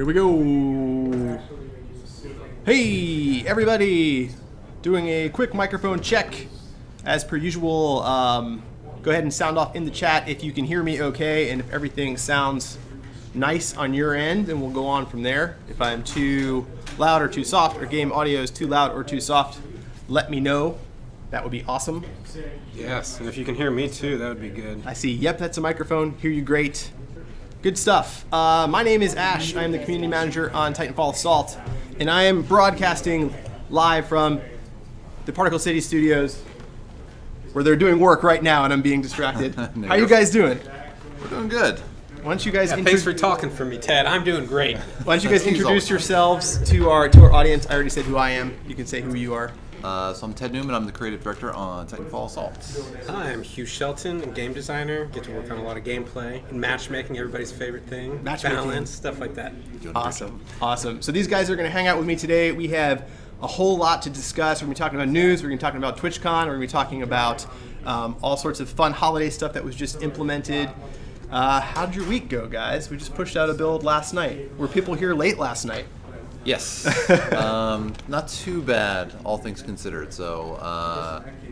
we go. Hey, everybody. Doing a quick microphone check. As per usual, go ahead and sound off in the chat if you can hear me okay and if everything sounds nice on your end, then we'll go on from there. If I'm too loud or too soft or game audio is too loud or too soft, let me know. That would be awesome. Yes, and if you can hear me too, that would be good. I see. Yep, that's a microphone. Hear you great. Good stuff. My name is Ash. I am the community manager on Titanfall Assault, and I am broadcasting live from the Particle City Studios, where they're doing work right now, and I'm being distracted. How you guys doing? We're doing good. Why don't you guys? Thanks for talking for me, Ted. I'm doing great. Why don't you guys introduce yourselves to our audience? I already said who I am. You can say who you are. So I'm Ted Newman. I'm the creative director on Titanfall Assault. Hi, I'm Hugh Shelton, a game designer. Get to work on a lot of gameplay and matchmaking, everybody's favorite thing. Matchmaking. Balance, stuff like that. Awesome. Awesome. So these guys are going to hang out with me today. We have a whole lot to discuss. We're going to be talking about news. We're going to be talking about TwitchCon. We're going to be talking about all sorts of fun holiday stuff that was just implemented. How'd your week go, guys? We just pushed out a build last night. Were people here late last night? Yes. Not too bad, all things considered. So,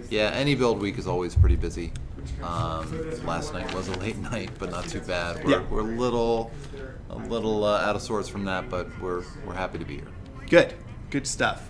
yeah, any build week is always pretty busy. Last night was a late night, but not too bad. We're a little out of sorts from that, but we're happy to be here. Good stuff.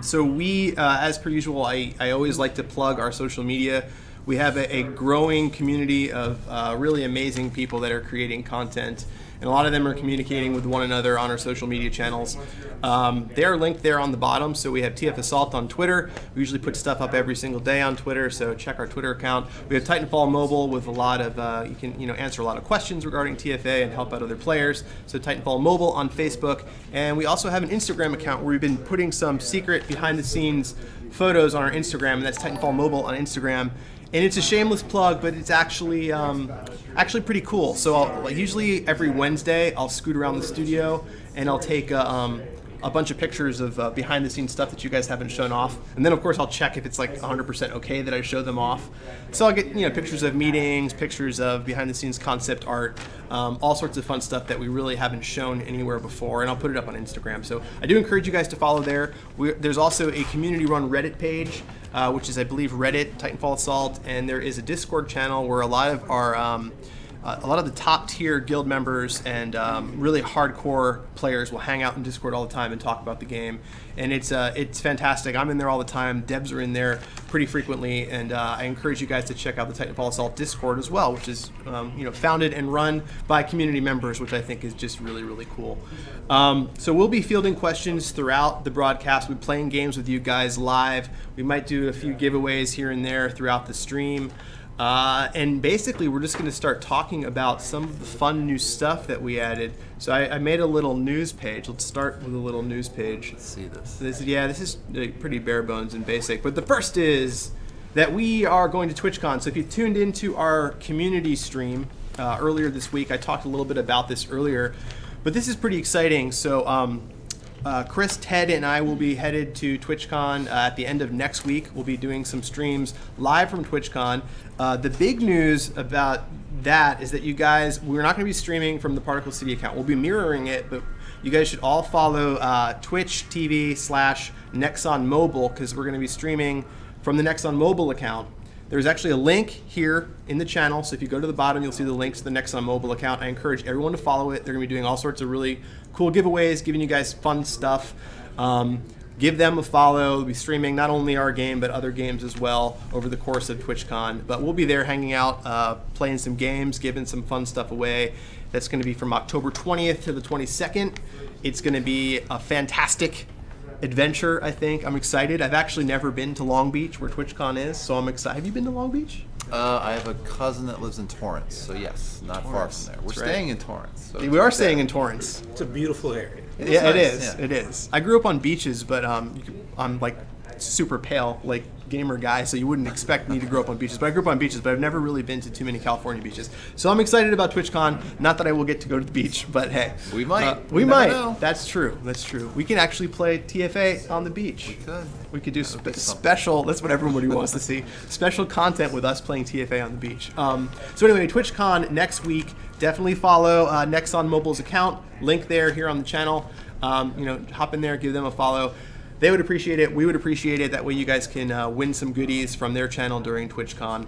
So we, as per usual, I always like to plug our social media. We have a growing community of really amazing people that are creating content, and a lot of them are communicating with one another on our social media channels. They are linked there on the bottom. So we have TF Assault on Twitter. We usually put stuff up every single day on Twitter, so check our Twitter account. We have Titanfall Mobile with a lot of, you can answer a lot of questions regarding TFA and help out other players. So Titanfall Mobile on Facebook. And we also have an Instagram account where we've been putting some secret behind the scenes photos on our Instagram, and that's Titanfall Mobile on Instagram. And it's a shameless plug, but it's actually pretty cool. So usually every Wednesday, I'll scoot around the studio and I'll take a bunch of pictures of behind-the-scenes stuff that you guys haven't shown off. And then, of course, I'll check if it's like 100% okay that I show them off. So I'll get pictures of meetings, pictures of behind-the-scenes concept art, all sorts of fun stuff that we really haven't shown anywhere before, and I'll put it up on Instagram. So I do encourage you guys to follow there. There's also a community-run Reddit page, which is, I believe, Reddit, Titanfall Assault, and there is a Discord channel where a lot of our a lot of the top tier guild members and really hardcore players will hang out in Discord all the time and talk about the game, and it's fantastic. I'm in there all the time. Devs are in there pretty frequently, and I encourage you guys to check out the Titanfall Assault Discord as well, which is founded and run by community members, which I think is just really, really cool. So we'll be fielding questions throughout the broadcast. We're playing games with you guys live. We might do a few giveaways here and there throughout the stream. And basically, we're just going to start talking about some of the fun new stuff that we added. So I made a little news page. Let's start with a little news page. Let's see this. This is pretty bare bones and basic. But the first is that we are going to TwitchCon. So if you tuned into our community stream earlier this week, I talked a little bit about this earlier. But this is pretty exciting. So Chris, Ted, and I will be headed to TwitchCon at the end of next week. We'll be doing some streams live from TwitchCon. The big news about that is that you guys, we're not going to be streaming from the Particle City account. We'll be mirroring it, but you guys should all follow Twitch TV/Nexon Mobile, because we're going to be streaming from the Nexon Mobile account. There's actually a link here in the channel, so if you go to the bottom, you'll see the links to the Nexon Mobile account. I encourage everyone to follow it. They're going to be doing all sorts of really cool giveaways, giving you guys fun stuff. Give them a follow. We'll be streaming not only our game, but other games as well over the course of TwitchCon. But we'll be there hanging out, playing some games, giving some fun stuff away. That's going to be from October 20th to the 22nd. It's going to be a fantastic adventure, I think. I'm excited. I've actually never been to Long Beach, where TwitchCon is, so I'm excited. Have you been to Long Beach? I have a cousin that lives in Torrance, so yes, not far from there. We're staying in Torrance. So we are staying in Torrance. It's a beautiful area. Yeah, nice. it is. Yeah. It is. I grew up on beaches, but I'm like super pale, like, gamer guy, so you wouldn't expect me to grow up on beaches. But I grew up on beaches, but I've never really been to too many California beaches. So I'm excited about TwitchCon. Not that I will get to go to the beach, but hey. We might. We You never might. know. That's true. That's true. We can actually play TFA on the beach. We could do That would be something. special, that's what everybody wants to see, special content with us playing TFA on the beach. So anyway, TwitchCon next week. Definitely follow Nexon Mobile's account. Link there here on the channel. Hop in there, give them a follow. They would appreciate it. We would appreciate it. That way you guys can win some goodies from their channel during TwitchCon.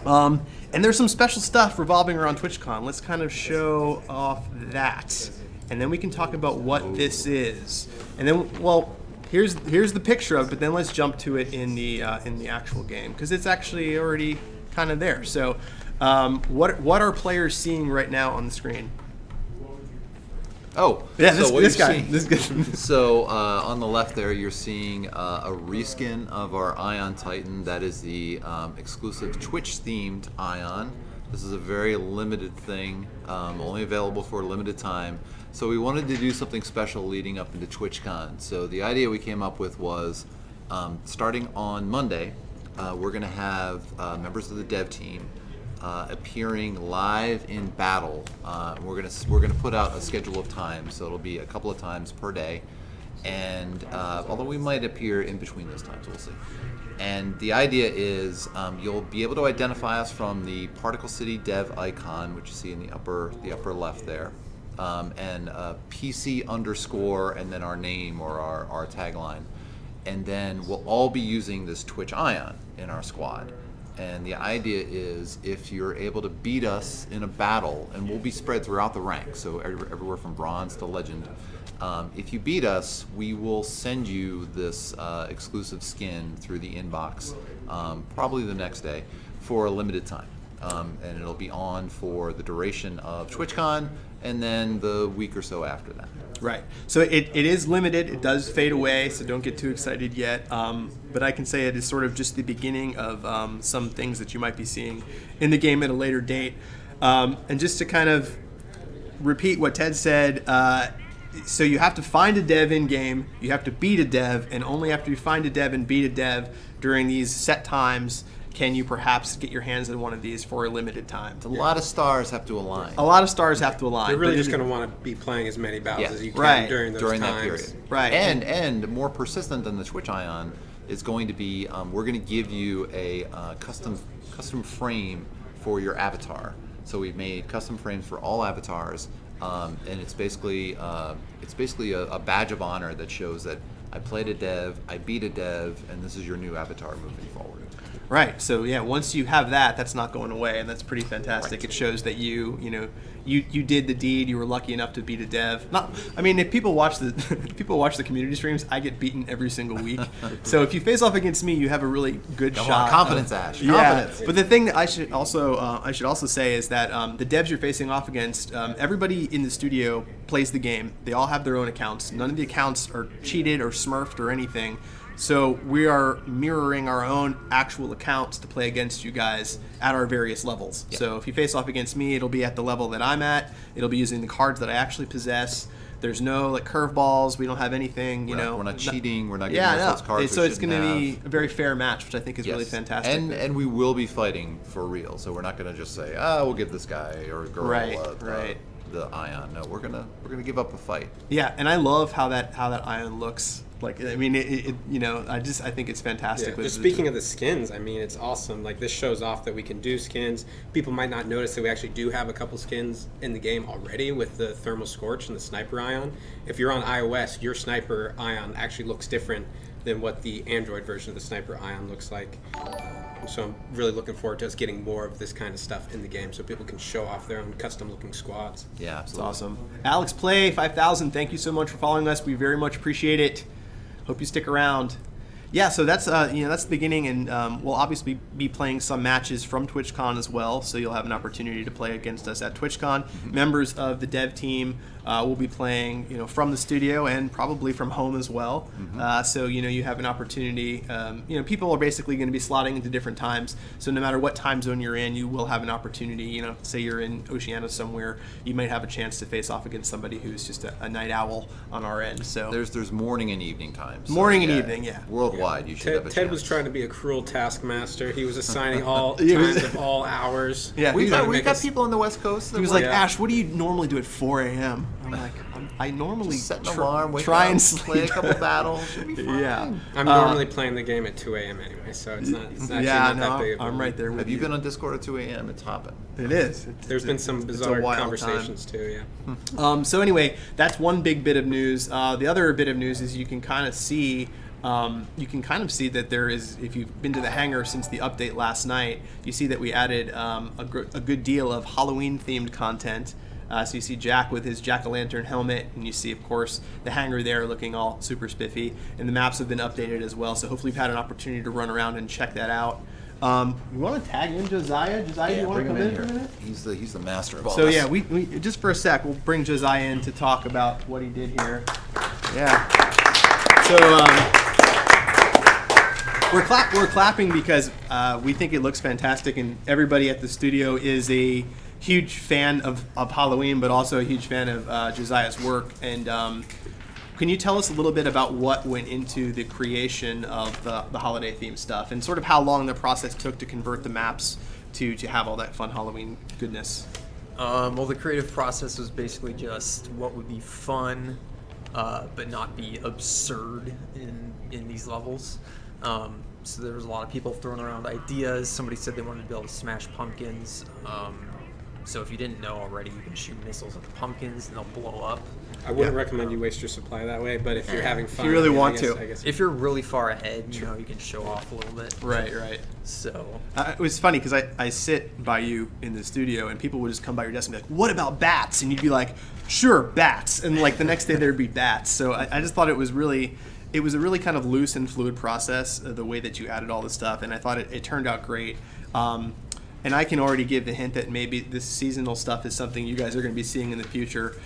And there's some special stuff revolving around TwitchCon. Let's kind of show off that. And then we can talk about what this is. And then, well, here's the picture of it, but then let's jump to it in the actual game, because it's actually already kind of there. So what are players seeing right now on the screen? Oh, Yeah, so what this you're guy. seeing- This guy. So on the left there, you're seeing a reskin of our Ion Titan. That is the exclusive Twitch-themed Ion. This is a very limited thing, only available for a limited time. So we wanted to do something special leading up into TwitchCon. So the idea we came up with was, starting on Monday, we're going to have members of the dev team appearing live in battle. We're gonna put out a schedule of times, so it'll be a couple of times per day, and although we might appear in between those times, we'll see. And the idea is you'll be able to identify us from the Particle City dev icon, which you see in the upper left there, and PC underscore and then our name or our tagline, and then we'll all be using this Twitch Ion in our squad. And the idea is, if you're able to beat us in a battle, and we'll be spread throughout the ranks, so everywhere from bronze to legend, if you beat us, we will send you this exclusive skin through the inbox, probably the next day, for a limited time. And it'll be on for the duration of TwitchCon, and then the week or so after that. Right. So it is limited. It does fade away, so don't get too excited yet. But I can say it is sort of just the beginning of some things that you might be seeing in the game at a later date. And just to kind of repeat what Ted said, so you have to find a dev in-game, you have to beat a dev, and only after you find a dev and beat a dev during these set times can you perhaps get your hands on one of these for a limited time. A lot of stars have to align. A lot of stars have to align. You're really but just it- going to want to be playing as many battles Yeah. as you can Right. during those during times. that period. Right. And more persistent than the Twitch Ion is going to be, we're going to give you a custom frame for your avatar. So we've made custom frames for all avatars, and it's basically a badge of honor that shows that I played a dev, I beat a dev, and this is your new avatar moving forward. Right. So yeah, once you have that, that's not going away, and that's pretty fantastic. Right. It shows that you did the deed. You were lucky enough to beat a dev. If people watch the community streams, I get beaten every single week. So if you face off against me, you have a really good Come shot. on, confidence, Ash. Yeah. Confidence. But the thing that I should also say is that the devs you're facing off against, everybody in the studio plays the game. They all have their own accounts. None of the accounts are cheated or smurfed or anything. So we are mirroring our own actual accounts to play against you guys at our various levels. Yep. So if you face off against me, it'll be at the level that I'm at. It'll be using the cards that I actually possess. There's no curveballs. We don't have anything. We're not cheating. We're not giving Yeah, ourselves no. cards. So we it's going to shouldn't be a very fair match, which I think is really Yes. fantastic. And we will be fighting for real. So we're not going to just say, we'll give this guy or girl Right, right. the Ion. No, we're gonna give up a fight. Yeah, and I love how that Ion looks. I think it's fantastic. Yeah. with Just the- speaking of the skins, I mean, it's awesome. Like, this shows off that we can do skins. People might not notice that we actually do have a couple skins in the game already with the Thermal Scorch and the Sniper Ion. If you're on iOS, your Sniper Ion actually looks different than what the Android version of the Sniper Ion looks like. So I'm really looking forward to us getting more of this kind of stuff in the game so people can show off their own custom-looking squads. Yeah, It's absolutely. awesome. Alex Play 5000, thank you so much for following us. We very much appreciate it. Hope you stick around. Yeah, so that's that's the beginning, and we'll obviously be playing some matches from TwitchCon as well. So you'll have an opportunity to play against us at TwitchCon. Members of the dev team We'll be playing, from the studio and probably from home as well. So, you have an opportunity. People are basically going to be slotting into different times. So no matter what time zone you're in, you will have an opportunity. Say you're in Oceania somewhere, you might have a chance to face off against somebody who's just a night owl on our end. So there's morning and evening times. So morning and evening, yeah. Worldwide, you should have a chance. Ted was trying to be a cruel taskmaster. He was assigning all times of all hours. Yeah, We've got people on the West Coast. He was like, Ash, what do you normally do at 4 a.m.? I'm like, I normally set an alarm, wake try up, and sleep. play a couple battles. Should be fine. Yeah. I'm normally playing the game at 2 a.m. anyway, so it's actually not that big of a I'm right there with Have you. you been on Discord at 2 a.m.? It's hopping. It is. There's been some bizarre wild conversations too, yeah. So anyway, that's one big bit of news. The other bit of news is you can kind of see that there is, if you've been to the hangar since the update last night, you see that we added a good deal of Halloween-themed content. So you see Jack with his jack-o'-lantern helmet, and you see, of course, the hangar there looking all super spiffy. And the maps have been updated as well, so hopefully you've had an opportunity to run around and check that out. You want to tag in Josiah? Josiah, do you want to come in for a minute? He's the master of all So this. yeah, we just for a sec, we'll bring Josiah in to talk about what he did here. Yeah. So we're clapping because we think it looks fantastic, and everybody at the studio is a huge fan of Halloween, but also a huge fan of Josiah's work. And can you tell us a little bit about what went into the creation of the holiday theme stuff, and sort of how long the process took to convert the maps to have all that fun Halloween goodness? Well, the creative process was basically just what would be fun, but not be absurd in these levels. So there was a lot of people throwing around ideas. Somebody said they wanted to be able to smash pumpkins. So if you didn't know already, you can shoot missiles at the pumpkins and they'll blow up. I wouldn't recommend you waste your supply that way, but if you're having fun, you really I want guess- to. I guess If you're really far ahead, you can show off a little bit. Right. So It was funny because I sit by you in the studio and people would just come by your desk and be like, "What about bats?" And you'd be like, "Sure, bats." And like the next day there'd be bats. So I just thought it was a really kind of loose and fluid process, the way that you added all this stuff, and I thought it turned out great. And I can already give the hint that maybe this seasonal stuff is something you guys are going to be seeing in the future.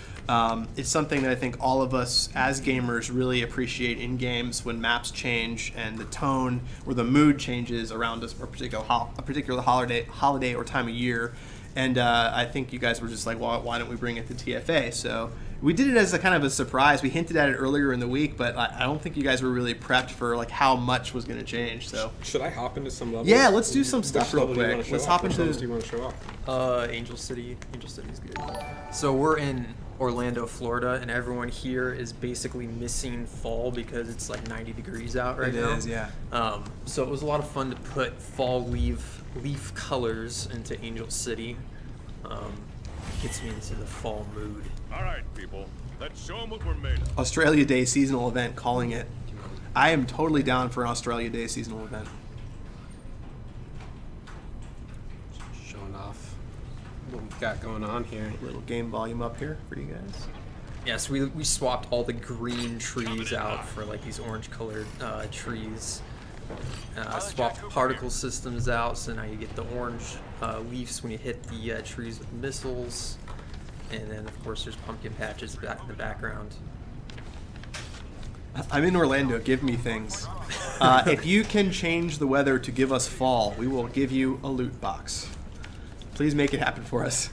It's something that I think all of us as gamers really appreciate in games when maps change and the tone or the mood changes around a particular holiday or time of year. And I think you guys were just like, well, why don't we bring it to TFA? So we did it as a kind of a surprise. We hinted at it earlier in the week, but I don't think you guys were really prepped for like how much was going to change. So Should I hop into some levels? yeah, let's do some Which stuff real level do you wanna quick. show Let's off? hop Which into. levels do you want to show off? Angel City. Angel City's good. So we're in Orlando, Florida, and everyone here is basically missing fall because it's like 90 degrees out right now. It is, yeah. So it was a lot of fun to put fall leaf colors into Angel City. Gets me into the fall mood. All right, people. Let's show them what we're made of. Australia Day seasonal event, calling it. I am totally down for an Australia Day seasonal event. Showing off what we've got going on here. Little game volume up here for you guys. Yes, we swapped all the green trees out for like these orange colored trees. Swapped particle systems out, so now you get the orange leaves when you hit the trees with missiles. And then, of course, there's pumpkin patches back in the background. I'm in Orlando. Give me things. If you can change the weather to give us fall, we will give you a loot box. Please make it happen for us.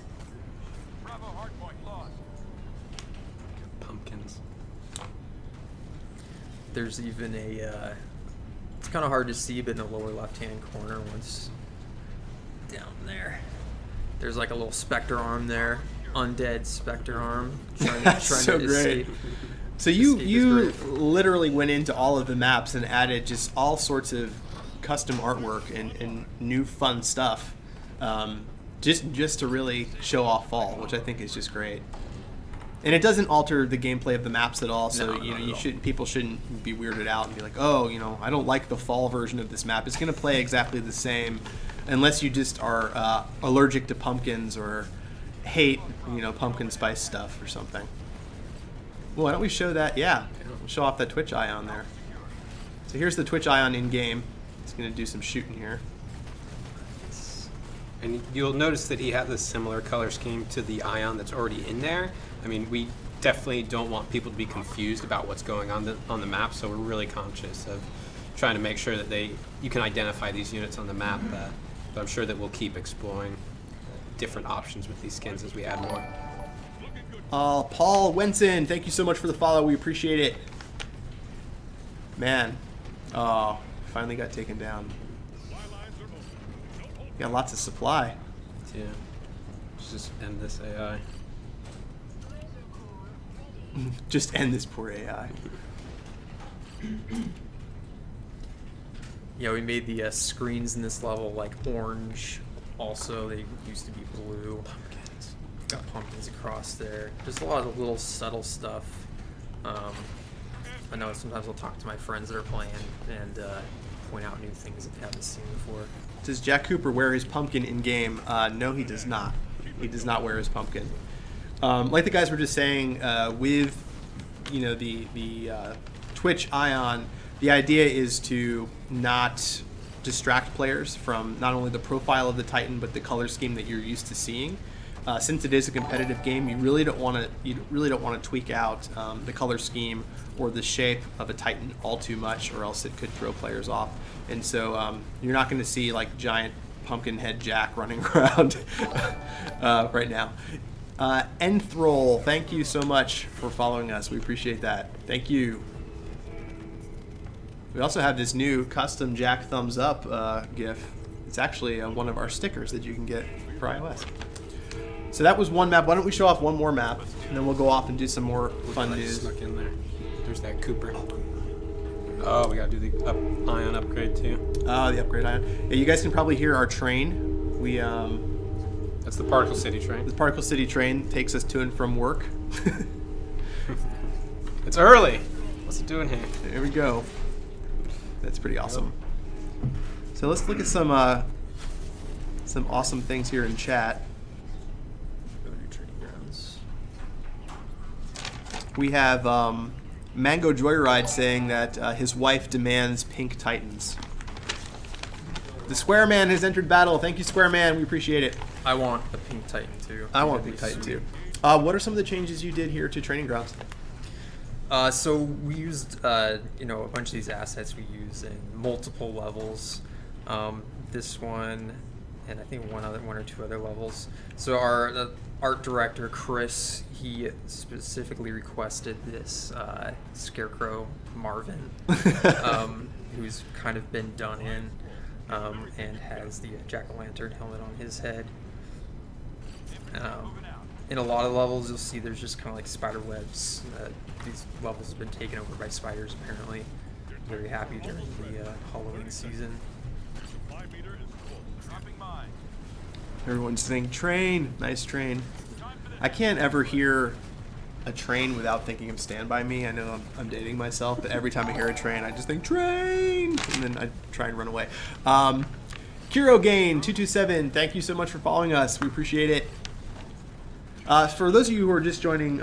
Pumpkins. There's even a... it's kind of hard to see, but in the lower left-hand corner, once down there, there's like a little Spectre arm there. Undead Spectre arm. Trying So to great. escape. So you Escape is great. literally went into all of the maps and added just all sorts of custom artwork and new fun stuff, just to really show off fall, which I think is just great. And it doesn't alter the gameplay of the maps at all. So No, not at all. people shouldn't be weirded out and be like, oh, I don't like the fall version of this map. It's going to play exactly the same, unless you just are allergic to pumpkins or hate pumpkin spice stuff or something. Well, why don't we show that? Yeah, we'll show off that Twitch Ion there. So here's the Twitch Ion in game. It's going to do some shooting here. And you'll notice that he has a similar color scheme to the Ion that's already in there. I mean, we definitely don't want people to be confused about what's going on the map, so we're really conscious of trying to make sure that you can identify these units on the map. But I'm sure that we'll keep exploring different options with these skins as we add more. Paul Wenson, thank you so much for the follow. We appreciate it. Man, finally got taken down. Got lots of supply. Yeah. Let's just end this AI. Just end this poor AI. Yeah, we made the screens in this level like orange. Also, they used to be blue. Pumpkins. Got pumpkins across there. Just a lot of little subtle stuff. I know sometimes I'll talk to my friends that are playing and point out new things that they haven't seen before. Does Jack Cooper wear his pumpkin in game? No, he does not. He does not wear his pumpkin. Like the guys were just saying, with the Twitch Ion, the idea is to not distract players from not only the profile of the Titan but the color scheme that you're used to seeing. Since it is a competitive game, you really don't want to tweak out the color scheme or the shape of a Titan all too much, or else it could throw players off. And so you're not going to see like giant pumpkin head Jack running around right now. Enthrol, thank you so much for following us. We appreciate that. Thank you. We also have this new custom Jack thumbs up GIF. It's actually one of our stickers that you can get for iOS. So that was one map. Why don't we show off one more map, and then we'll go off and do some more fun news. Snuck in there. There's that Cooper. Oh, we gotta do the Ion upgrade too. The upgrade Ion. Yeah, you guys can probably hear our train. We That's the Particle City train. the Particle City train takes us to and from work. It's early. What's it doing here? There we go. That's pretty awesome. So let's look at some awesome things here in chat. Go to Training Grounds. We have Mango Joyride saying that his wife demands pink Titans. The Square Man has entered battle. Thank you, Square Man. We appreciate it. I want a pink Titan too. I want a pink Titan too. What are some of the changes you did here to Training Grounds? So we used, a bunch of these assets we use in multiple levels. This one, and I think one or two other levels. So our art director Chris, he specifically requested this Scarecrow Marvin, who's kind of been done in, and has the jack-o'-lantern helmet on his head. In a lot of levels, you'll see there's just kind of like spider webs. These levels have been taken over by spiders, apparently. Very happy during the Halloween season. Everyone's saying train. Nice train. I can't ever hear a train without thinking of Stand By Me. I know I'm dating myself, but every time I hear a train, I just think train, and then I try and run away. Kiro Gain 227, thank you so much for following us. We appreciate it. For those of you who are just joining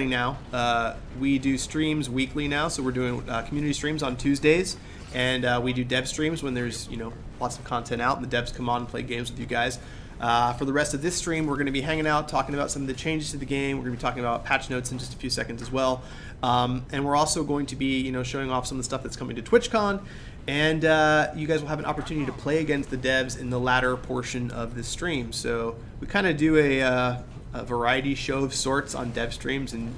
now, we do streams weekly now. So we're doing community streams on Tuesdays, and we do dev streams when there's lots of content out, and the devs come on and play games with you guys. For the rest of this stream, we're going to be hanging out, talking about some of the changes to the game. We're going to be talking about patch notes in just a few seconds as well, and we're also going to be showing off some of the stuff that's coming to TwitchCon. And you guys will have an opportunity to play against the devs in the latter portion of the stream. So we kind of do a variety show of sorts on dev streams and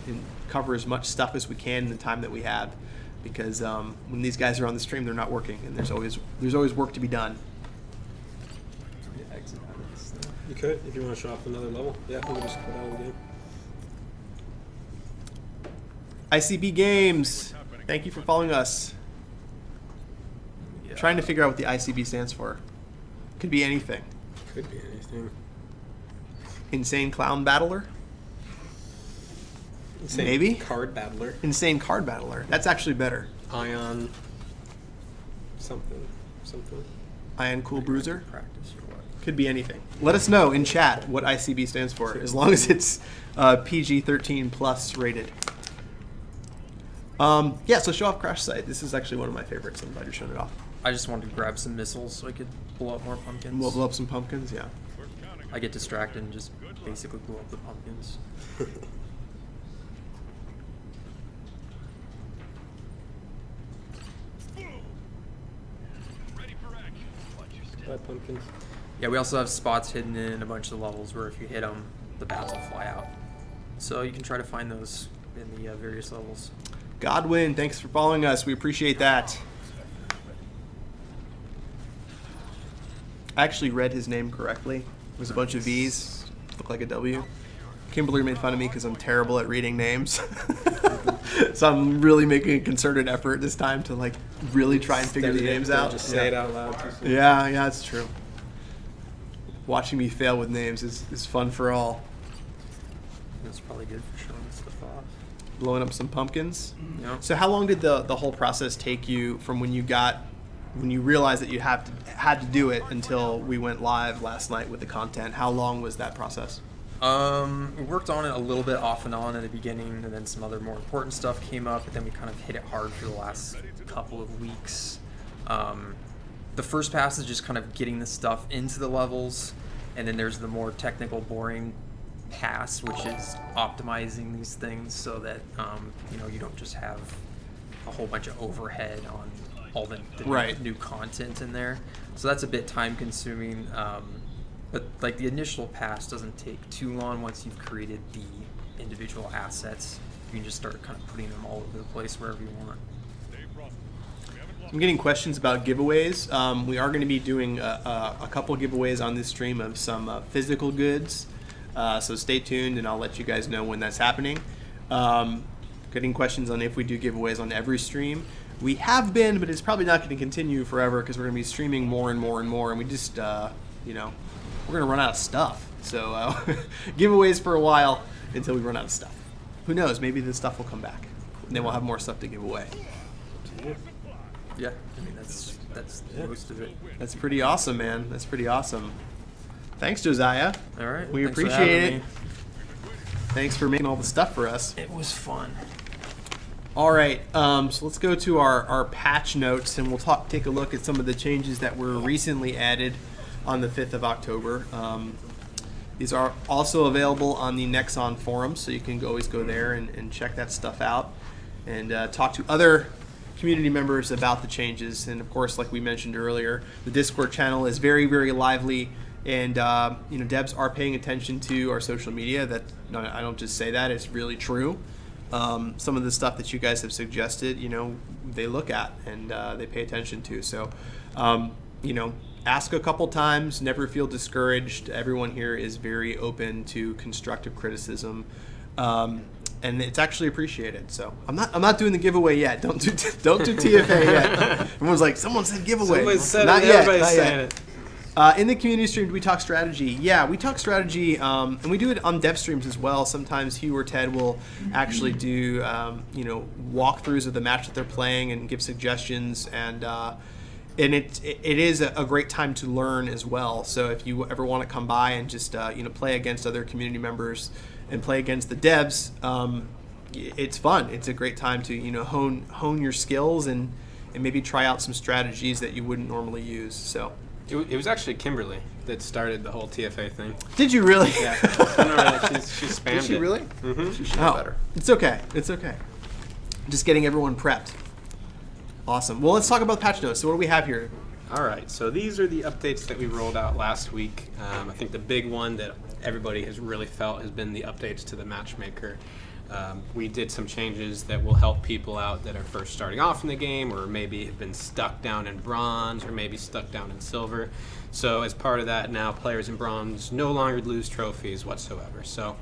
cover as much stuff as we can in the time that we have, because when these guys are on the stream, they're not working, and there's always work to be done. You could, if you want to show off another level. Yeah, we can just quit out of the game. ICB Games, thank you for following us. Yeah. Trying to figure out what the ICB stands for. Could be anything. Could be anything. Insane Clown Battler? Insane Maybe? Card Battler. Insane Card Battler. That's actually better. Ion. Something. Iron Cool Bruiser? Practice or what? Could be anything. Let us know in chat what ICB stands for, as long as it's PG-13 plus rated. Yeah, so show off Crash Site. This is actually one of my favorites. I'm glad you're showing it off. I just wanted to grab some missiles so I could blow up more pumpkins. We'll blow up some pumpkins, yeah. I get distracted and just basically blow up the pumpkins. by pumpkins. Yeah, we also have spots hidden in a bunch of levels where if you hit them, the bats will fly out. So you can try to find those in the various levels. Godwin, thanks for following us. We appreciate that. I actually read his name correctly. It was a bunch of V's. Looked like a W. Kimberly made fun of me because I'm terrible at reading names. So I'm really making a concerted effort this time to like really try and figure the names out. Just say it out loud. Yeah, that's true. Watching me fail with names is fun for all. That's probably good for showing stuff off. Blowing up some pumpkins. Yeah. So how long did the whole process take you from when you realized that you had to do it until we went live last night with the content? How long was that process? We worked on it a little bit off and on in the beginning, and then some other more important stuff came up, but then we kind of hit it hard for the last couple of weeks. The first pass is just kind of getting the stuff into the levels, and then there's the more technical, boring pass, which is optimizing these things so that you don't just have a whole bunch of overhead on all the Right. new content in there. So that's a bit time consuming. But like the initial pass doesn't take too long once you've created the individual assets. You can just start kind of putting them all over the place wherever you want. I'm getting questions about giveaways. We are going to be doing a couple giveaways on this stream of some physical goods. So stay tuned, and I'll let you guys know when that's happening. Getting questions on if we do giveaways on every stream. We have been, but it's probably not going to continue forever because we're going to be streaming more and more and more, and we just, we're going to run out of stuff. So giveaways for a while until we run out of stuff. Who knows? Maybe this stuff will come back, and then we'll have more stuff to give away. Yeah, I mean that's most of it. That's pretty awesome, man. That's pretty awesome. Thanks, Josiah. All right, We thanks for appreciate having it. me. Thanks for making all the stuff for us. It was fun. All right, so let's go to our patch notes, and we'll take a look at some of the changes that were recently added on the 5th of October. These are also available on the Nexon forums, so you can always go there and check that stuff out and talk to other community members about the changes. And of course, like we mentioned earlier, the Discord channel is very, very lively, and devs are paying attention to our social media. That I don't just say that; it's really true. Some of the stuff that you guys have suggested, they look at and they pay attention to. So, ask a couple times, never feel discouraged. Everyone here is very open to constructive criticism, and it's actually appreciated. So I'm not doing the giveaway yet. Don't do TFA yet. Everyone's like, someone said giveaway. Somebody said Not it, yet. everybody's Not saying yet. it. In the community stream, do we talk strategy? Yeah, we talk strategy, and we do it on dev streams as well. Sometimes Hugh or Ted will actually do, walkthroughs of the match that they're playing and give suggestions, and it is a great time to learn as well. So if you ever want to come by and just play against other community members and play against the devs, it's fun. It's a great time to hone your skills and maybe try out some strategies that you wouldn't normally use. So. It was actually Kimberly that started the whole TFA thing. Did you really? Yeah, I remember that. She spammed Did she it. really? Mm-hmm. She should know Oh, better. it's okay. It's okay. Just getting everyone prepped. Awesome. Well, let's talk about patch notes. So what do we have here? All right, so these are the updates that we rolled out last week. I think the big one that everybody has really felt has been the updates to the Matchmaker. We did some changes that will help people out that are first starting off in the game, or maybe have been stuck down in bronze, or maybe stuck down in silver. So as part of that, now players in bronze no longer lose trophies whatsoever. So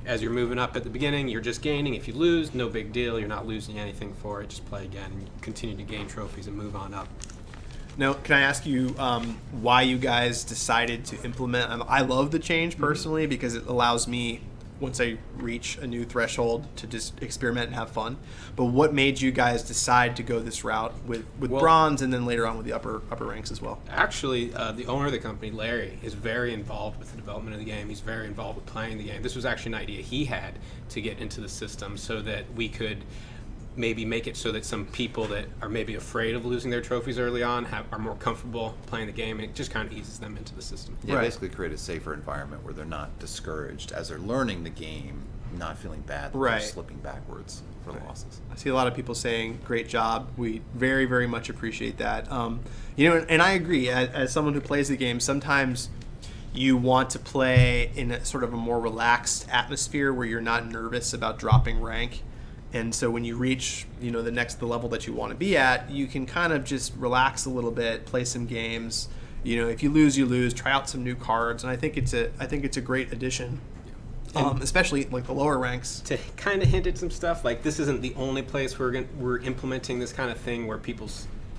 as you're moving up at the beginning, you're just gaining. If you lose, no big deal. You're not losing anything for it. Just play again and continue to gain trophies and move on up. Now, can I ask you why you guys decided to implement? I love the change personally because it allows me, once I reach a new threshold, to just experiment and have fun. But what made you guys decide to go this route with Well, bronze and then later on with the upper ranks as well? Actually, the owner of the company, Larry, is very involved with the development of the game. He's very involved with playing the game. This was actually an idea he had to get into the system so that we could maybe make it so that some people that are maybe afraid of losing their trophies early on are more comfortable playing the game, and it just kind of eases them into the system. Yeah, Right. basically create a safer environment where they're not discouraged as they're learning the game. not feeling bad that Right. they're slipping backwards for losses. I see a lot of people saying, great job. We very, very much appreciate that. And I agree. As someone who plays the game, sometimes you want to play in a sort of a more relaxed atmosphere where you're not nervous about dropping rank. And so when you reach, the level that you want to be at, you can kind of just relax a little bit, play some games. If you lose, you lose. Try out some new cards, and I think it's a great addition. Especially like the lower ranks. To kind of hint at some stuff, like this isn't the only place we're implementing this kind of thing where people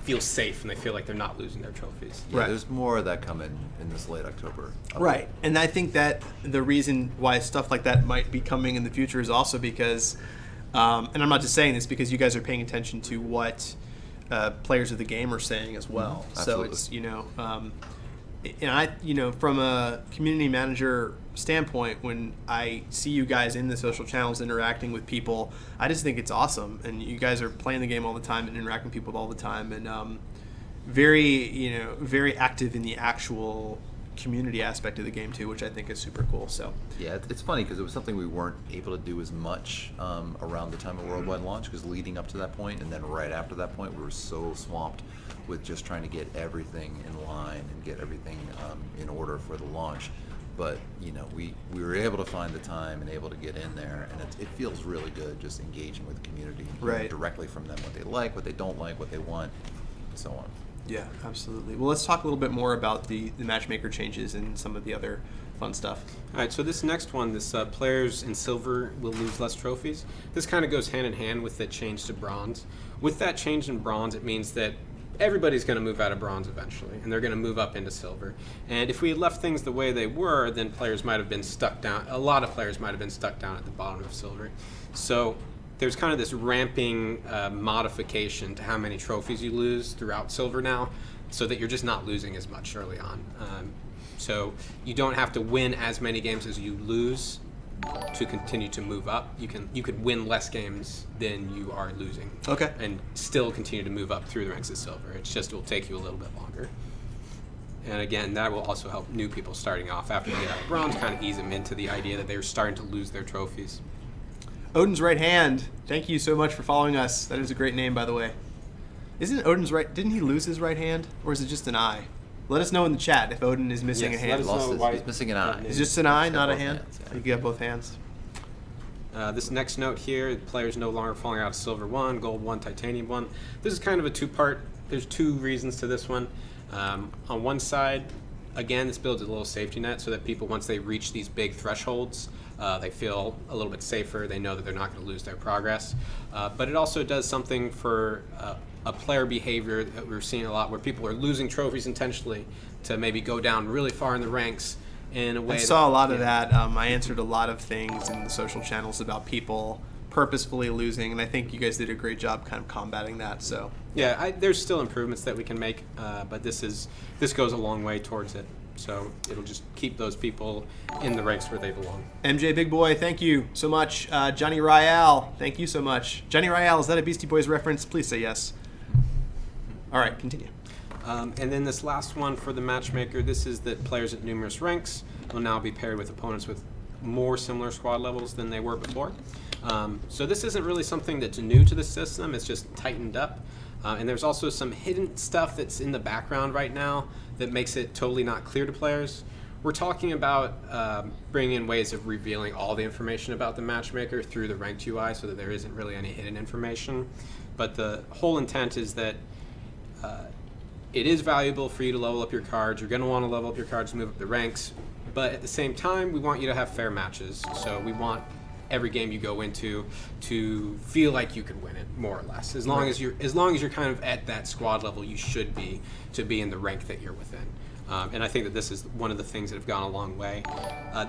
feel safe and they feel like they're not losing their trophies. Yeah, Right. there's more of that coming in this late October. Right, and I think that the reason why stuff like that might be coming in the future is also because, and I'm not just saying this because you guys are paying attention to what players of the game are saying as well. So Absolutely. it's from a community manager standpoint, when I see you guys in the social channels interacting with people, I just think it's awesome, and you guys are playing the game all the time and interacting with people all the time, and very active in the actual community aspect of the game too, which I think is super cool. So Yeah, it's funny because it was something we weren't able to do as much around the time of worldwide launch, because leading up to that point and then right after that point, we were so swamped with just trying to get everything in line and get everything in order for the launch. But we were able to find the time and able to get in there, and it feels really good just engaging with the community, hearing Right. directly from them what they like, what they don't like, what they want, and so on. yeah, absolutely. Well, let's talk a little bit more about the matchmaker changes and some of the other fun stuff. All right, so this next one, this players in silver will lose less trophies. This kind of goes hand in hand with the change to bronze. With that change in bronze, it means that everybody's going to move out of bronze eventually, and they're going to move up into silver. And if we had left things the way they were, then players might have been stuck down. A lot of players might have been stuck down at the bottom of silver. So there's kind of this ramping modification to how many trophies you lose throughout silver now, so that you're just not losing as much early on. So you don't have to win as many games as you lose to continue to move up. You could win less games than you are losing. Okay. And still continue to move up through the ranks of silver. It will take you a little bit longer. And again, that will also help new people starting off after they get out of bronze, kind of ease them into the idea that they're starting to lose their trophies. Odin's Right Hand, thank you so much for following us. That is a great name, by the way. Isn't Odin's right? Didn't he lose his right hand, or is it just an eye? Let us know in the chat if Odin is missing Yes, a let hand. us know why- He's missing an eye. It's just an eye, He's got not a both hand. hands, yeah. You got both hands. This next note here, players no longer falling out of silver 1, gold 1, titanium 1. This is kind of a two-part. There's two reasons to this one. On one side, again, this builds a little safety net so that people, once they reach these big thresholds, they feel a little bit safer. They know that they're not going to lose their progress. But it also does something for a player behavior that we're seeing a lot, where people are losing trophies intentionally to maybe go down really far in the ranks in a way. I saw a lot of that. I answered a lot of things in the social channels about people purposefully losing, and I think you guys did a great job kind of combating that. So Yeah, there's still improvements that we can make, but this goes a long way towards it. So it'll just keep those people in the ranks where they belong. MJ Big Boy, thank you so much. Johnny Ryal, thank you so much. Johnny Ryal, is that a Beastie Boys reference? Please say yes. All right, continue. And then this last one for the matchmaker, this is that players at numerous ranks will now be paired with opponents with more similar squad levels than they were before. So this isn't really something that's new to the system, it's just tightened up. And there's also some hidden stuff that's in the background right now that makes it totally not clear to players. We're talking about bringing in ways of revealing all the information about the matchmaker through the ranked UI so that there isn't really any hidden information. But the whole intent is that it is valuable for you to level up your cards. You're going to want to level up your cards to move up the ranks. But at the same time, we want you to have fair matches. So we want every game you go into to feel like you could win it, more or less. As long as you're kind of at that squad level you should be to be in the rank that you're within. And I think that this is one of the things that have gone a long way.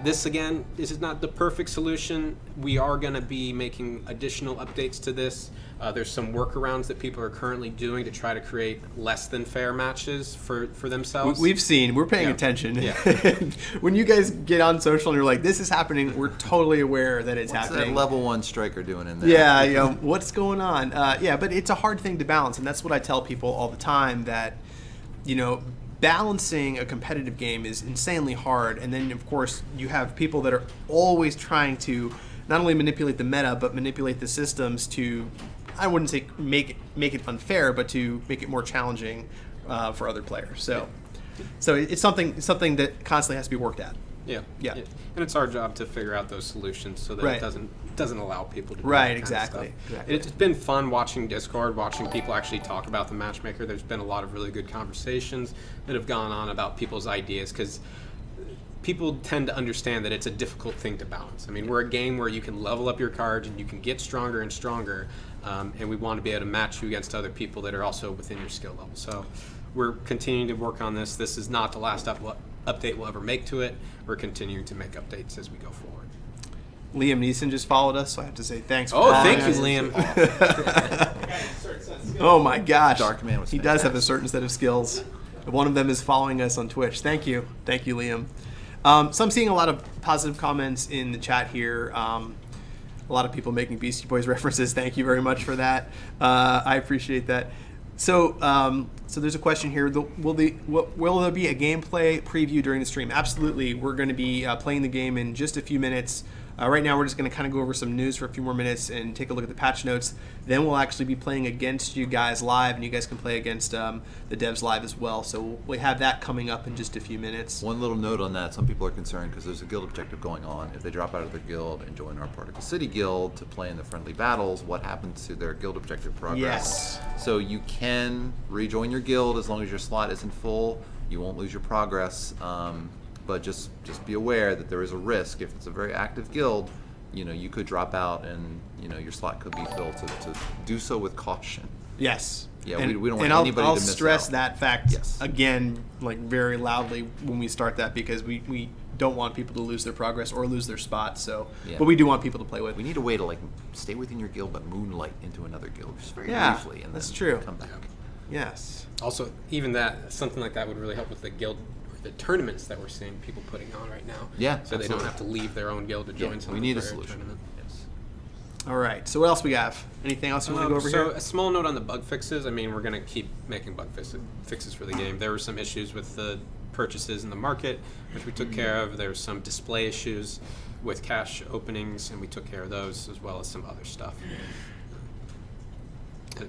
This is not the perfect solution. We are going to be making additional updates to this. There's some workarounds that people are currently doing to try to create less than fair matches for themselves. We're paying Yeah. attention. Yeah. When you guys get on social and you're like, this is happening, we're totally aware that it's What's happening. that level 1 striker doing in there? Yeah, what's going on? But it's a hard thing to balance, and that's what I tell people all the time, that, balancing a competitive game is insanely hard. And then, of course, you have people that are always trying to not only manipulate the meta, but manipulate the systems to, I wouldn't say make it unfair, but to make it more challenging for other players. So it's something that constantly has to be worked at. Yeah. Yeah. And it's our job to figure out those solutions so that Right. it doesn't allow people to do Right, that kind exactly, of stuff. exactly. It's been fun watching Discord, watching people actually talk about the Matchmaker. There's been a lot of really good conversations that have gone on about people's ideas, because people tend to understand that it's a difficult thing to balance. I mean, we're a game where you can level up your cards and you can get stronger and stronger, and we want to be able to match you against other people that are also within your skill level. So we're continuing to work on this. This is not the last update we'll ever make to it. We're continuing to make updates as we go forward. Liam Neeson just followed us, so I have to say thanks. For Oh, following thank you, us. Liam. Oh my gosh, Darkman was he does have a fantastic. certain set of skills. One of them is following us on Twitch. Thank you, Liam. So I'm seeing a lot of positive comments in the chat here. A lot of people making Beastie Boys references. Thank you very much for that. I appreciate that. So, so there's a question here. Will there be a gameplay preview during the stream? Absolutely. We're going to be playing the game in just a few minutes. Right now, we're just going to kind of go over some news for a few more minutes and take a look at the patch notes. Then we'll actually be playing against you guys live, and you guys can play against the devs live as well. So we have that coming up in just a few minutes. One little note on that: some people are concerned because there's a guild objective going on. If they drop out of their guild and join our Particle City guild to play in the friendly battles, what happens to their guild objective progress? Yes. So you can rejoin your guild as long as your slot isn't full. You won't lose your progress. But just be aware that there is a risk. If it's a very active guild, you could drop out and your slot could be filled. To do so with caution. Yes. Yeah, and, we don't want and anybody I'll to miss stress out. that fact Yes. again, like very loudly when we start that, because we don't want people to lose their progress or lose their spot. So, Yeah. but we do want people to play with. We need a way to stay within your guild but moonlight into another guild just very Yeah, briefly, and that's then true. come back. Yes. Also, even something like that would really help with the guild, the tournaments that we're seeing people putting on right now. Yeah, so they don't absolutely. have to leave their own guild to join Yeah, some we need a other solution. tournament. Yes. All right. So what else we have? Anything else you want to go over so here? a small note on the bug fixes. I mean, we're going to keep making bug fixes for the game. There were some issues with the purchases in the market, which we took care of. There were some display issues with cache openings, and we took care of those, as well as some other stuff.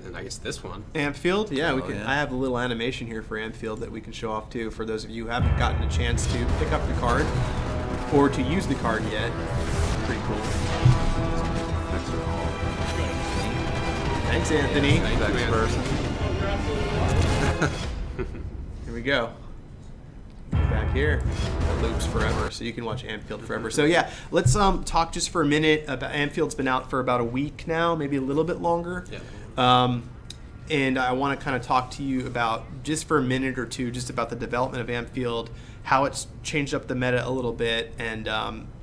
And I guess this one. Ampfield? Yeah, we Oh, can. yeah. I have a little animation here for Ampfield that we can show off too, for those of you who haven't gotten a chance to pick up the card or to use the card yet. Pretty cool. Thanks, Anthony. Thank you, Next Anthony. person. Here we go. Back here, it loops forever, so you can watch Ampfield forever. So yeah, let's talk just for a minute about Ampfield's been out for about a week now, maybe a little bit longer. Yeah. And I want to kind of talk to you about, just for a minute or two, just about the development of Ampfield, how it's changed up the meta a little bit, and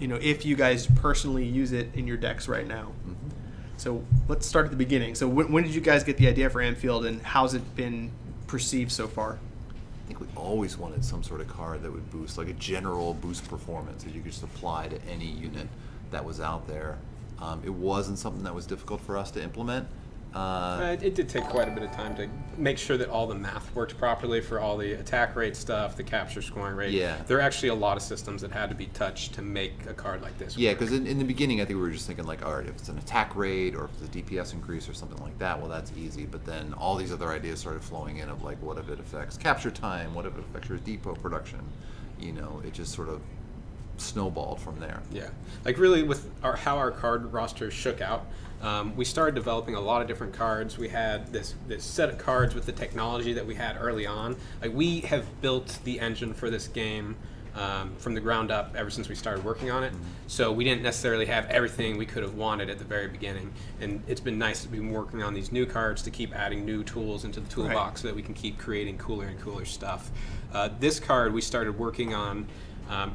if you guys personally use it in your decks right now. So let's start at the beginning. So when did you guys get the idea for Ampfield, and how's it been perceived so far? I think we always wanted some sort of card that would boost, like a general boost performance that you could just apply to any unit that was out there. It wasn't something that was difficult for us to implement. It did take quite a bit of time to make sure that all the math worked properly for all the attack rate stuff, the capture scoring rate. Yeah. There are actually a lot of systems that had to be touched to make a card like this Yeah, work. because in the beginning, I think we were just thinking like, all right, if it's an attack rate or if it's a DPS increase or something like that, well, that's easy. But then all these other ideas started flowing in of like, what if it affects capture time? What if it affects your depot production? It just sort of snowballed from there. Yeah, like really with how our card roster shook out, we started developing a lot of different cards. We had this set of cards with the technology that we had early on. Like we have built the engine for this game from the ground up ever since we started working on it. So we didn't necessarily have everything we could have wanted at the very beginning. And it's been nice to be working on these new cards to keep adding new tools into the toolbox so that we can keep creating cooler and cooler stuff. This card we started working on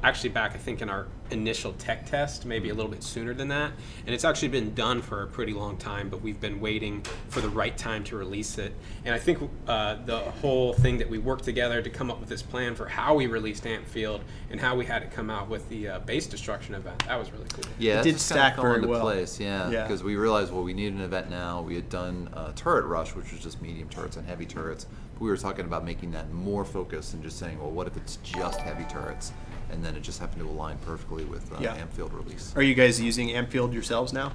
actually back, I think, in our initial tech test, maybe a little bit sooner than that. And it's actually been done for a pretty long time, but we've been waiting for the right time to release it. And I think the whole thing that we worked together to come up with this plan for how we released Ampfield and how we had it come out with the base destruction event, that was really cool. Yeah, It that did just kinda stack fell very into well. place, yeah, Yeah. because we realized, well, we need an event now. We had done Turret Rush, which was just medium turrets and heavy turrets. But we were talking about making that more focused and just saying, well, what if it's just heavy turrets? and then it just happened to align perfectly with Yeah. Ampfield release. Are you guys using Ampfield yourselves now?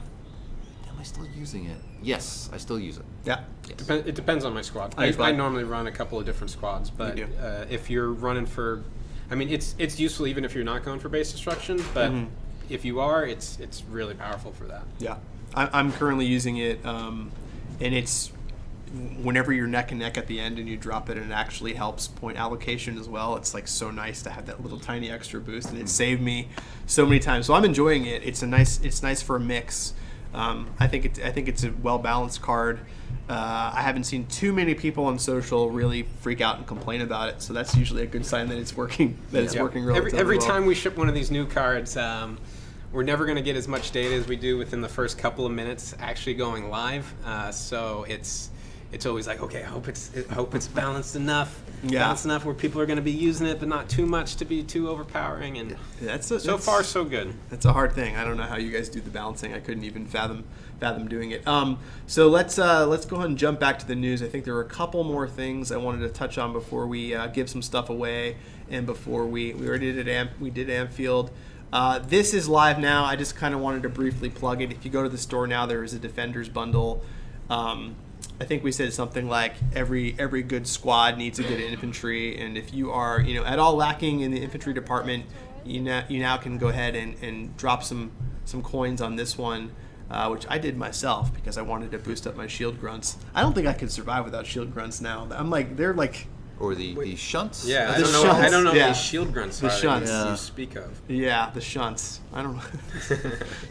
Am I still using it? Yes, I still use it. Yeah. Yes. It depends on my squad. Nice, I bud. normally run a couple of different squads, but You do. if you're running for, I mean, it's useful even if you're not going for base destruction. But if you are, it's really powerful for that. Yeah. I'm currently using it, and it's whenever you're neck and neck at the end and you drop it, and it actually helps point allocation as well. It's like so nice to have that little tiny extra boost, and it saved me so many times. So I'm enjoying it. It's nice for a mix. I think it's a well balanced card. I haven't seen too many people on social really freak out and complain about it, so that's usually a good sign that it's working. It's working really Every well. time we ship one of these new cards, we're never going to get as much data as we do within the first couple of minutes actually going live. So it's always like, okay, I hope it's balanced enough. Yeah. Balanced enough where people are going to be using it, but not too much to be too overpowering. And so far, so good. That's a hard thing. I don't know how you guys do the balancing. I couldn't even fathom doing it. So let's go ahead and jump back to the news. I think there were a couple more things I wanted to touch on before we give some stuff away, and before we already did Ampfield. This is live now. I just kind of wanted to briefly plug it. If you go to the store now, there is a Defenders bundle. I think we said something like every good squad needs a good infantry, and if you are at all lacking in the infantry department, you now can go ahead and drop some coins on this one, which I did myself because I wanted to boost up my shield grunts. I don't think I could survive without shield grunts now. They're like. Or the shunts? Yeah, The I shunts, don't know yeah. what these shield grunts The are shunts. that Yeah. you speak of. Yeah, the shunts. I don't know.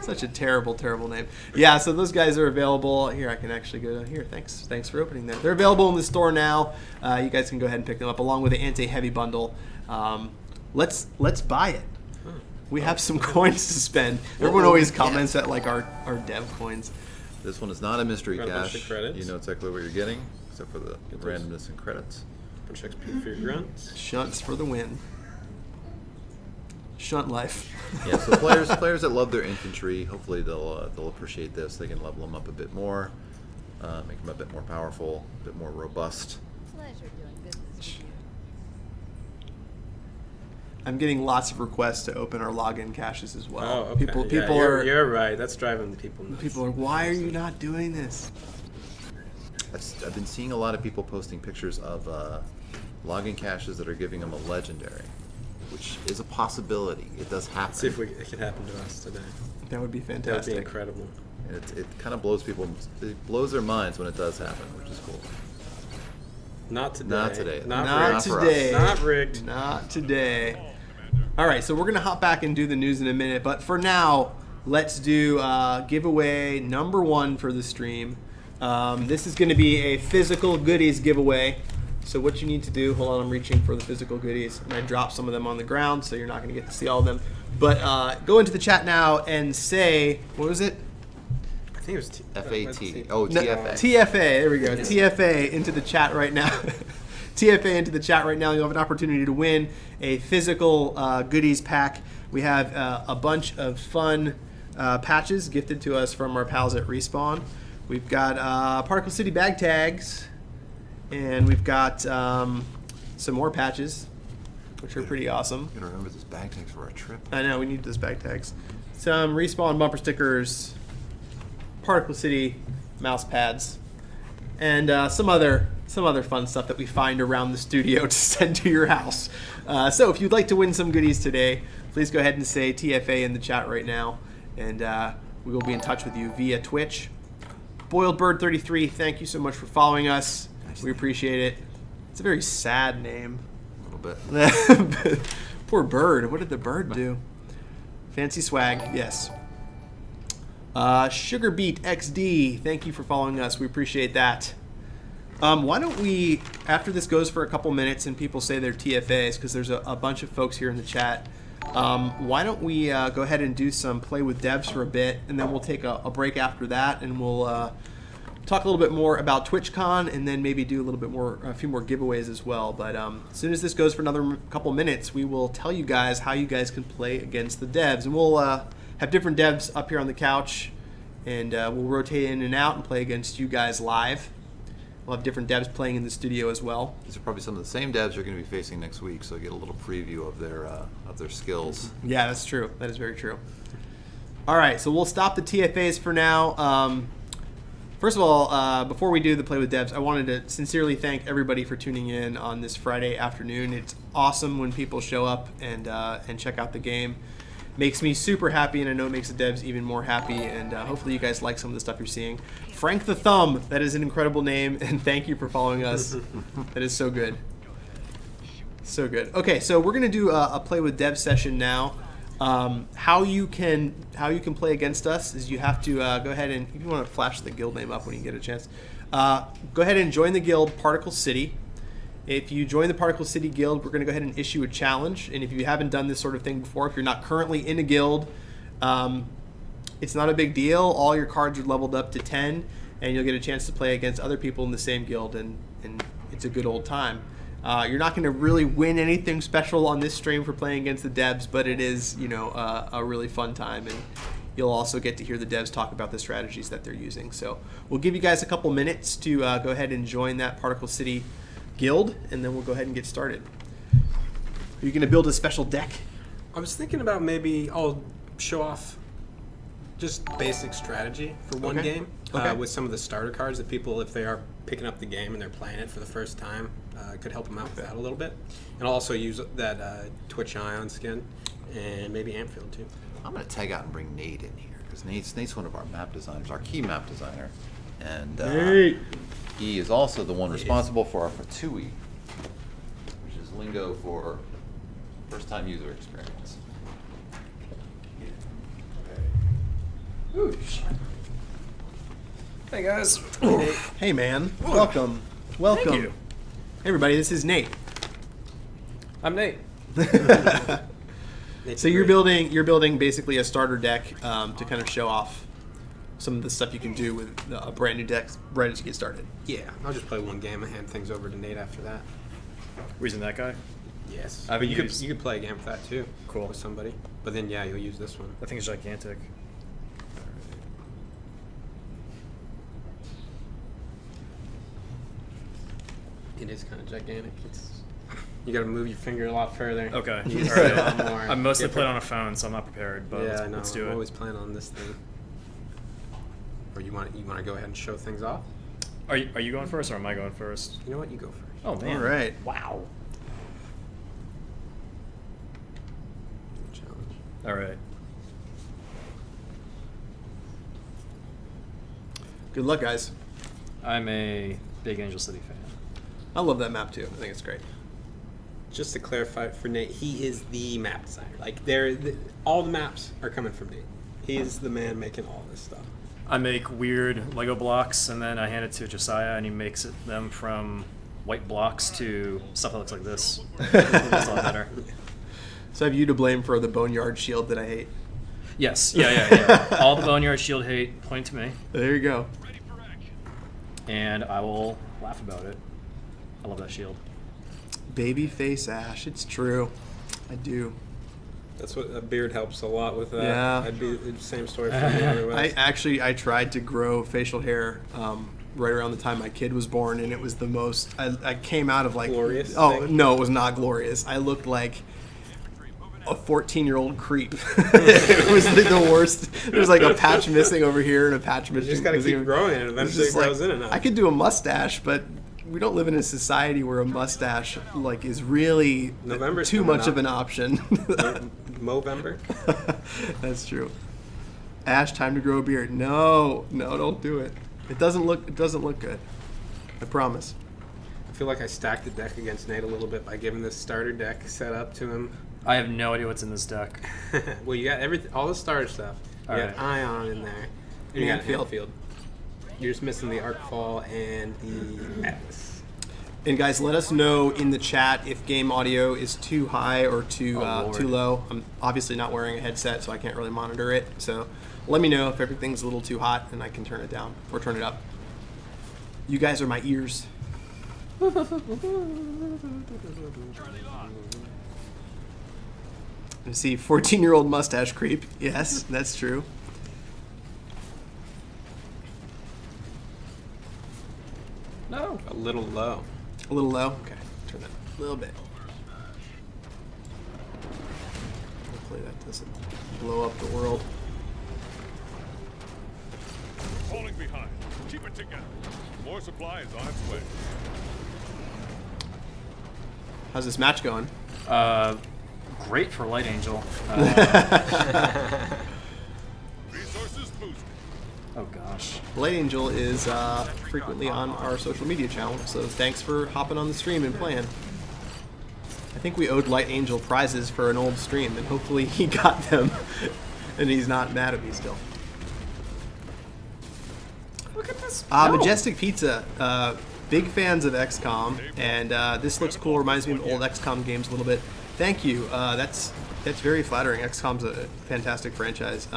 Such a terrible name. Yeah, so those guys are available. Here, I can actually go here. Thanks for opening that. They're available in the store now. You guys can go ahead and pick them up along with the anti-heavy bundle. Let's buy it. We have some coins to spend. Everyone always comments at like our dev coins. This one is not a mystery Got a bunch cache. of credits. You know exactly what you're getting, except for the randomness and credits. Bunch of XP for your grunts. Shunts for the win. Shunt life. Yeah, so players that love their infantry, hopefully they'll appreciate this. They can level them up a bit more, make them a bit more powerful, a bit more robust. Pleasure doing business with you. I'm getting lots of requests to open our login caches as well. Oh, okay. People Yeah, are You're right. That's driving people nuts. people are. Why are you not doing this? I've been seeing a lot of people posting pictures of login caches that are giving them a legendary, which is a possibility. It does happen. See if it could happen to us today. That would be That would fantastic. be incredible. And it kind of blows their minds when it does happen, which is cool. Not today. Not today. Not rigged. for us. today. Not rigged. Not today. All right, so we're going to hop back and do the news in a minute. But for now, let's do giveaway number 1 for the stream. This is going to be a physical goodies giveaway. So what you need to do, hold on, I'm reaching for the physical goodies. And I dropped some of them on the ground, so you're not going to get to see all of them. But go into the chat now and say, what was it? I think it was FAT. Oh, No, TFA. TFA, there we go. TFA into the chat right now. TFA into the chat right now. You'll have an opportunity to win a physical goodies pack. We have a bunch of fun patches gifted to us from our pals at Respawn. We've got Particle City bag tags, and we've got some more patches, which are pretty awesome. I'm gonna remember this bag tags for our trip. I know, we need those bag tags. Some Respawn bumper stickers, Particle City mouse pads, and some other fun stuff that we find around the studio to send to your house. So if you'd like to win some goodies today, please go ahead and say TFA in the chat right now, and we will be in touch with you via Twitch. BoiledBird33, thank you so much for following us. We appreciate it. It's a very sad name. A little bit. Poor bird. What did the bird do? Fancy swag, yes. Sugarbeat XD, thank you for following us. We appreciate that. Why don't we, after this goes for a couple minutes and people say they're TFAs, because there's a bunch of folks here in the chat, why don't we go ahead and do some play with devs for a bit, and then we'll take a break after that, and we'll talk a little bit more about TwitchCon, and then maybe do a few more giveaways as well. But as soon as this goes for another couple minutes, we will tell you guys how you guys can play against the devs, and we'll have different devs up here on the couch, and we'll rotate in and out and play against you guys live. We'll have different devs playing in the studio as well. These are probably some of the same devs you're going to be facing next week, so get a little preview of their skills. Yeah, that's true. That is very true. All right, so we'll stop the TFAs for now. First of all, before we do the Play with Devs, I wanted to sincerely thank everybody for tuning in on this Friday afternoon. It's awesome when people show up and check out the game. Makes me super happy, and I know it makes the devs even more happy, and hopefully you guys like some of the stuff you're seeing. Frank the Thumb, that is an incredible name, and thank you for following us. That is so good. So good. Okay, so we're going to do a Play with Devs session now. How you can play against us is you have to go ahead and, if you want to flash the guild name up when you get a chance, go ahead and join the guild Particle City. If you join the Particle City Guild, we're going to go ahead and issue a challenge. And if you haven't done this sort of thing before, if you're not currently in a guild, it's not a big deal. All your cards are leveled up to 10, and you'll get a chance to play against other people in the same guild, and it's a good old time. You're not going to really win anything special on this stream for playing against the devs, but it is, a really fun time, and you'll also get to hear the devs talk about the strategies that they're using. So we'll give you guys a couple minutes to go ahead and join that Particle City Guild, and then we'll go ahead and get started. Are you going to build a special deck? I was thinking about maybe I'll show off just basic strategy for one Okay. game Okay. with some of the starter cards that people, if they are picking up the game and they're playing it for the first time, could help them out with that a little bit. And I'll also use that Twitch Ion skin and maybe Ampfield too. I'm going to tag out and bring Nate in here, because Nate's one of our map designers, our key map designer. And he is also the one responsible for our Fatui, which is lingo for first-time user experience. Hey guys. Hey man, welcome. Welcome. Thank you. Hey everybody, this is Nate. I'm Nate. So you're building basically a starter deck to kind of show off some of the stuff you can do with a brand new deck right as you get started. Yeah, I'll just play one game and hand things over to Nate after that. Reason that guy? Yes. I've But you used- could play a game with that too. Cool. With somebody. But then yeah, you'll use this one. That thing's gigantic. It is kind of gigantic. You got to move your finger a lot further. Okay. You All see a right. lot more. I'm mostly different- playing on a phone, so I'm not prepared. But Yeah, I know. let's do I'm it. always playing on this thing. Or you want to go ahead and show things off? Are you going first, or am I going first? You know what? You go first. Oh man! All right. Wow. Challenge. All right. Good luck, guys. I'm a big Angel City fan. I love that map too. I think it's great. Just to clarify for Nate, he is the map designer. Like all the maps are coming from Nate. He is the man making all this stuff. I make weird Lego blocks, and then I hand it to Josiah, and he makes them from white blocks to stuff that looks like this. It's a lot better. So I have you to blame for the Boneyard shield that I hate. Yes. Yeah. All the Boneyard Shield hate point to me, There you go. and I will laugh about it. I love that shield. Babyface Ash. It's true. I do. That's what a beard helps a lot with that. Yeah. I'd be the same story for me otherwise. I tried to grow facial hair right around the time my kid was born, and it was the most. I came out of like. Glorious Oh thing? no, it was not glorious. I looked like a 14-year-old creep. It was like the worst. There was like a patch missing over here and a patch missing. You just got to missing keep over- growing it, and It's eventually it just like, grows in enough. I could do a mustache, but we don't live in a society where a mustache like is really November's too coming much up. of an option. Movember. That's true. Ash, time to grow a beard. No, don't do it. It doesn't look good. I promise. I feel like I stacked the deck against Nate a little bit by giving this starter deck set up to him. I have no idea what's in this deck. Well, you got all the starter stuff. You All got right. Ion in there. And you got Ampfield. Ampfield. You're just missing the Arcfall and the Atlas. And guys, let us know in the chat if game audio is too high or too Lord. too low. I'm obviously not wearing a headset, so I can't really monitor it. So let me know if everything's a little too hot, and I can turn it down or turn it up. You guys are my ears. I see 14-year-old mustache creep. Yes, that's true. No. little low. A little low? Okay, turn that a little bit. Hopefully that doesn't blow up the world. Falling behind. Keep it together. More supply is on its way. How's this match going? Great for Light Angel. Resources boosted. Oh gosh. Light Angel is frequently on our social media channel, so thanks for hopping on the stream and playing. I think we owed Light Angel prizes for an old stream, and hopefully he got them, and he's not mad at me still. Look at this. Majestic Pizza, big fans of XCOM, and this looks cool. Reminds me of old XCOM games a little bit. Thank you. That's very flattering. XCOM's a fantastic franchise.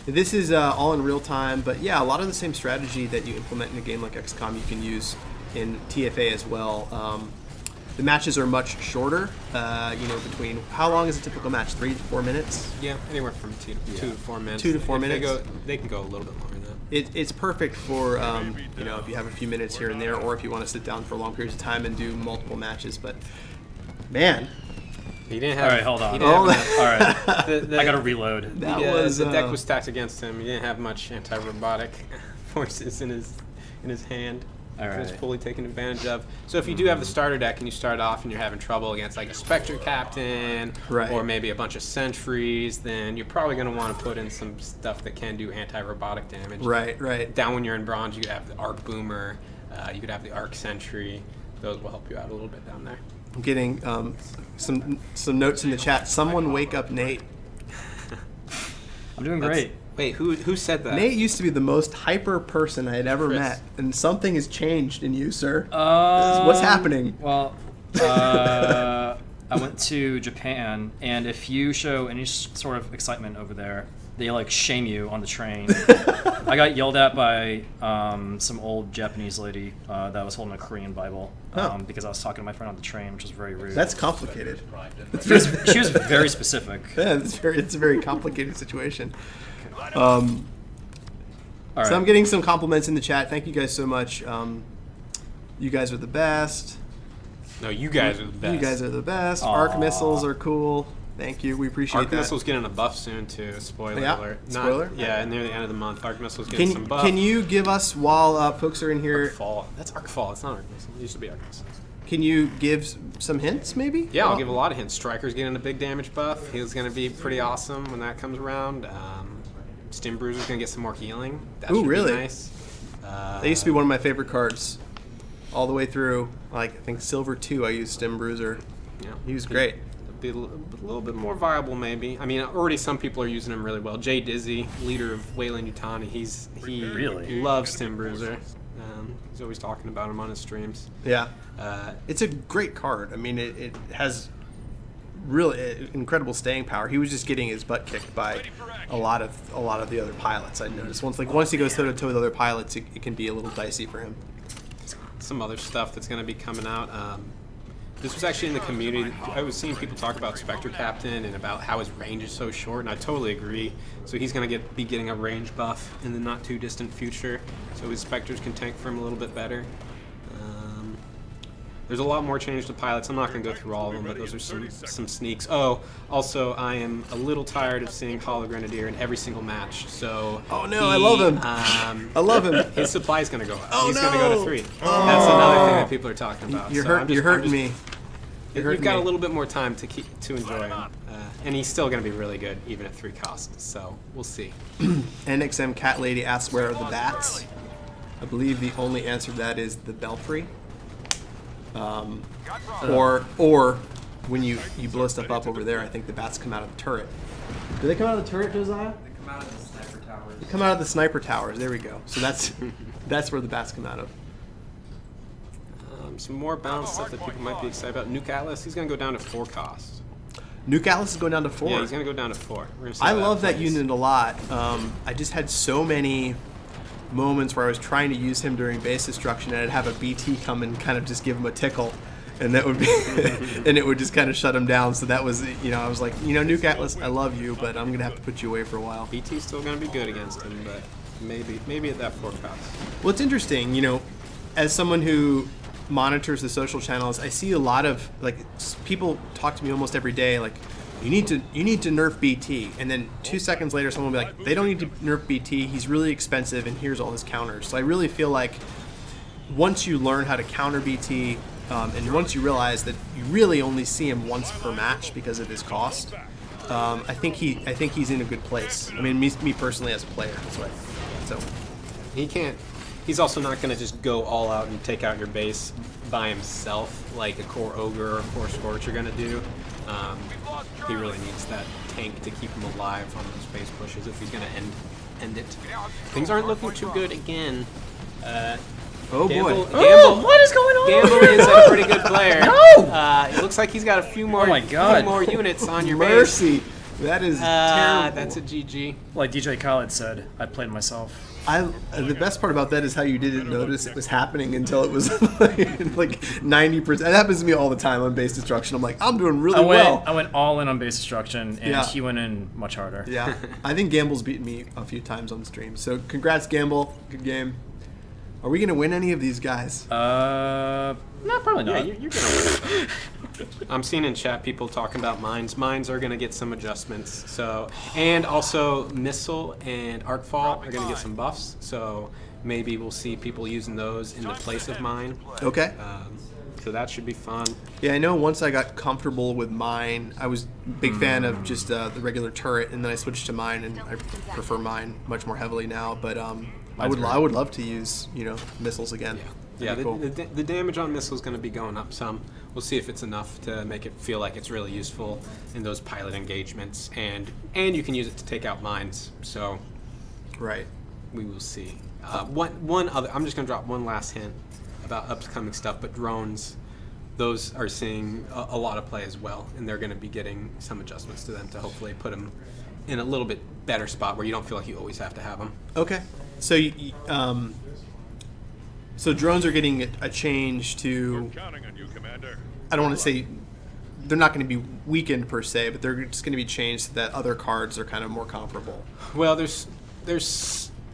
This is all in real time, but yeah, a lot of the same strategy that you implement in a game like XCOM you can use in TFA as well. The matches are much shorter. Between how long is a typical match? 3 to 4 minutes. Yeah, anywhere from 2 to 4 minutes. 2 to 4 If minutes. They can go a little bit longer than that. It's perfect for if you have a few minutes here and there, or if you want to sit down for long periods of time and do multiple matches. But man, He didn't have. All right, hold on. He didn't Oh. have All right. the, I gotta reload. that the, was the deck was stacked against him. He didn't have much anti-robotic forces in his hand. All It was right. fully taken advantage of. So if you do have the starter deck and you start off and you're having trouble against like a Spectre Captain Right. or maybe a bunch of Sentries, then you're probably going to want to put in some stuff that can do anti-robotic damage. right. Down when you're in bronze, you could have the Arc Boomer, you could have the Arc Sentry. Those will help you out a little bit down there. I'm getting some notes in the chat. Someone wake up Nate. I'm doing great. Wait, who said that? Nate used to be the most hyper person I had ever Chris. met, and something has changed in you, sir. Um, What's happening? Well, I went to Japan, and if you show any sort of excitement over there, they like shame you on the train. I got yelled at by some old Japanese lady that was holding a Korean Bible because I was talking to my friend on the train, which was very rude. That's complicated. She was very specific. Yeah, it's a very complicated situation. All right. So I'm getting some compliments in the chat. Thank you guys so much. You guys are the best. No, you guys are the best. You guys are the best. Aw. Arc missiles are cool. Thank you. We appreciate Arc that. Missile's getting a buff soon too. Spoiler Yeah? alert. Spoiler? Yeah, near the end of the month, Arc Missile's getting some buff. Can you give us, while folks are in here, Fall. That's Arc Fall. It's not Arc Missile. It used to be Arc Missile. can you give some hints maybe? Yeah, I'll give a lot of hints. Striker's getting a big damage buff. He's going to be pretty awesome when that comes around. Stim Bruiser's going to get some more healing. That Ooh, should really? be nice. That used to be one of my favorite cards. All the way through, like, I think Silver 2, I used Stim Bruiser. Yeah. He was great. Be a little bit more viable, maybe. I mean, already some people are using him really well. Jay Dizzy, leader of Wayland Yutani, he Really? loves Tim Bruiser. He's always talking about him on his streams. Yeah. Uh, It's a great card. I mean, it has really incredible staying power. He was just getting his butt kicked by a lot of the other pilots. I noticed once he goes toe to toe with other pilots, it can be a little dicey for him. some other stuff that's going to be coming out. This was actually in the community. I was seeing people talk about Spectre Captain and about how his range is so short, and I totally agree. So he's going to be getting a range buff in the not too distant future, so his Spectres can tank for him a little bit better. There's a lot more change to pilots. I'm not going to go through all of them, but those are some sneaks. Oh, also, I am a little tired of seeing Hollow Grenadier in every single match. So Oh, no, I love him. I love him. His supply is going to go up. Oh, He's going to go no. to 3. Oh. That's another thing that people are talking about. You're So hurt. I'm just- You're I'm hurting just- me. You're You've hurting got me. a little bit more time to enjoy him, and he's still going to be really good even at 3 costs. So we'll see. NXM Cat Lady asks where are the bats. I believe the only answer to that is the Belfry. Or when you blow stuff up over there, I think the bats come out of the turret. Do they come out of the turret, Josiah? They come out of the sniper towers. They come out of the sniper towers. There we go. So that's where the bats come out of. Some more balanced stuff that people might be excited about. Nuke Atlas, he's going to go down to 4 costs. Nuke Atlas is going down to 4. Yeah, he's going to go down to 4. We're gonna see I how love that plays. unit a lot. I just had so many moments where I was trying to use him during base destruction, and I'd have a BT come and kind of just give him a tickle, and that would be, and it would just kind of shut him down. So that was, I was like, Nuke Atlas, I love you, but I'm gonna have to put you away for a while. BT's still going to be good against him, but maybe at that 4 cost. Well, it's interesting, as someone who monitors the social channels, I see a lot of like people talk to me almost every day like, you need to nerf BT, and then 2 seconds later someone will be like, they don't need to nerf BT, he's really expensive and here's all his counters. So I really feel like once you learn how to counter BT, and once you realize that you really only see him once per match because of his cost, I think he's in a good place. I mean, me personally as a player, that's what. So He can't. He's also not going to just go all out and take out your base by himself like a core ogre or a core scorch are going to do. He really needs that tank to keep him alive on those base pushes if he's going to end it. Things aren't looking too good again. oh boy. Gamble, what is going on? Gamble is a pretty good player. No! It looks like he's got a few more, Oh my God. few more units on your base. Mercy. That is terrible. That's a GG. Like DJ Khaled said, I played myself. The best part about that is how you didn't notice it was happening until it was like 90%. That happens to me all the time on base destruction. I'm like, I'm doing really well. I went all in on base destruction, and Yeah. he went in much harder. Yeah, I think Gamble's beaten me a few times on stream. So congrats, Gamble. Good game. Are we gonna win any of these guys? No, probably Yeah, not. you're gonna win. I'm seeing in chat people talking about mines. Mines are gonna get some adjustments. So, and also missile and arcfall are gonna get some buffs. So maybe we'll see people using those in the place of mine. Okay. So that should be fun. Yeah, I know once I got comfortable with mine, I was a big fan of just the regular turret, and then I switched to mine, and I prefer mine much more heavily now. But I would love to use missiles again. Yeah, That'd be cool. the damage on missile is going to be going up some. We'll see if it's enough to make it feel like it's really useful in those pilot engagements, and you can use it to take out mines. So Right. we will see. One other. I'm just going to drop one last hint about upcoming stuff, but drones. Those are seeing a lot of play as well, and they're going to be getting some adjustments to them to hopefully put them in a little bit better spot where you don't feel like you always have to have them. Okay. So so drones are getting a change to. Counting on you, Commander. I don't want to say they're not going to be weakened per se, but they're just going to be changed so that other cards are kind of more comparable. Well, there's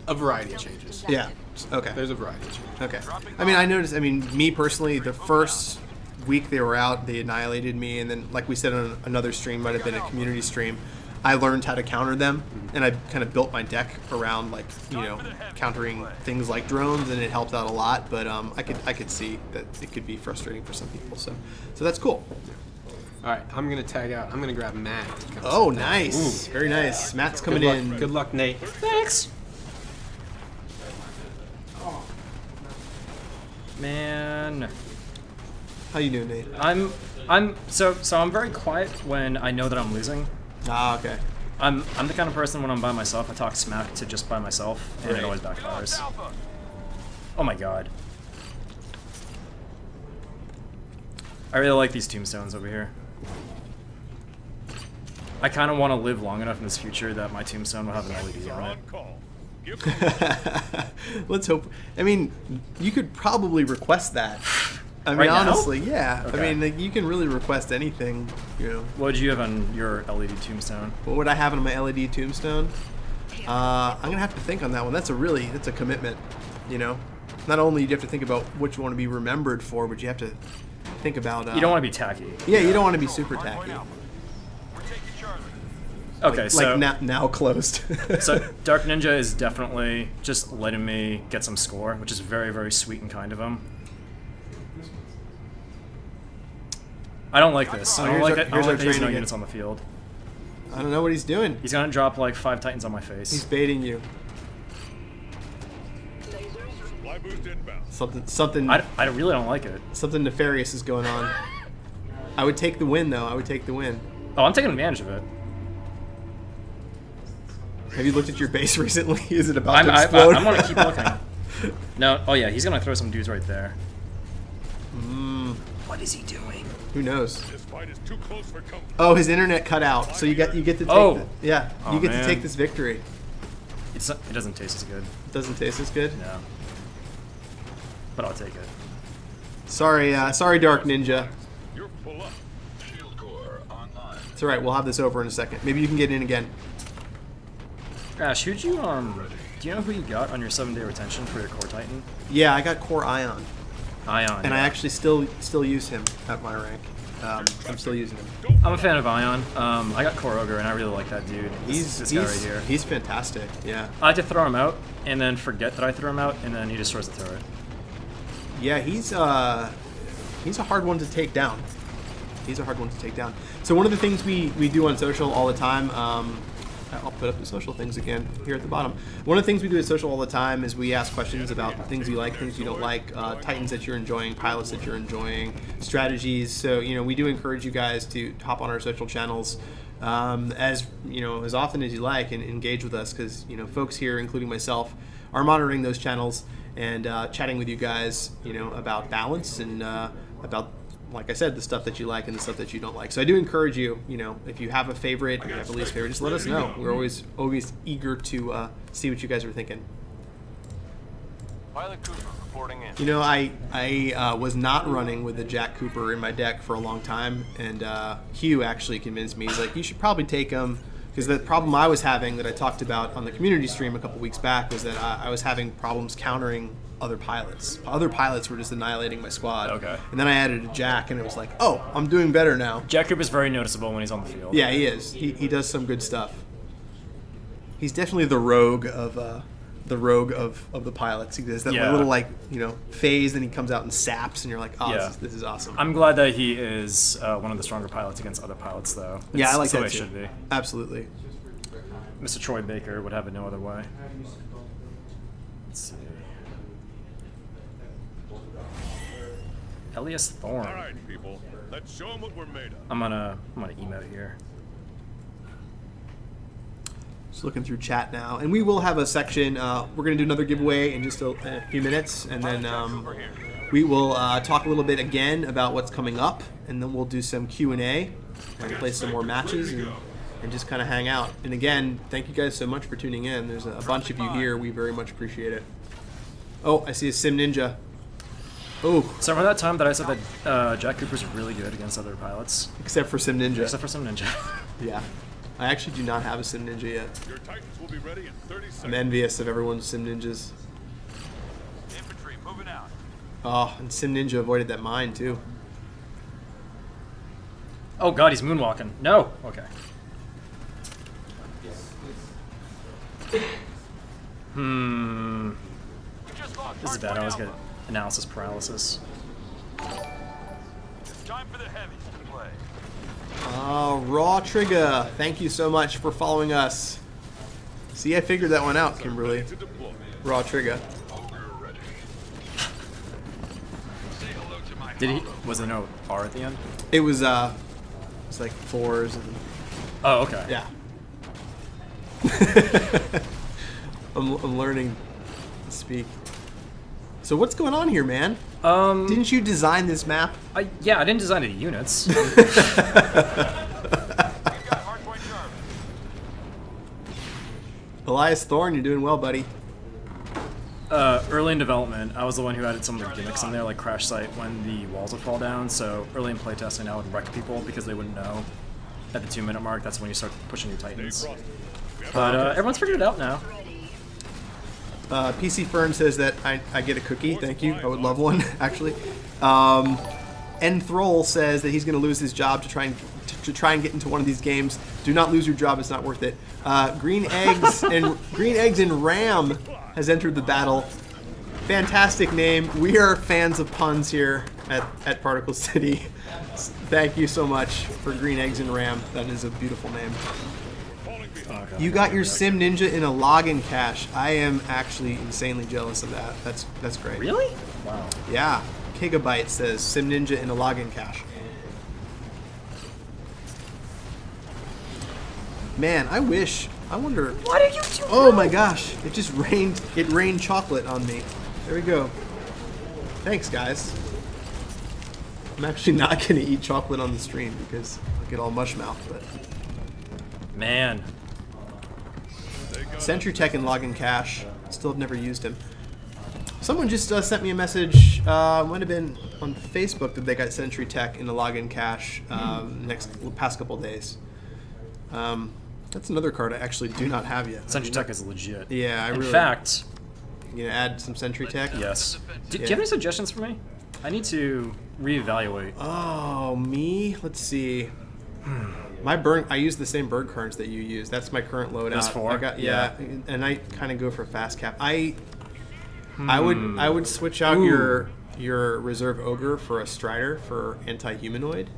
a variety of changes. Yeah. Okay. There's a variety of changes. Okay. I mean, I noticed. I mean, me personally, the first week they were out, they annihilated me, and then, like we said on another stream, might have been a community stream, I learned how to counter them, and I kind of built my deck around countering things like drones, and it helped out a lot. But I could see that it could be frustrating for some people. So that's cool. All right, I'm gonna tag out. I'm gonna grab Matt. to come Oh, sit down. nice. Very nice. Matt's Good coming luck, in. Good luck, Nate. Thanks. Man, How you doing, Nate? I'm very quiet when I know that I'm losing. Ah, okay. I'm the kind of person when I'm by myself, I talk smack to just by myself, and Right. it always backfires. Oh my god. I really like these tombstones over here. I kind of want to live long enough in this future that my tombstone will have an LED on it. On call. Give Let's hope. I mean, you could probably request that. I mean, Right now? honestly, yeah. Okay. I mean, like, you can really request anything. What would you have on your LED tombstone? What would I have on my LED tombstone? I'm gonna have to think on that one. That's a commitment. Not only do you have to think about what you want to be remembered for, but you have to think about. You don't want to be tacky. Yeah, you don't want to be super tacky. Okay, so like now closed. so Dark Ninja is definitely just letting me get some score, which is very, very sweet and kind of him. I don't like this. I don't here's like our- it. I here's don't our like that he's no training units on the field. I don't know what he's doing. He's gonna drop like 5 Titans on my He's face. baiting you. Fly boost inbound. Something I really don't like it. something nefarious is going on. I would take the win, though. I would take the win. Oh, I'm taking advantage of it. Have you looked at your base recently? Is it about I'm to explode? gonna keep looking. No. Oh yeah, he's gonna throw some dudes right there. What is he doing? Who knows? This fight is too close for comfort. Oh, his internet cut out, so you get to take. Oh. You Oh, get to man. take this victory. It doesn't taste as good. Doesn't taste as good. No. But I'll take it. Sorry, Dark Ninja. You're full up. It's all right. We'll have this over in a second. Maybe you can get in again. Ash, who'd you do you know who you got on your 7-day retention for your core Titan? Yeah, I got Core Ion. Ion. and I yeah. actually still use him at my rank. I'm still using him. I'm a fan of Ion. I got Core Ogre, and I really like that dude. This guy right here. He's fantastic. Yeah. I like to throw him out, and then forget that I threw him out, and then he destroys the turret. Yeah, he's a hard one to take down. He's a hard one to take down. So one of the things we do on social all the time, I'll put up the social things again here at the bottom. One of the things we do at social all the time is we ask questions about things you like, things you don't like, titans that you're enjoying, pilots that you're enjoying, strategies. So we do encourage you guys to hop on our social channels as as often as you like and engage with us, because folks here, including myself, are monitoring those channels and chatting with you guys about balance and about, like I said, the stuff that you like and the stuff that you don't like. So I do encourage you, if you have a favorite, if you have a least favorite, just let us know. We're always eager to see what you guys are thinking. Pilot Cooper reporting in. I was not running with the Jack Cooper in my deck for a long time, and Hugh actually convinced me. He's like, you should probably take him, because the problem I was having that I talked about on the community stream a couple weeks back was that I was having problems countering other pilots. Other pilots were just annihilating my squad. Okay. And then I added a Jack, and it was like, oh, I'm doing better now. Jack Cooper's very noticeable when he's on the field. Yeah, he is. He does some good stuff. He's definitely the rogue of the pilots. He does that Yeah. little phase, and he comes out and saps, and you're like, oh, Yeah. this is awesome. I'm glad that he is one of the stronger pilots against other pilots, though. Yeah, I like it's the that way it too. should be. Absolutely. Mr. Troy Baker would have it no other way. Let's see. Elias Thorne. All right, people. Let's show them what we're made of. I'm gonna emote here. Just looking through chat now, and we will have a section. We're going to do another giveaway in just a few minutes, and then we will talk a little bit again about what's coming up, and then we'll do some Q&A and play some more matches and just kind of hang out. And again, thank you guys so much for tuning in. There's a bunch of you here. We very much appreciate it. Oh, I see a Sim Ninja. Oh, So remember that time that I said that Jack Cooper's really good against other pilots? except for Sim Ninja. Except for some ninja. Yeah. I actually do not have a Sim Ninja yet. Your Titans will be ready in 30 seconds. I'm envious of everyone's Sim Ninjas. Infantry moving out. Oh, and Sim Ninja avoided that mine too. Oh god, he's moonwalking. No! Okay. This is bad. I always get analysis paralysis. It's time for the heavies to play. Raw Trigger, thank you so much for following us. See, I figured that one out, Kimberly. To deploy. Raw Trigger. Did he? Was there no R at the end? It was like fours and Oh, okay. yeah. I'm learning to speak. So what's going on here, man? Didn't you design this map? Yeah, I didn't design any units. Elias Thorne, you're doing well, buddy. Early in development, I was the one who added some of the gimmicks in there, like Crash Site when the walls would fall down. So early in playtesting, I would wreck people because they wouldn't know at the 2-minute mark. That's when you start pushing your Titans. But everyone's figured it out now. PC Fern says that I get a cookie. Thank you. I would love one, actually. Enthrall says that he's going to lose his job to try and get into one of these games. Do not lose your job; it's not worth it. Green Eggs and Ram has entered the battle. Fantastic name. We are fans of puns here at Particle City. Thank you so much for Green Eggs and Ram. That is a beautiful name. You got your Sim Ninja in a login cache. I am actually insanely jealous of that. That's great. Really? Wow. Yeah. Gigabyte says Sim Ninja in a login cache. Man, I wonder. What are you doing? Oh my gosh! It just rained. It rained chocolate on me. There we go. Thanks, guys. I'm actually not gonna eat chocolate on the stream because I'll get all mush mouth. But Man. Sentry Tech and login cache. Still have never used him. Someone just sent me a message. Might have been on Facebook that they got Sentry Tech in the login cache past couple days. That's another card I actually do not have yet. Sentry Tech is legit. Yeah, In fact, You gonna add some Sentry Tech? yes. Do you have any suggestions for me? I need to reevaluate. Oh, me? Let's see. I use the same bird cards that you use. That's my current loadout. Those four? I got, yeah, and I kind of go for fast cap. I would switch out your reserve ogre for a strider for anti-humanoid.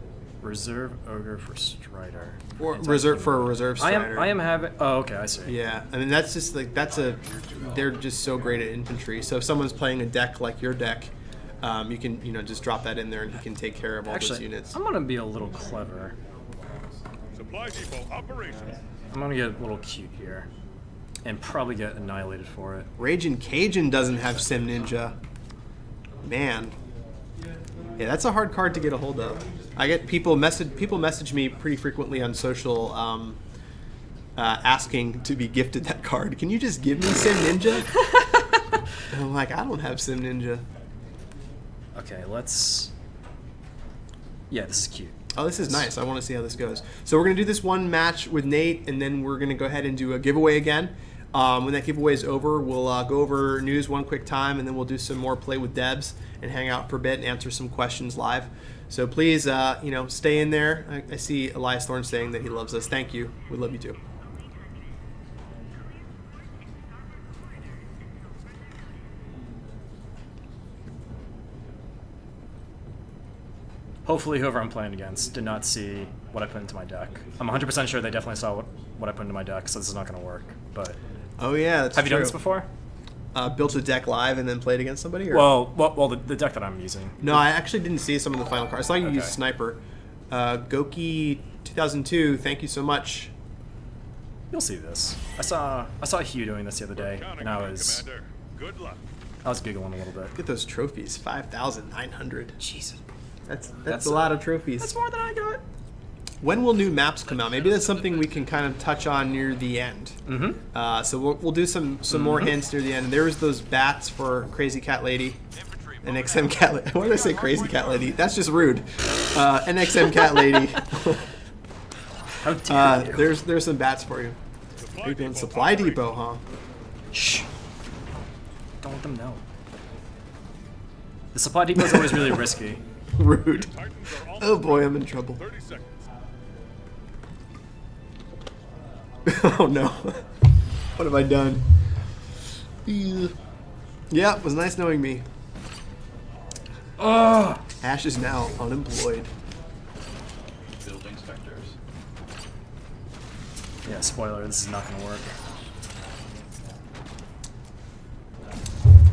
Reserve ogre for Strider. Or reserve for a reserve strider. I am having. Oh, okay, I see. Yeah, I mean that's just like they're just so great at infantry. So if someone's playing a deck like your deck, you can just drop that in there and he can take care of all those Actually, units. I'm gonna be a little clever. Supply depot operations. I'm gonna get a little cute here, and probably get annihilated for it. Raging Cajun doesn't have Sim Ninja. Man, yeah, that's a hard card to get a hold of. I get people message me pretty frequently on social, asking to be gifted that card. Can you just give me Sim Ninja? And I'm like, I don't have Sim Ninja. Okay, let's. Yeah, this is cute. Oh, this is nice. I want to see how this goes. So we're going to do this one match with Nate, and then we're going to go ahead and do a giveaway again. When that giveaway is over, we'll go over news one quick time, and then we'll do some more play with Debs and hang out for a bit and answer some questions live. So please, stay in there. I see Elias Thorne saying that he loves us. Thank you. We love you too. Hopefully, whoever I'm playing against did not see what I put into my deck. I'm 100% sure they definitely saw what I put into my deck, so this is not going to work. But Oh yeah, that's have you true. done this before? Built a deck live and then played against somebody? Or? Well, the deck that I'm using. No, I actually didn't see some of the final cards. I saw you use Okay. Sniper. Goki 2002, thank you so much. You'll see this. I saw Hugh doing this the other day, Counting and I on it, was Commander. Good luck. giggling a little bit. Look at those trophies, 5,900. Jesus, That's a lot of trophies. that's more than I got. When will new maps come out? Maybe that's something we can kind of touch on near the end. Mm-hmm. So we'll do some more hints near the end. There was those bats for Crazy Cat Lady, NXM Cat Lady. Why did I say Crazy Cat Lady? That's just rude. NXM Cat Lady. How dare you? There's some bats for you. You're doing Supply Depot, huh? Shh. Don't let them know. The supply depot is always really risky. Rude. Titans are almost Oh boy, ready. I'm in trouble. 30 seconds. Oh no. What have I done? Yeah, it was nice knowing me. Ugh. Ash is now unemployed. Building specters. Yeah, spoiler, this is not going to work.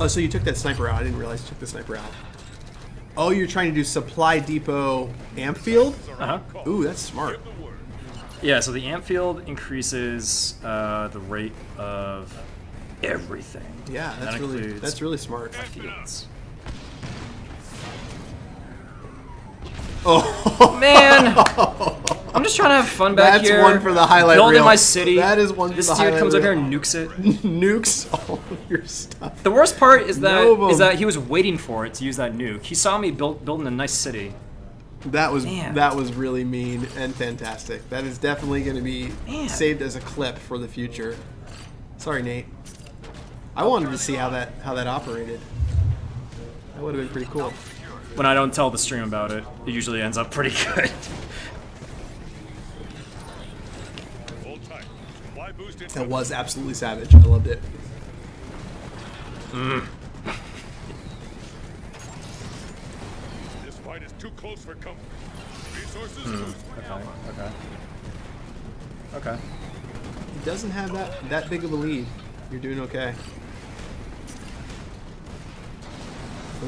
Oh, so you took that sniper out. I didn't realize you took the sniper out. Oh, you're trying to do Supply Depot Ampfield? Uh-huh. Ooh, that's smart. Give the word. Yeah, so the amp field increases the rate of everything. Yeah, And that includes that's really smart. fields. Oh Man! I'm just trying to have fun back That's here. one for the highlight Building reel. my city. That is one for This the dude highlight comes up reel. here and nukes it. nukes all of your stuff. The worst part is that No of 'em. he was waiting for it to use that nuke. He saw me building a nice city. That was Man. really mean and fantastic. That is definitely going to be Man. saved as a clip for the future. Sorry, Nate. I wanted to see how that operated. That would have been pretty cool. When I don't tell the stream about it, it usually ends up pretty good. Hold tight. Supply boost That incoming. was absolutely savage. I loved it. This fight is too close for comfort. Resources boost. Okay. He doesn't have that big of a lead. You're doing okay.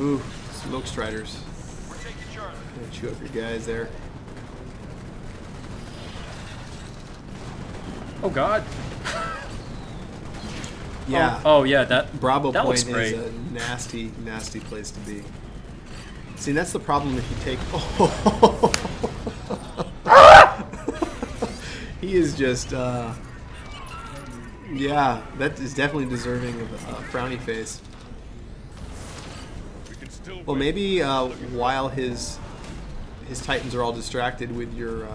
Ooh, smoke striders. Gonna chew up your guys there. Oh God. Yeah. Oh yeah, that Bravo that Point looks great. is a nasty, nasty place to be. See, that's the problem if you take. He is just. Yeah, that is definitely deserving of a frowny face. We can still Well, win. maybe while his Titans are all distracted with your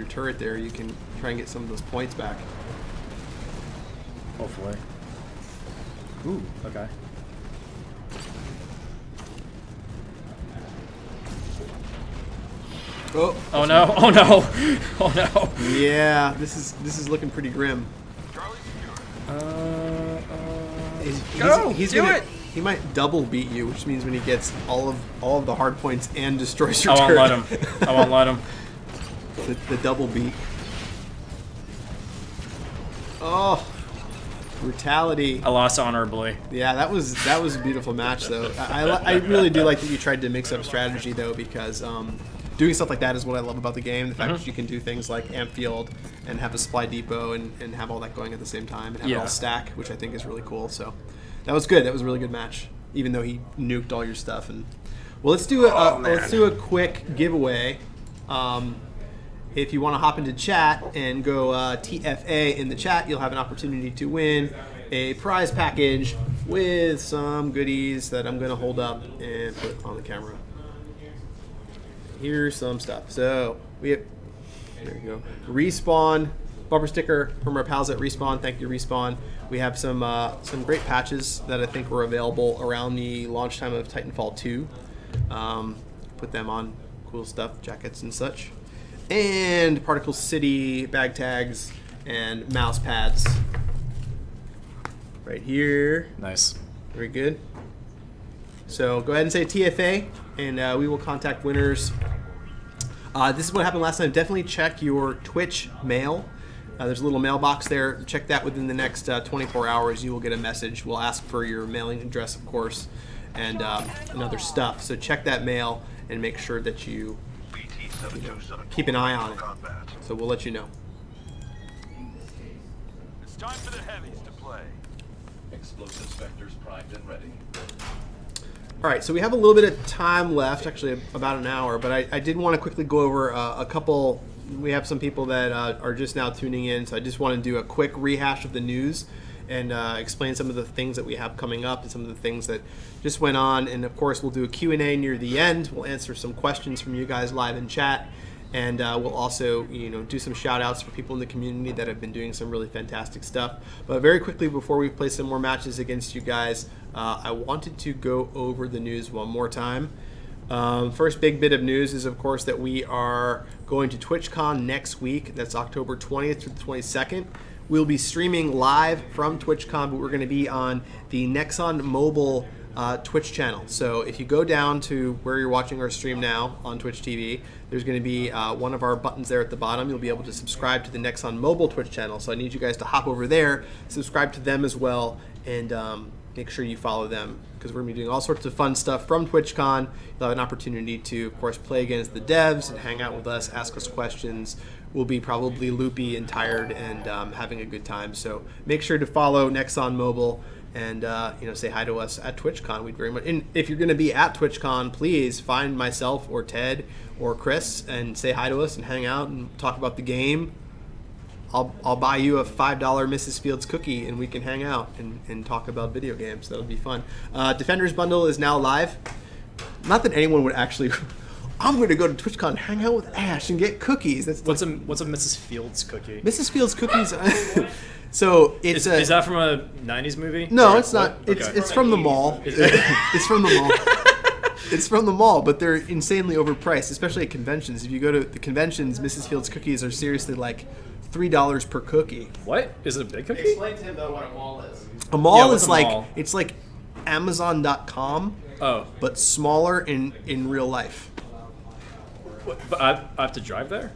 turret there, you can try and get some of those points back. Hopefully. Ooh. Okay. Oh, Oh no! Oh no! Oh no! yeah, this is looking pretty grim. Go! He's Do gonna, it! He might double beat you, which means when he gets all of the hard points and destroys your I won't turret. let him. I won't let him. The double beat. Oh, brutality. I lost honorably. Yeah, that was a beautiful match, though. I really do like that you tried to mix up strategy, though, because doing stuff like that is what I love about the game. The fact that you can do things like Ampfield and have a supply depot and have all that going at the same time and have it all stack, which I think is really cool. So that was good. That was a really good match, even though he nuked all your stuff. And well, let's do a quick giveaway. If you want to hop into chat and go TFA in the chat, you'll have an opportunity to win a prize package with some goodies that I'm going to hold up and put on the camera. Here's some stuff. So we have, there you go, Respawn bumper sticker from our pals at Respawn. Thank you, Respawn. We have some great patches that I think were available around the launch time of Titanfall 2. Put them on, cool stuff, jackets and such. And Particle City bag tags and mouse pads right here. Nice. Very good. So go ahead and say TFA, and we will contact winners. This is what happened last time. Definitely check your Twitch mail. There's a little mailbox there. Check that within the next 24 hours. You will get a message. We'll ask for your mailing address, of course, and other stuff. So check that mail and make sure that you keep an eye on it. So we'll let you know. It's time for the heavies to play. Explosive specters primed and ready. All right, so we have a little bit of time left, actually about an hour, but I did want to quickly go over a couple. We have some people that are just now tuning in, so I just want to do a quick rehash of the news and explain some of the things that we have coming up and some of the things that just went on. And of course, we'll do a Q&A near the end. We'll answer some questions from you guys live in chat. And we'll also, do some shout outs for people in the community that have been doing some really fantastic stuff. But very quickly, before we play some more matches against you guys, I wanted to go over the news one more time. First big bit of news is, of course, that we are going to TwitchCon next week. That's October 20th to the 22nd. We'll be streaming live from TwitchCon, but we're going to be on the Nexon Mobile Twitch channel. So if you go down to where you're watching our stream now on Twitch TV, there's going to be one of our buttons there at the bottom. You'll be able to subscribe to the Nexon Mobile Twitch channel. So I need you guys to hop over there, subscribe to them as well, and make sure you follow them, because we're going to be doing all sorts of fun stuff from TwitchCon. You'll have an opportunity to, of course, play against the devs and hang out with us, ask us questions. We'll be probably loopy and tired and having a good time. So make sure to follow Nexon Mobile and say hi to us at TwitchCon. We'd very much. And if you're going to be at TwitchCon, please find myself or Ted or Chris and say hi to us and hang out and talk about the game. I'll buy you a $5 Mrs. Fields cookie and we can hang out and talk about video games. That'll be fun. Defenders Bundle is now live. Not that anyone would actually. I'm going to go to TwitchCon and hang out with Ash and get cookies. That's What's a Mrs. Fields cookie? Mrs. Fields cookies. So it's Is that from a '90s movie? No, Or it's not. what? It's from the mall. It's from the mall. It's from the mall, but they're insanely overpriced, especially at conventions. If you go to the conventions, Mrs. Fields cookies are seriously like $3 per cookie. What? Is it a big cookie? Explain to him though what a mall is. A mall what's is a like mall? it's like Amazon.com, Oh, but smaller in real life. but I have to drive there.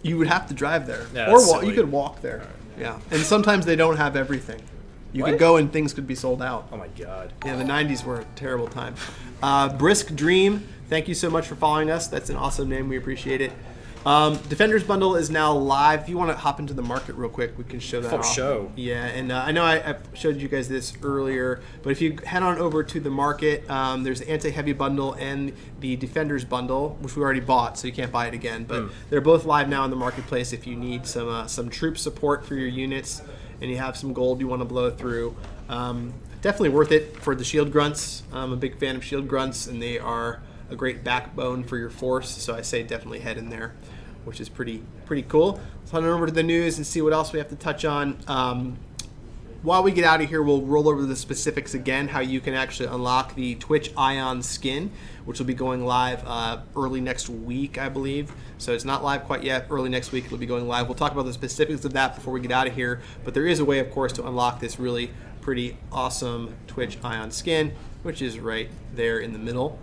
You would have to drive there, Yeah, or that's walk. You silly. could walk there. Yeah, and sometimes they don't have everything. You What? could go and things could be sold out. Oh my god. Yeah, the 90s were a terrible time. Brisk Dream, thank you so much for following us. That's an awesome name. We appreciate it. Defenders Bundle is now live. If you want to hop into the market real quick, we can show that For off. show. Yeah, and I know I showed you guys this earlier, but if you head on over to the market, there's the Anti-Heavy Bundle and the Defenders Bundle, which we already bought, so you can't buy it again. But they're both live now in the marketplace if you need some troop support for your units and you have some gold you want to blow through. Definitely worth it for the Shield Grunts. I'm a big fan of Shield Grunts, and they are a great backbone for your force, so I say definitely head in there, which is pretty cool. Let's head on over to the news and see what else we have to touch on. while we get out of here, we'll roll over the specifics again, how you can actually unlock the Twitch Ion skin, which will be going live early next week, I believe. So it's not live quite yet. Early next week, it'll be going live. We'll talk about the specifics of that before we get out of here. But there is a way, of course, to unlock this really pretty awesome Twitch Ion skin, which is right there in the middle.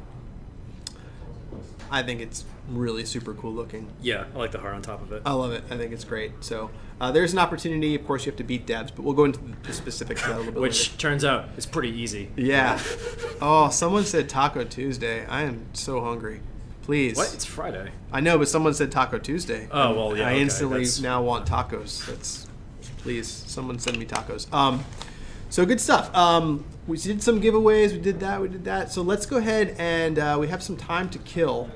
I think it's really super cool looking. Yeah, I like the heart on top of it. I love it. I think it's great. So there's an opportunity. Of course, you have to beat devs, but we'll go into the specifics of that a little bit Which later. turns out is pretty easy. Yeah. Oh, someone said Taco Tuesday. I am so hungry. Please. What? It's Friday. I know, but someone said Taco Tuesday. Oh, well, yeah, I okay, instantly that's- now want tacos. Please, someone send me tacos. So good stuff. We did some giveaways. We did that. So let's go ahead and we have some time to kill.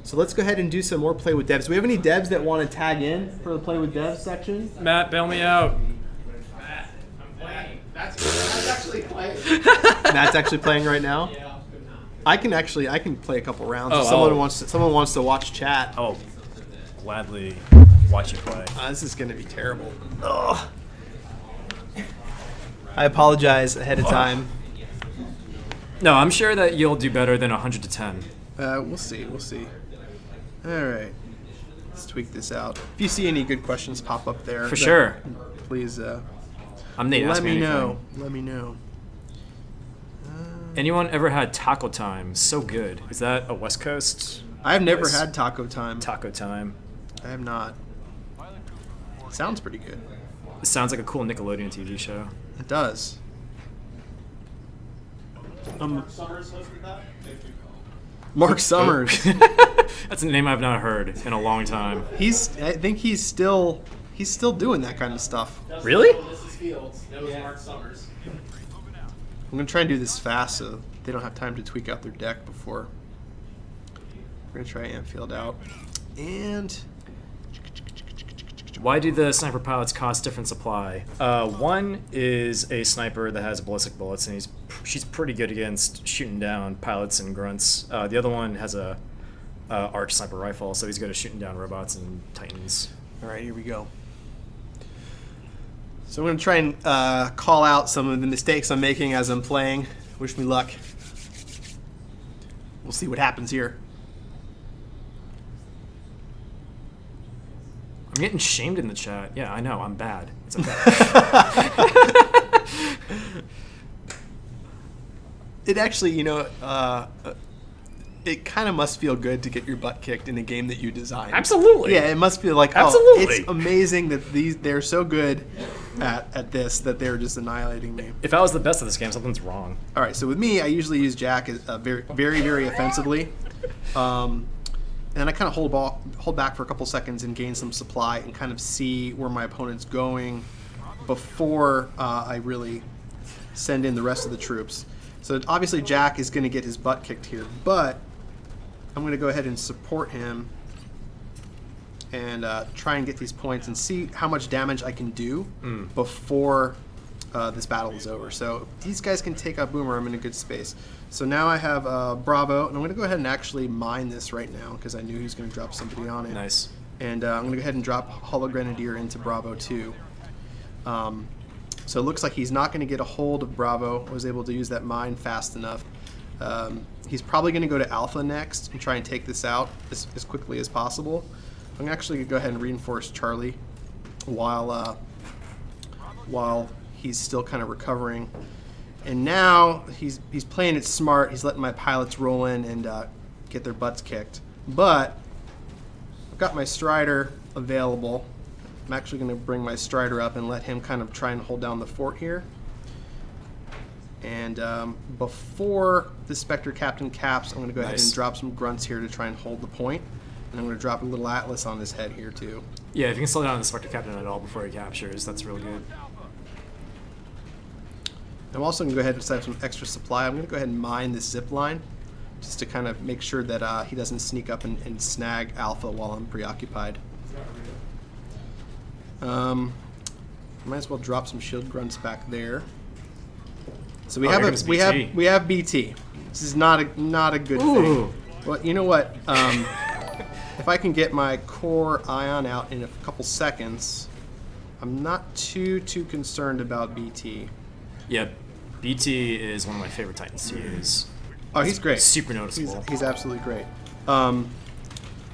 So let's go ahead and do some more Play with Devs. Do we have any devs that want to tag in for the Play with Devs section? Matt, bail me out. Matt's actually playing right now. I can play a couple rounds. Oh, if someone wants to watch chat. I'll gladly watch you play. This is going to be terrible. Ugh. I apologize ahead of time. No, I'm sure that you'll do better than 100 to 10. We'll see. All right. Let's tweak this out. If you see any good questions pop up there, For sure. please I'm Nate. let Ask me me anything. know. Let me know. Anyone ever had Taco Time? So good. Is that a West Coast I've never Nice. had Taco Time. Taco Time? I have not. Sounds pretty good. It sounds like a cool Nickelodeon TV show. It does. Mark Summers. That's a name I've not heard in a long time. I think he's still doing that kind of stuff. Really? I'm gonna try and do this fast so they don't have time to tweak out their deck before. We're gonna try Anfield out. And Why do the sniper pilots cost different supply? One is a sniper that has ballistic bullets, and she's pretty good against shooting down pilots and grunts. The other one has a arch sniper rifle, so he's good at shooting down robots and titans. all right, here we go. So I'm gonna try and call out some of the mistakes I'm making as I'm playing. Wish me luck. We'll see what happens here. I'm getting shamed in the chat. Yeah, I know. I'm bad. It's okay. It actually, it kind of must feel good to get your butt kicked in a game that you designed. Absolutely. Yeah, it must feel like, Absolutely. it's amazing that they're so good at this that they're just annihilating me. If I was the best at this game, something's wrong. All right, so with me, I usually use Jack very, very, very offensively. And I kind of hold back for a couple seconds and gain some supply and kind of see where my opponent's going before I really send in the rest of the troops. So obviously Jack is going to get his butt kicked here, but I'm going to go ahead and support him and try and get these points and see how much damage I can do before this battle is over. So if these guys can take out Boomer, I'm in a good space. So now I have Bravo, and I'm going to go ahead and actually mine this right now because I knew he was going to drop somebody on it. Nice. And I'm going to go ahead and drop Hollow Grenadier into Bravo 2. So it looks like he's not going to get a hold of Bravo. I was able to use that mine fast enough. He's probably going to go to Alpha next and try and take this out as quickly as possible. I'm actually going to go ahead and reinforce Charlie while he's still kind of recovering. And now he's playing it smart. He's letting my pilots roll in and get their butts kicked. But I've got my Strider available. I'm actually going to bring my Strider up and let him kind of try and hold down the fort here. And before the Spectre Captain caps, I'm going to go ahead and drop some grunts here to try and hold the point. And I'm going to drop a little Atlas on his head here too. Yeah, if you can slow down the Spectre Captain at all before he captures, that's real good. I'm also going to go ahead and set up some extra supply. I'm going to go ahead and mine this zip line just to kind of make sure that he doesn't sneak up and snag Alpha while I'm preoccupied. Might as well drop some shield grunts back there. So we have BT. This is not a good thing. Well, you know what? If I can get my core ion out in a couple seconds, I'm not too concerned about BT. Yeah, BT is one of my favorite Titans to use. Oh, he's great. Super noticeable. He's absolutely great. All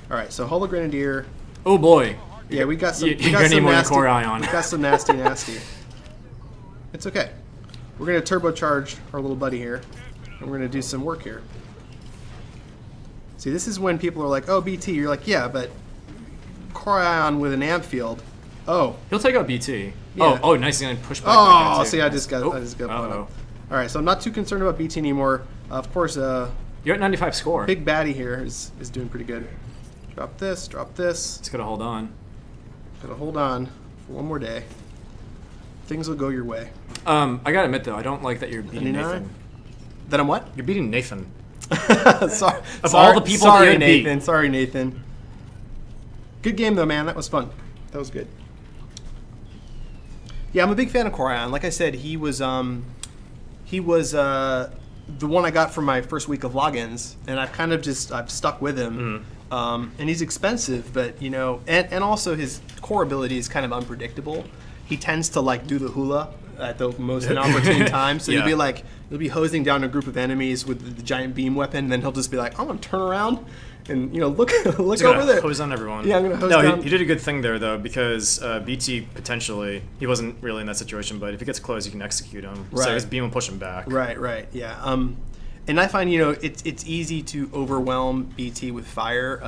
right, so Holo Grenadier. Oh boy. Yeah, we got some. You're We got gonna need some more than nasty. Core Ion. We got some nasty. It's okay. We're gonna turbocharge our little buddy here, and we're gonna do some work here. See, this is when people are like, "Oh, BT." You're like, "Yeah, but Core Ion with an amp field." Oh. He'll take out BT. Yeah. Oh, nice. He's gonna push back. Oh, that guy, too. see, I just got blown Uh-oh. up. All right, so I'm not too concerned about BT anymore. Of course, You're at 95 score. Big Baddie here is doing pretty good. Drop this. Just gotta hold on. Gotta hold on for one more day. Things will go your way. I gotta admit though, I don't like that you're beating 99? Nathan. That I'm what? You're beating Nathan. sorry. Of all the people that sorry, you're gonna beat. Nathan. Sorry, Nathan. Good game though, man. That was fun. That was good. Yeah, I'm a big fan of Core Ion. Like I said, he was the one I got from my first week of logins, and I've stuck with him. And he's expensive, but and also his core ability is kind of unpredictable. He tends to like do the hula at the most inopportune time. So Yeah. you'll be hosing down a group of enemies with the giant beam weapon, and then he'll just be like, "I'm gonna turn around and look He's over gonna there." hose on everyone. Yeah, I'm gonna hose no, down. he did a good thing there though, because BT potentially he wasn't really in that situation, but if he gets close, you can execute him. So Right. his beam will push him back. Right, yeah. And I find it's easy to overwhelm BT with fire.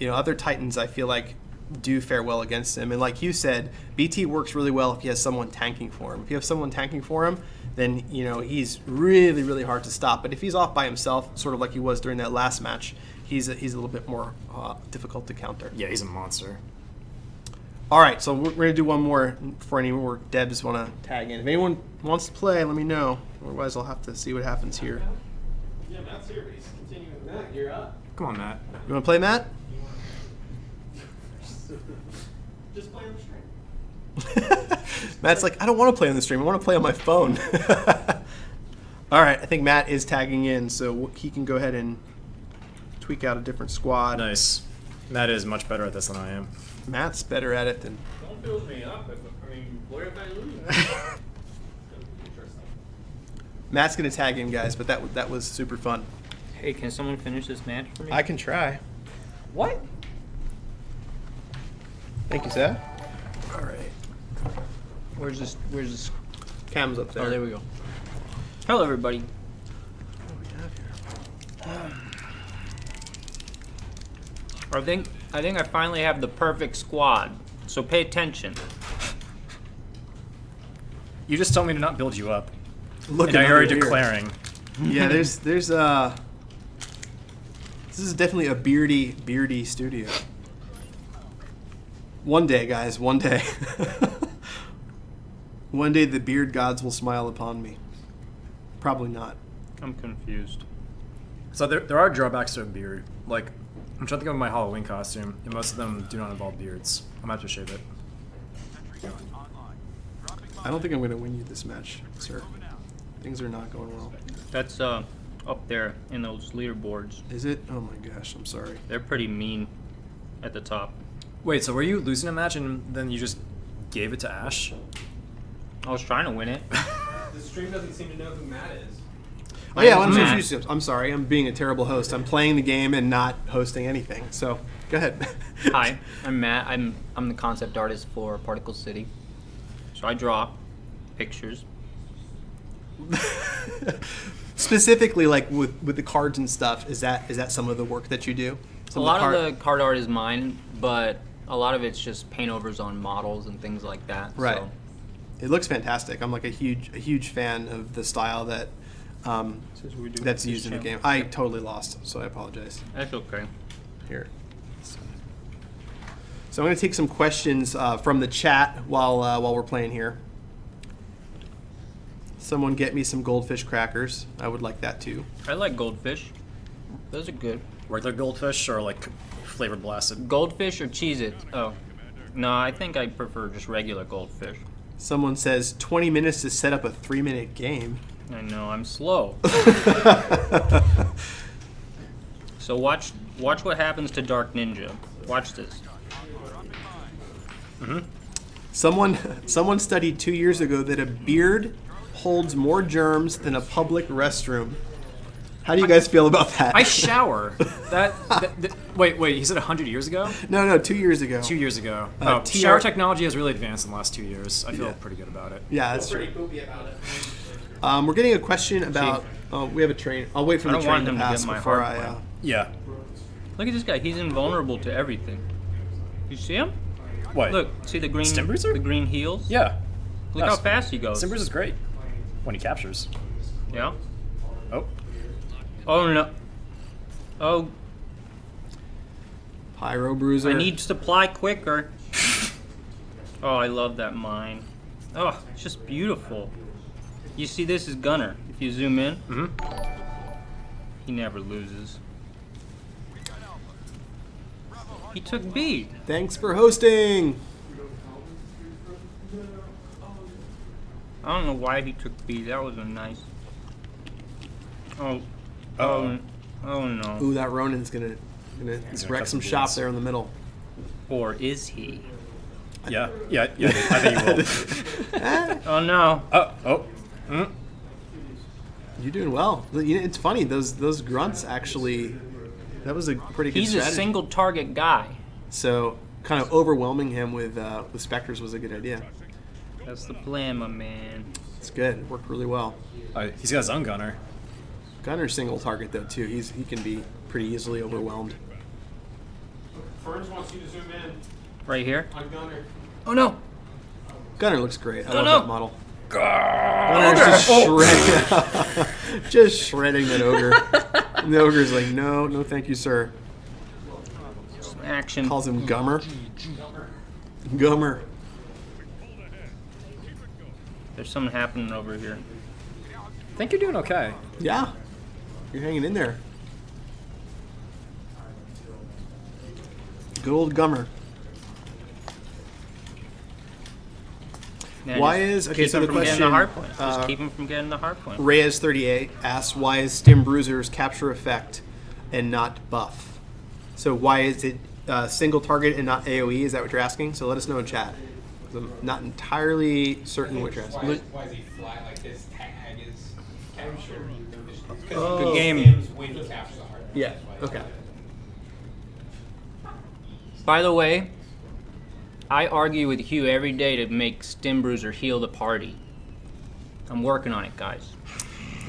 Other Titans I feel like do fare well against him, and like you said, BT works really well if he has someone tanking for him. If you have someone tanking for him, then he's really, really hard to stop. But if he's off by himself, sort of like he was during that last match, he's a little bit more difficult to counter. Yeah, he's a monster. All right, so we're gonna do one more before any more devs want to tag in. If anyone wants to play, let me know. Otherwise, I'll have to see what happens here. Yeah, Matt's here, but he's continuing. Matt, you're up. Come on, Matt. You want to play, Matt? Just play on the stream. Matt's like, I don't want to play on the stream. I want to play on my phone. All right, I think Matt is tagging in, so he can go ahead and tweak out a different squad. Nice. Matt is much better at this than I am. Matt's better at it than. Don't build me up. What if I lose? Matt's gonna tag in, guys, but that was super fun. Hey, can someone finish this match for me? I can try. What? Thank you, Seth. All right. Where's this? Cam's up there. Oh, there we go. Hello, everybody. I think I finally have the perfect squad. So pay attention. You just told me to not build you up. Look And at now you're already here. declaring. Yeah, there's this is definitely a beardy studio. One day, guys, one day. One day the beard gods will smile upon me. Probably not. I'm confused. So there are drawbacks to a beard. Like, I'm trying to think of my Halloween costume, and most of them do not involve beards. I'm gonna have to shave it. I don't think I'm going to win you this match, sir. Things are not going well. That's up there in those leaderboards. Is it? Oh my gosh, I'm sorry. They're pretty mean at the top. Wait, so were you losing a match and then you just gave it to Ash? I was trying to win it. The stream doesn't seem to know who Matt is. Oh yeah, why don't you Matt. introduce yourself? I'm sorry, I'm being a terrible host. I'm playing the game and not hosting anything. So, go ahead. Hi, I'm Matt. I'm the concept artist for Particle City. So I draw pictures. Specifically, like with the cards and stuff, is that some of the work that you do? A lot of the card art is mine, but a lot of it's just paint overs on models and things like that. Right. So. It looks fantastic. I'm like a huge fan of the style that that's used in the game. I totally lost, so I apologize. That's okay. Here. So I'm going to take some questions from the chat while we're playing here. Someone get me some goldfish crackers. I would like that too. I like goldfish. Those are good. Regular goldfish or like flavored blasted? Goldfish or Cheez-Its? Oh. No, I think I prefer just regular goldfish. Someone says 20 minutes to set up a 3-minute game. I know, I'm slow. So watch what happens to Dark Ninja. Watch this. Someone studied 2 years ago that a beard holds more germs than a public restroom. How do you guys feel about that? I shower. Wait, he said 100 years ago? No, 2 years ago. 2 years ago. TR Shower technology has really advanced in the last 2 years. I feel Yeah. pretty good about it. Yeah, that's true. We're getting a question about. We have a train. I'll wait for I the don't train want to him to pass get my before hard I. point. Yeah. Look at this guy. He's invulnerable to everything. You see him? What? Look, see the green Stim Bruiser? the green heels? Yeah. Look how fast he goes. Simbers is great when he captures. Yeah. Oh. Oh no. Oh, Pyro Bruiser. I need supply quicker. Oh, I love that mine. Oh, it's just beautiful. You see, this is Gunner. If you zoom in, he never loses. He took B. Thanks for hosting. I don't know why he took B. That wasn't nice. Oh. Oh no. Ooh, that Ronin's gonna gonna wreck cut some some shop beans. there in the middle. Or is he? Yeah. I think he will. Oh no. You're doing well. It's funny, those grunts actually. That was a pretty good He's strategy. a single target guy. So kind of overwhelming him with specters was a good idea. That's the plan, my man. It's good. It worked really well. He's got his own gunner. Gunner's single target though too. He can be pretty easily overwhelmed. Ferns wants you to zoom in Right here. on Gunner. Oh no. Gunner looks great. I love no. that model. Gunner's just shredding, just shredding that ogre. And the ogre's like, no, thank you, sir. Some action. Calls him Gummer. Gummer. There's something happening over here. I think you're doing okay. Yeah, you're hanging in there. Good old Gummer. Yeah, Why just is okay? keep So him the from getting question. the hard point. Just keep him from getting the hard point. Reyes38 asks, why is Stim Bruiser's capture effect and not buff? So why is it single target and not AoE? Is that what you're asking? So let us know in chat. I'm not entirely certain what you're asking. Why is he flat? Like his tag is capture. Good game. When he captures the hard point. Yeah. Okay. By the way, I argue with Hugh every day to make Stim Bruiser heal the party. I'm working on it, guys.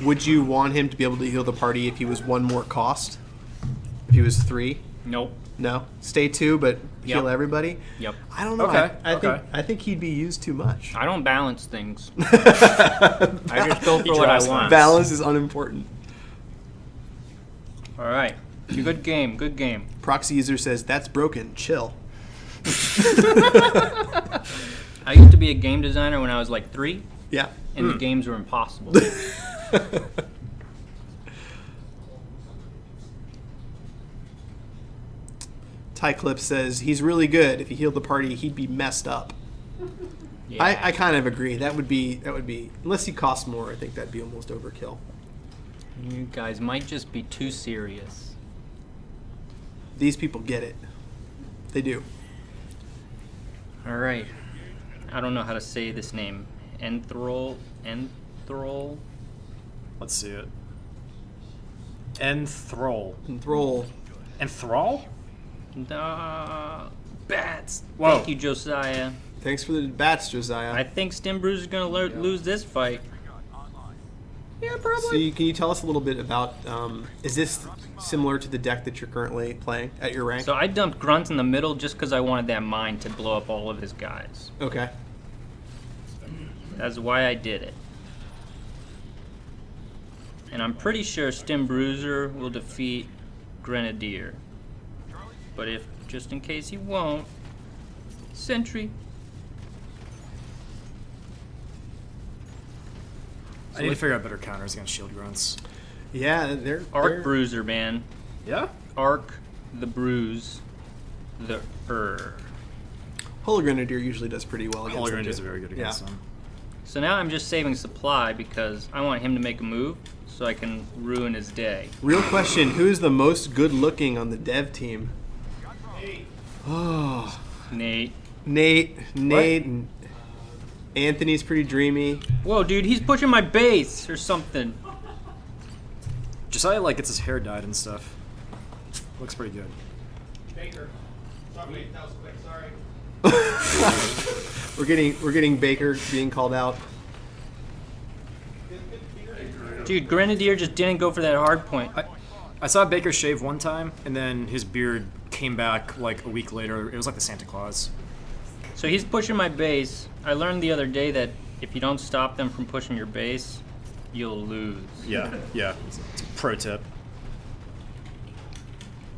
Would you want him to be able to heal the party if he was one more cost? If he was 3? Nope. No. Stay 2, but heal Yep. everybody. Yep. I don't know. Okay, I think he'd be used too much. I don't balance things. I just go for what I draws want. Balance is unimportant. All right. Good game. Good game. Proxy user says that's broken. Chill. I used to be a game designer when I was like 3, Yeah. and the games were impossible. Ty Clip says he's really good. If he healed the party, he'd be messed up. Yeah. I kind of agree. That would be unless he costs more. I think that'd be almost overkill. You guys might just be too serious. These people get it. They do. All right. I don't know how to say this name. Enthrall. Let's see it. Enthrall. Enthrall. Enthrall? Bats. Whoa. Thank you, Josiah. Thanks for the bats, Josiah. I think Stim Bruiser's gonna lose this fight. Yeah, So probably. can you tell us a little bit about, is this similar to the deck that you're currently playing at your rank? So I dumped Grunt in the middle just because I wanted that mine to blow up all of his guys. Okay. That's why I did it. And I'm pretty sure Stim Bruiser will defeat Grenadier. But if, just in case he won't, Sentry. I need to figure out better counters against shield grunts. Yeah, they're Arc Bruiser, man. Yeah? Arc the Bruise. The Holy Grenadier usually does pretty well against Holy them, Grenadiers too. are very good against Yeah. them. So now I'm just saving supply because I want him to make a move so I can ruin his day. Real question, who's the most good looking on the dev team? Oh, Nate. Nate, and Anthony's pretty dreamy. Whoa, dude, he's pushing my base or something. Josiah like gets his hair dyed and stuff. Looks pretty good. Baker. Sorry, that was quick. Sorry. We're getting Baker being called out. Dude, Grenadier just didn't go for that hard point. I saw Baker shave one time, and then his beard came back like a week later. It was like the Santa Claus. So he's pushing my base. I learned the other day that if you don't stop them from pushing your base, you'll lose. Yeah. It's a pro tip.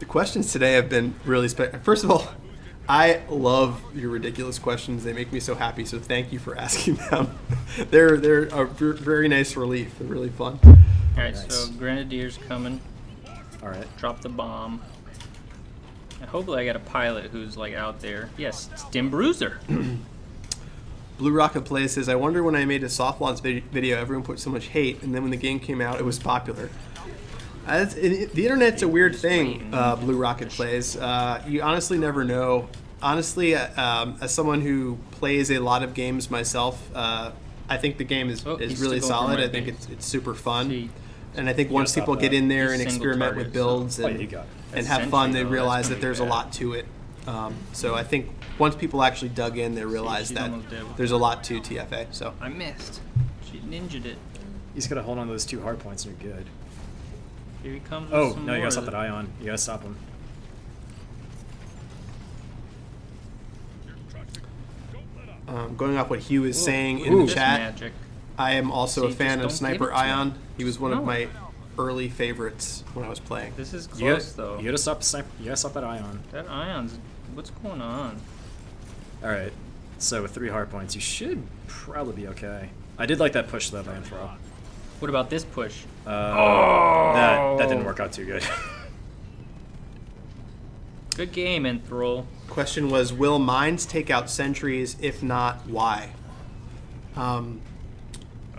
The questions today have been really First of all, I love your ridiculous questions. They make me so happy. So thank you for asking them. They're a very nice relief. They're really fun. All right, Nice. so Grenadier's coming. All right. Drop the bomb. And hopefully I got a pilot who's like out there. Yes, it's Dim Bruiser. Blue Rocket Play says, I wonder when I made a soft launch video, everyone put so much hate, and then when the game came out, it was popular. The internet's a weird thing, Blue Rocket Plays. You honestly never know. Honestly, as someone who plays a lot of games myself, I think the game is he's really still going for solid. my I think base. it's super fun. See, And I think once stop people that. get in there He's and single experiment with target, builds so- Oh, yeah, and, you got it. and That's have fun, they essentially, though, realize that's that there's a gonna be lot to it. So I think once people actually dug in, they realized she's that almost dead with there's a lot to TFA. So I missed. She ninja'd it. You just gotta hold on to those 2 hard points and you're good. Here he comes. Oh, with some no, you more gotta stop of that ion. You gotta stop him. going off what Hugh is saying in Ooh. the this chat, magic. I am also See, a fan of just don't give Sniper it to him. Ion. He was one of No. my early favorites when I was playing. This is You close gotta, though. you gotta stop sniper. You gotta stop that ion. That ion's. What's going on? All right. So with 3 hard points, you should probably be okay. I did like that push though, land throw. What about this push? That didn't work out too good. Good game, Enthrall. Question was, will mines take out sentries? If not, why? I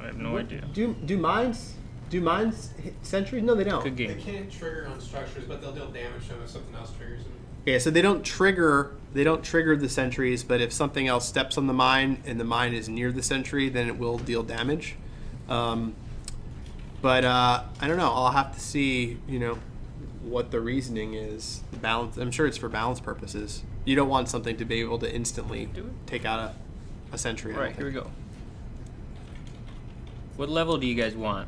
have no idea. Do mines hit sentries? No, they don't. Good They game. can't trigger on structures, but they'll deal damage to them if something else triggers them. Okay, so they don't trigger the sentries, but if something else steps on the mine and the mine is near the sentry, then it will deal damage. But I don't know. I'll have to see, what the reasoning is. Balance. I'm sure it's for balance purposes. You don't want something to be able to instantly Do it. take out a sentry. I don't Right, here we think. go. What level do you guys want?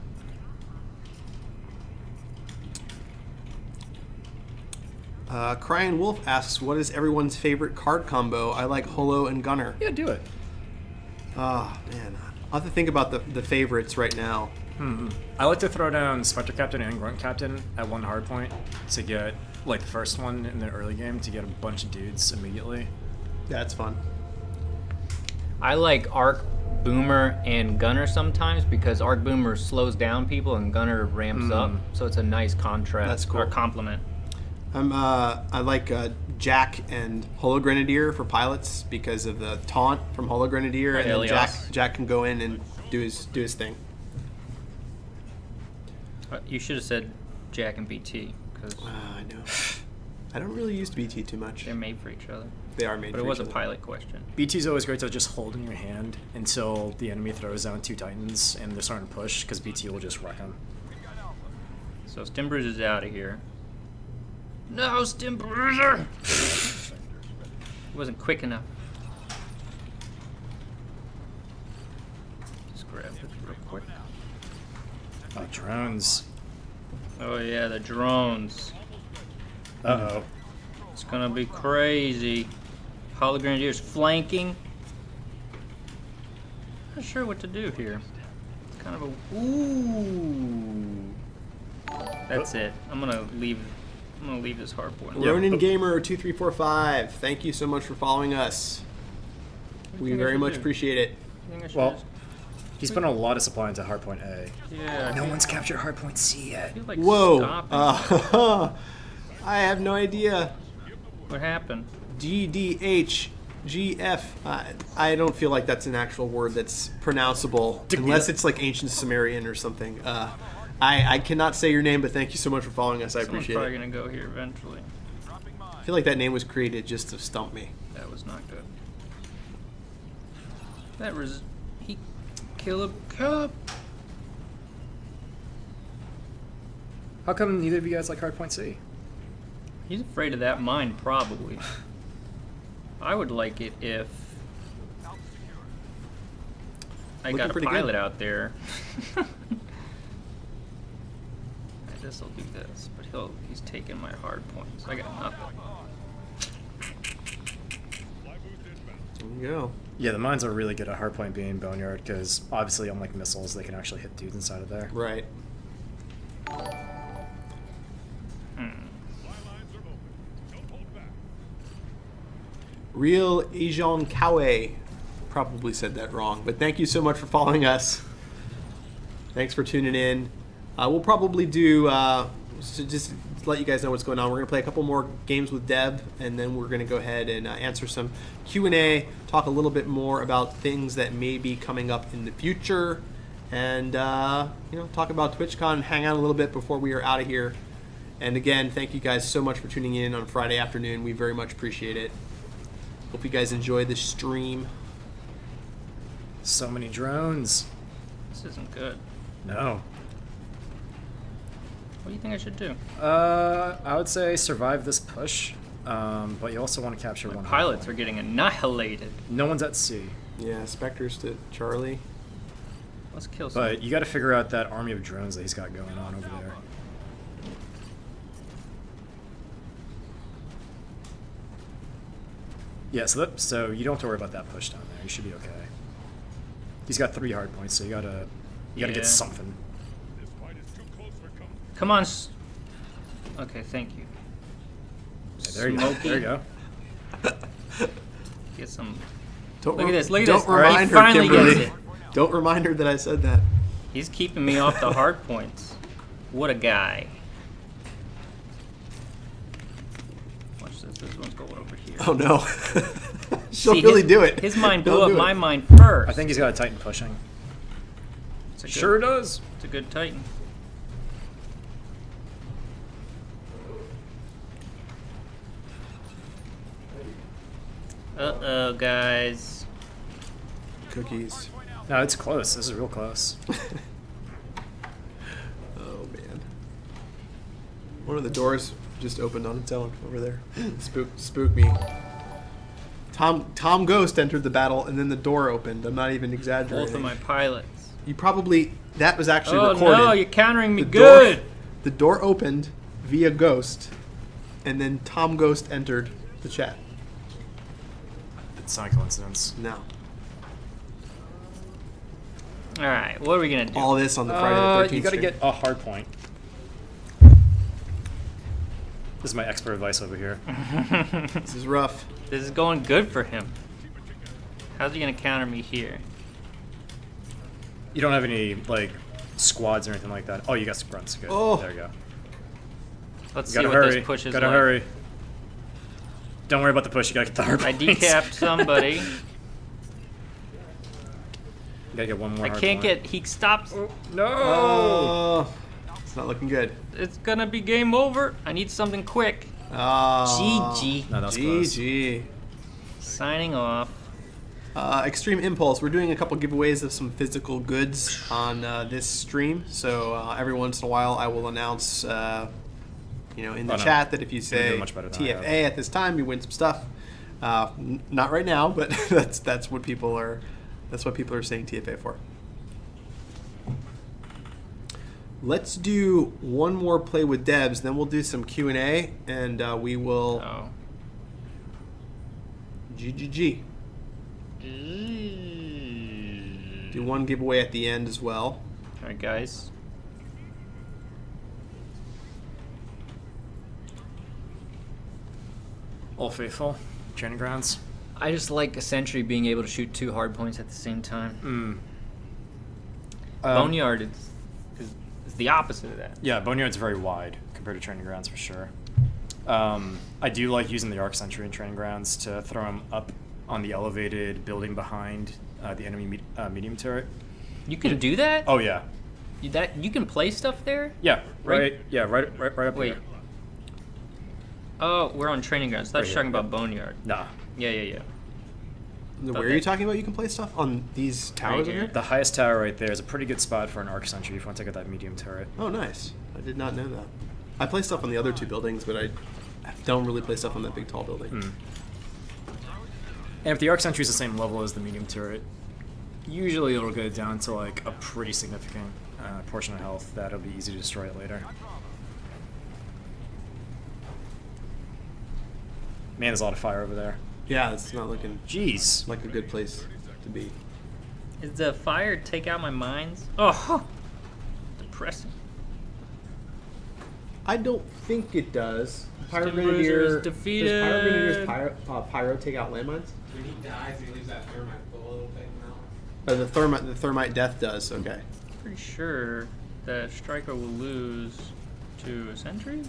Crying Wolf asks, what is everyone's favorite card combo? I like Holo and Gunner. Yeah, do it. Oh, man. I'll have to think about the favorites right now. I like to throw down Spectre Captain and Grunt Captain at 1 hard point to get, like, the first one in the early game to get a bunch of dudes immediately. That's fun. I like Arc Boomer and Gunner sometimes because Arc Boomer slows down people and Gunner ramps up, so it's a nice contrast. That's cool. Or complement. I like Jack and Holo Grenadier for pilots because of the taunt from Holo Grenadier, and then Helios. Jack can go in and do his thing. You should have said Jack and BT because I know. I don't really use BT too much. they're made for each other. They are made. But for it was each a other. pilot question. BT's always great to just hold in your hand until the enemy throws down 2 Titans and they're starting to push because BT will just wreck them. So Stimbruiser is out of here. No, Stimbruiser! He wasn't quick enough. Just grab this real quick. Oh, drones. Oh yeah, the drones. Uh-oh. It's gonna be crazy. Holo Grenadier's flanking. Not sure what to do here. It's kind of a ooh. That's it. I'm gonna leave this hard point. Ronin Gamer 2345. Thank you so much for following us. We think I very should much do? appreciate it. I think I should Well, just- he's put a lot of supply into hardpoint A. yeah. No one's captured hardpoint C yet. I feel like Whoa! stopping. I have no idea. What happened? GDHGF. I don't feel like that's an actual word that's pronounceable unless it's like ancient Sumerian or something. I cannot say your name, but thank you so much for following us. I Someone's appreciate probably it. gonna go here eventually. I feel like that name was created just to stump me. That was not good. Kill him. Kill him. How come neither of you guys like Hardpoint C? He's afraid of that mine, probably. I would like it if I Looking got a pretty good. pilot out there. This will do this, but he's taking my hard points. I got nothing. There you go. Yeah, the mines are really good at Hardpoint being Boneyard because obviously, unlike missiles, they can actually hit dudes inside of there. Right. Real Asian Kawe probably said that wrong, but thank you so much for following us. Thanks for tuning in. We'll probably do, so just to let you guys know what's going on, we're going to play a couple more games with Deb, and then we're going to go ahead and answer some Q&A, talk a little bit more about things that may be coming up in the future, and talk about TwitchCon, hang out a little bit before we are out of here. And again, thank you guys so much for tuning in on Friday afternoon. We very much appreciate it. Hope you guys enjoy the stream. So many drones. This isn't good. No. What do you think I should do? I would say survive this push, but you also want to capture one. Pilots are getting annihilated. No one's at sea. Yeah, Spectres to Charlie. Let's kill some. But you got to figure out that army of drones that he's got going on over there. Yeah, so you don't have to worry about that push down there. You should be okay. He's got 3 hard points, so you gotta get something. Come on. Okay, thank you. Yeah, there you go. There you go. Get some. Don't Look at this. Look at don't this. remind He her, finally Kimberly. gets it. Don't remind her that I said that. He's keeping me off the hard points. What a guy. Watch this. This one's going over here. Oh no. She'll See, really his, do it. His mine blew Don't up do it. my mine first. I think he's got a Titan pushing. It's a good, Sure does. It's a good Titan. Uh-oh, guys. Cookies. No, it's close. This is real close. Oh man. One of the doors just opened on its own over there. Spook me. Tom Ghost entered the battle and then the door opened. I'm not even exaggerating. Both of my pilots. You probably that was actually Oh recorded. no, you're countering me The good. The door opened via Ghost, and then Tom Ghost entered the chat. It's not a coincidence. No. All right, what are we gonna do? All this on the Friday the 13th You got to stream. get a hard point. This is my expert advice over here. This is rough. This is going good for him. How's he gonna counter me here? You don't have any like squads or anything like that. Oh, you got grunts. Good. Oh. There you go. Let's You see gotta what hurry. this push is Gotta like. hurry. Don't worry about the push. You gotta get the hard I points. decapped somebody. You gotta get one more. I hard can't point. get. He stops. No. Oh, it's not looking good. It's gonna be game over. I need something quick. Oh. GG. No, that was close. GG. Signing off. Extreme Impulse. We're doing a couple giveaways of some physical goods on this stream. So every once in a while, I will announce, in the Oh, no. chat that if you You're say doing much better than I have. TFA at this time, you win some stuff. Not right now, but that's what people are. That's what people are saying TFA for. Let's do one more play with Debs, then we'll do some Q&A, and we will. Oh. GGG. Do one giveaway at the end as well. All right, guys. Old Faithful, training grounds. I just like a sentry being able to shoot 2 hard points at the same time. Boneyard is the opposite of that. Yeah, Boneyard's very wide compared to training grounds for sure. I do like using the arc sentry in training grounds to throw him up on the elevated building behind the enemy medium turret. You can do that? Oh yeah. You can play stuff there? Yeah, Right- right up Wait. here. Oh, we're on training grounds. I thought you were Right talking here. about Boneyard. Nah. Yeah. Where are you talking about? You can play stuff on these towers over here? The highest tower right there is a pretty good spot for an arc sentry if you want to take out that medium turret. Oh, nice. I did not know that. I play stuff on the other two buildings, but I don't really play stuff on that big tall building. And if the arc sentry is the same level as the medium turret, usually it'll go down to like a pretty significant portion of health that'll be easy to destroy it later. Man, there's a lot of fire over there. Yeah, it's not looking Jeez. like a good place to be. Is the fire take out my mines? Oh, depressing. I don't think it does. Pyro Steam Grenadier Bruiser's defeated. Does Pyro Grenadier's pyro take out landmines? When he dies, he leaves that thermite bullet thing out. The thermite death does. Okay. Pretty sure that Striker will lose to a sentry.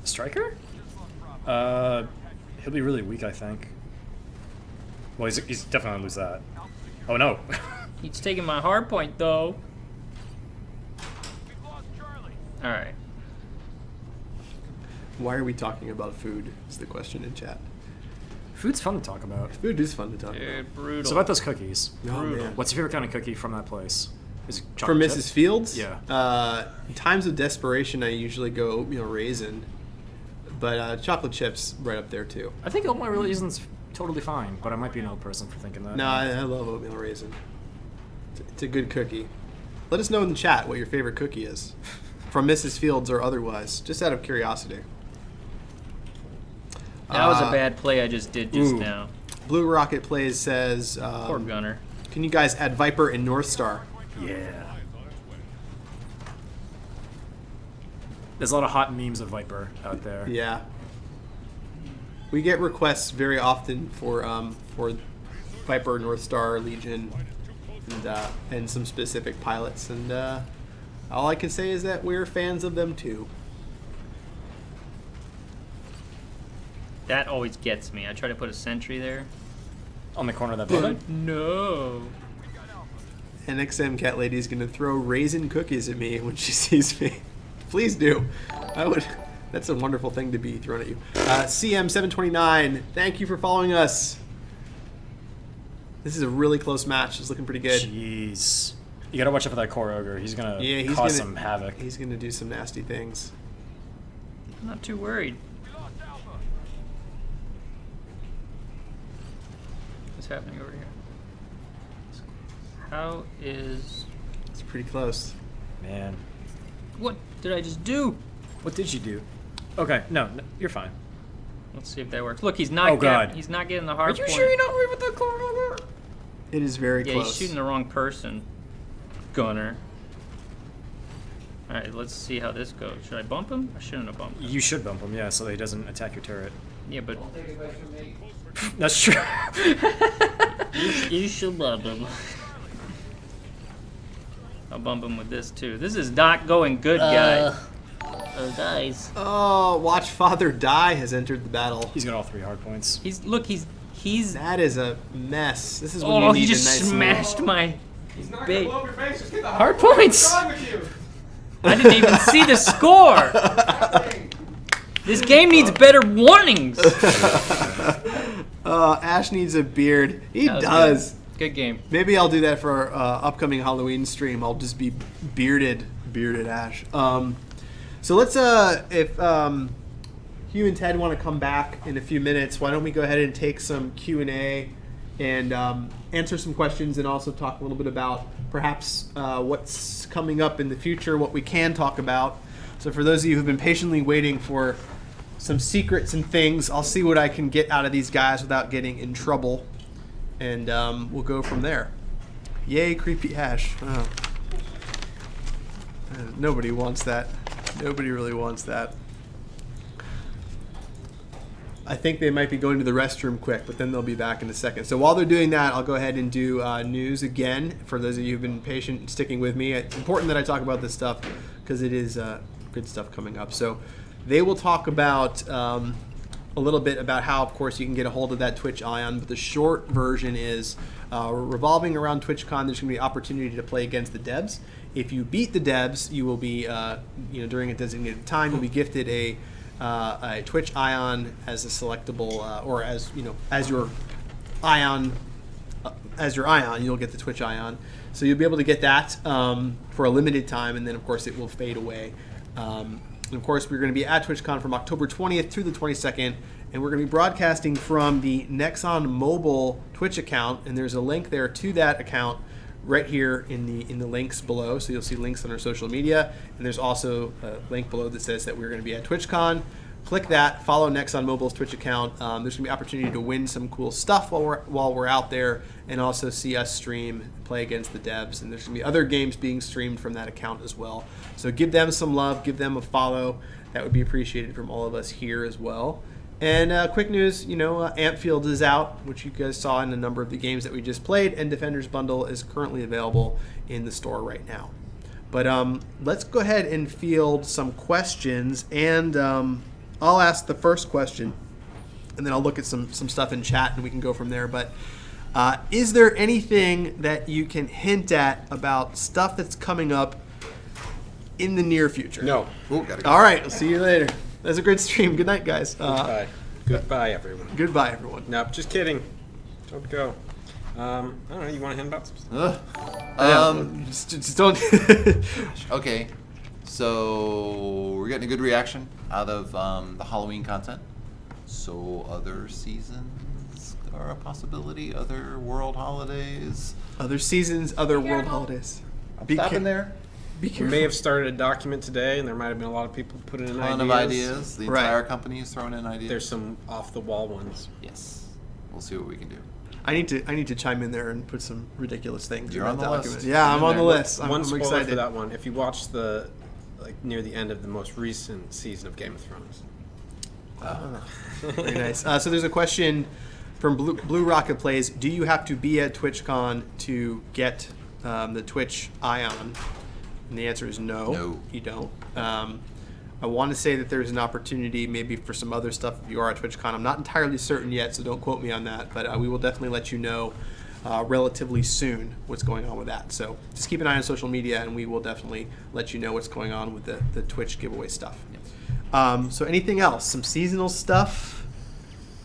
Striker? He'll be really weak, I think. Well, he's definitely gonna lose that. Oh no. He's taking my hard point though. All right. Why are we talking about food? Is the question in chat. Food's fun to talk about. Food is fun to talk about. Dude, brutal. So about those cookies. Oh, man. What's your favorite kind of cookie from that place? Is it For chocolate Mrs. chip? Fields? Yeah. In times of desperation, I usually go oatmeal raisin. But chocolate chips right up there too. I think oatmeal raisin's totally fine, but I might be an old person for thinking that. No, I love oatmeal raisin. It's a good cookie. Let us know in the chat what your favorite cookie is, from Mrs. Fields or otherwise, just out of curiosity. That was a bad play I just did just now. Blue Rocket Plays says, Poor Gunner. can you guys add Viper and North Star? Yeah. There's a lot of hot memes of Viper out there. Yeah. We get requests very often for Viper, North Star, Legion, and some specific pilots. And all I can say is that we're fans of them too. That always gets me. I try to put a sentry there. On the corner of that building? No. NXM Cat Lady's gonna throw raisin cookies at me when she sees me. Please do. I would. That's a wonderful thing to be thrown at you. CM729, thank you for following us. This is a really close match. It's looking pretty good. Jeez. You gotta watch out for that core ogre. He's gonna He's cause some havoc. He's gonna do some nasty things. I'm not too worried. What's happening over here? How is... It's pretty close. Man. What did I just do? What did you do? Okay, no, you're fine. Let's see if that works. Look, he's not. Oh, God. He's not getting the hard. Are you point. sure you're not worried with the core ogre? It is very Yeah, close. he's shooting the wrong person. Gunner. All right, let's see how this goes. Should I bump him? I shouldn't have bumped him. You should bump him, yeah, so that he doesn't attack your turret. Yeah, but That's true. you should bump him. I'll bump him with this too. This is not going good, guys. Oh, guys. Oh, Watch Father Die has entered the battle. He's got all 3 hard points. He's That is a mess. This is when you Oh, need he a just nice smashed my He's not bait. gonna blow up your base. Just get the Hard hard points. What's wrong with you? I didn't even see the score. This game needs better warnings. Ash needs a beard. He That was does. Good game. Maybe I'll do that for our upcoming Halloween stream. I'll just be bearded Ash. So let's if Hugh and Ted want to come back in a few minutes, why don't we go ahead and take some Q&A and answer some questions, and also talk a little bit about perhaps what's coming up in the future, what we can talk about. So for those of you who've been patiently waiting for some secrets and things, I'll see what I can get out of these guys without getting in trouble, and we'll go from there. Yay, creepy Ash. Oh. Nobody wants that. Nobody really wants that. I think they might be going to the restroom quick, but then they'll be back in a second. So while they're doing that, I'll go ahead and do news again. For those of you who've been patient and sticking with me, it's important that I talk about this stuff because it is good stuff coming up. So they will talk about a little bit about how, of course, you can get a hold of that Twitch Ion. But the short version is revolving around TwitchCon. There's going to be opportunity to play against the devs. If you beat the devs, you will be, during a designated time, you'll be gifted a Twitch Ion as a selectable, or as your Ion as your Ion, you'll get the Twitch Ion. So you'll be able to get that for a limited time, and then of course it will fade away. And of course, we're going to be at TwitchCon from October 20th through the 22nd, and we're going to be broadcasting from the Nexon Mobile Twitch account, and there's a link there to that account right here in the links below. So you'll see links on our social media, and there's also a link below that says that we're going to be at TwitchCon. Click that, follow Nexon Mobile's Twitch account. There's going to be opportunity to win some cool stuff while we're out there, and also see us stream, play against the devs. And there's going to be other games being streamed from that account as well. So give them some love, give them a follow. That would be appreciated from all of us here as well. And quick news, Ampfield is out, which you guys saw in a number of the games that we just played, and Defenders Bundle is currently available in the store right now. But let's go ahead and field some questions, and I'll ask the first question, and then I'll look at some stuff in chat, and we can go from there. But is there anything that you can hint at about stuff that's coming up in the near future? No. Ooh, gotta go. All right, I'll see you later. That's a great stream. Good night, guys. Goodbye. Goodbye, everyone. Goodbye, everyone. Nope, just kidding. Don't go. I don't know. You want to hand out some stuff? Just don't. Okay, so we're getting a good reaction out of the Halloween content. So other seasons are a possibility. Other world holidays. Other seasons, other world holidays. I'm stopping there. Be We careful. may have started a document today, and there might have been a lot of people putting in Ton of ideas. The Right. entire company is throwing in ideas. There's some off-the-wall ones. Yes. We'll see what we can do. I need to chime in there and put some ridiculous things You're in on that the document. list. Yeah, Get I'm in on the there. list. I'm One spoiler excited. for that one. If you watch near the end of the most recent season of Game of Thrones. Very nice. So there's a question from Blue Rocket Plays. Do you have to be at TwitchCon to get the Twitch Ion? And the answer is no. No. You don't. I want to say that there's an opportunity maybe for some other stuff if you are at TwitchCon. I'm not entirely certain yet, so don't quote me on that. But we will definitely let you know relatively soon what's going on with that. So just keep an eye on social media, and we will definitely let you know what's going on with the Twitch giveaway stuff. So anything else? Some seasonal stuff?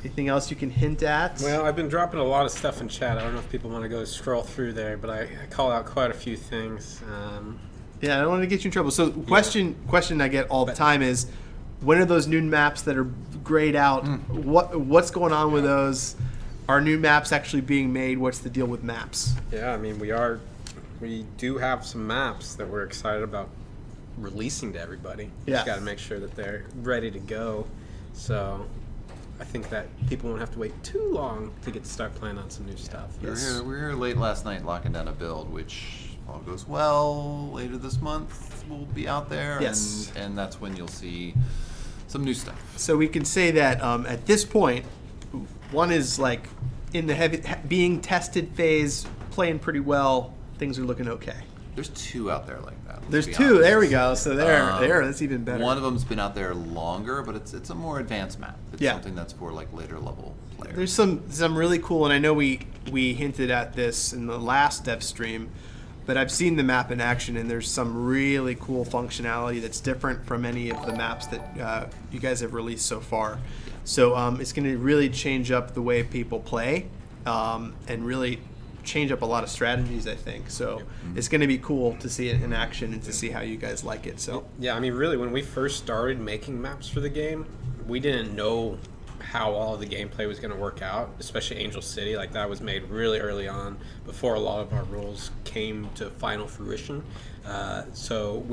Anything else you can hint at? Well, I've been dropping a lot of stuff in chat. I don't know if people want to go scroll through there, but I call out quite a few things. Yeah, I don't want to get you in trouble. So question I get all the time is, when are those new maps that are grayed out? What's going on with those? Are new maps actually being made? What's the deal with maps? Yeah, I mean, we do have some maps that we're excited about releasing to everybody. Yeah. Just got to make sure that they're ready to go. So I think that people won't have to wait too long to get to start playing on some new stuff. We were here late last night locking down a build, which, if all goes well, later this month we'll be out there. Yes. And that's when you'll see some new stuff. So we can say that at this point, one is like in the being tested phase, playing pretty well. Things are looking okay. There's two out there like that. let's There's be two. honest. There we go. So that's even better. One of them's been out there longer, but it's a more advanced map. It's Yeah. something that's for like later level players. There's some really cool, and I know we hinted at this in the last dev stream, but I've seen the map in action, and there's some really cool functionality that's different from any of the maps that you guys have released so far. So it's going to really change up the way people play, and really change up a lot of strategies, I think. So it's going to be cool to see it in action and to see how you guys like it. So Yeah, I mean, really, when we first started making maps for the game, we didn't know how all the gameplay was going to work out, especially Angel City. Like, that was made really early on, before a lot of our rules came to final fruition. So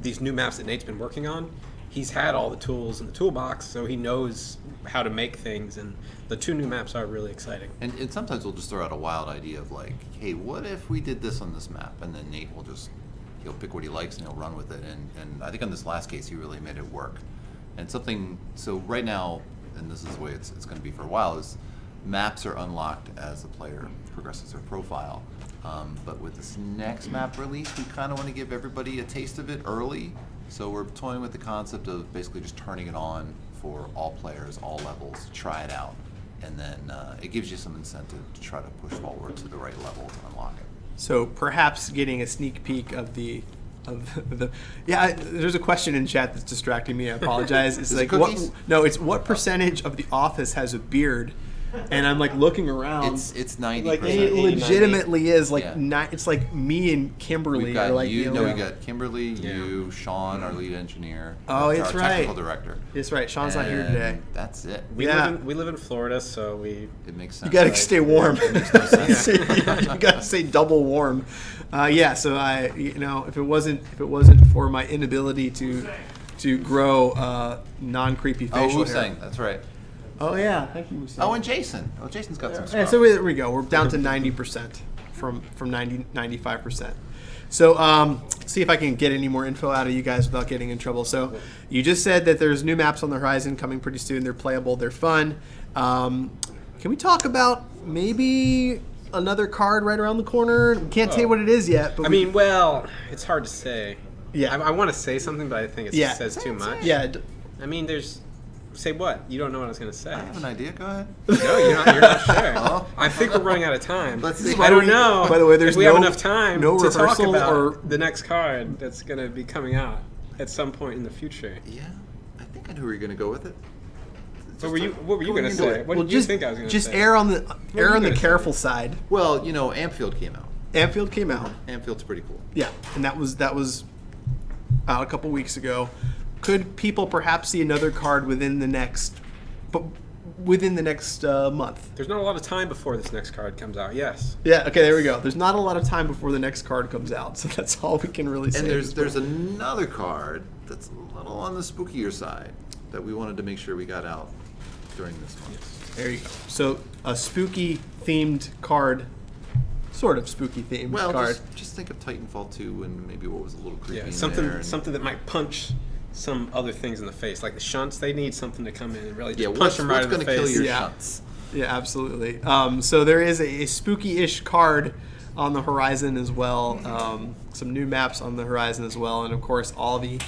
these new maps that Nate's been working on, he's had all the tools in the toolbox, so he knows how to make things, and the two new maps are really exciting. And sometimes we'll just throw out a wild idea of like, hey, what if we did this on this map? And then Nate will he'll pick what he likes and he'll run with it. And I think on this last case, he really made it work. And so right now, and this is the way it's going to be for a while, is maps are unlocked as the player progresses their profile. But with this next map release, we kind of want to give everybody a taste of it early. So we're toying with the concept of basically just turning it on for all players, all levels, to try it out. And then it gives you some incentive to try to push forward to the right level to unlock it. So perhaps getting a sneak peek of the yeah. There's a question in chat that's distracting me. I apologize. It's Is like it cookies? it's what percentage of the office has a beard? and I'm like looking around. It's 90%. Like it legitimately is like Yeah. it's like me and Kimberly We've got are like you. know, We got Kimberly, you, Sean, our lead engineer. Oh, it's our right. technical director. That's right. Sean's not here today. And that's it. We live in Florida, so It makes sense. You gotta stay warm. It makes no sense. You gotta stay double warm. So I, if it wasn't for my inability to grow non-creepy facial Oh, hair. Wu-Sang, that's right. Oh yeah, thank you, Wu-Sang. Oh, and Jason. Oh, Jason's got some Yeah, stuff. so there we go. We're down to 90% from 95%. So see if I can get any more info out of you guys without getting in trouble. So you just said that there's new maps on the horizon coming pretty soon. They're playable. They're fun. Can we talk about maybe another card right around the corner? We can't tell you what it is yet. But it's hard to say. Yeah. I want to say something, but I think it says too much. Yeah. I mean, say what? You don't know what I was going to say. I have an idea. Go ahead. No, you're not sure. Oh. I think we're running out of time. Let's see. I don't know. By the way, there's if we have enough time no to talk rehearsal about or- the next card that's going to be coming out at some point in the future. Yeah, I think I knew where you're going to go with it. What were you going to say? What did you think I was going to say? Just err on the careful side. Well, Ampfield came out. Ampfield came out. Ampfield's pretty cool. Yeah, and that was out a couple weeks ago. Could people perhaps see another card within the next month? There's not a lot of time before this next card comes out. Yes. Yeah. Okay. There we go. There's not a lot of time before the next card comes out, so that's all we can really say. And there's another card that's a little on the spookier side that we wanted to make sure we got out during this month. There you go. So a spooky themed card, sort of spooky themed Well, card. just think of Titanfall 2 and maybe what was a little creepy Yeah. in Something there. something that might punch some other things in the face, like the shunts. They need something to come in and really just punch what's them right in the going to face. kill your Yeah. shots? Yeah, absolutely. So there is a spooky-ish card on the horizon as well. Some new maps on the horizon as well, and of course all the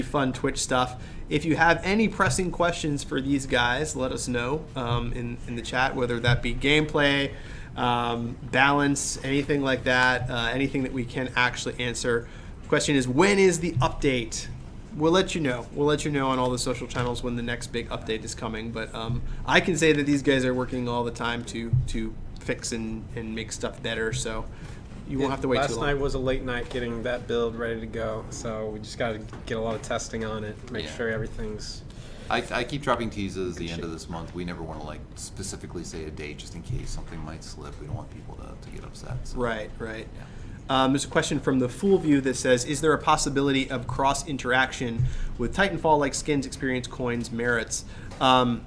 fun Twitch stuff. If you have any pressing questions for these guys, let us know in the chat, whether that be gameplay, balance, anything like that, anything that we can actually answer. The question is, when is the update? We'll let you know. We'll let you know on all the social channels when the next big update is coming. But I can say that these guys are working all the time to fix and make stuff better. So you won't have to wait too long. Last night was a late night getting that build ready to go. So we just got to get a lot of testing on it, make sure everything's... I keep dropping teases the end of this month. We never want to specifically say a date just in case something might slip. We don't want people to get upset. So. Right. Yeah. There's a question from the Fool View that says, is there a possibility of cross-interaction with Titanfall-like skins, experience, coins, merits? I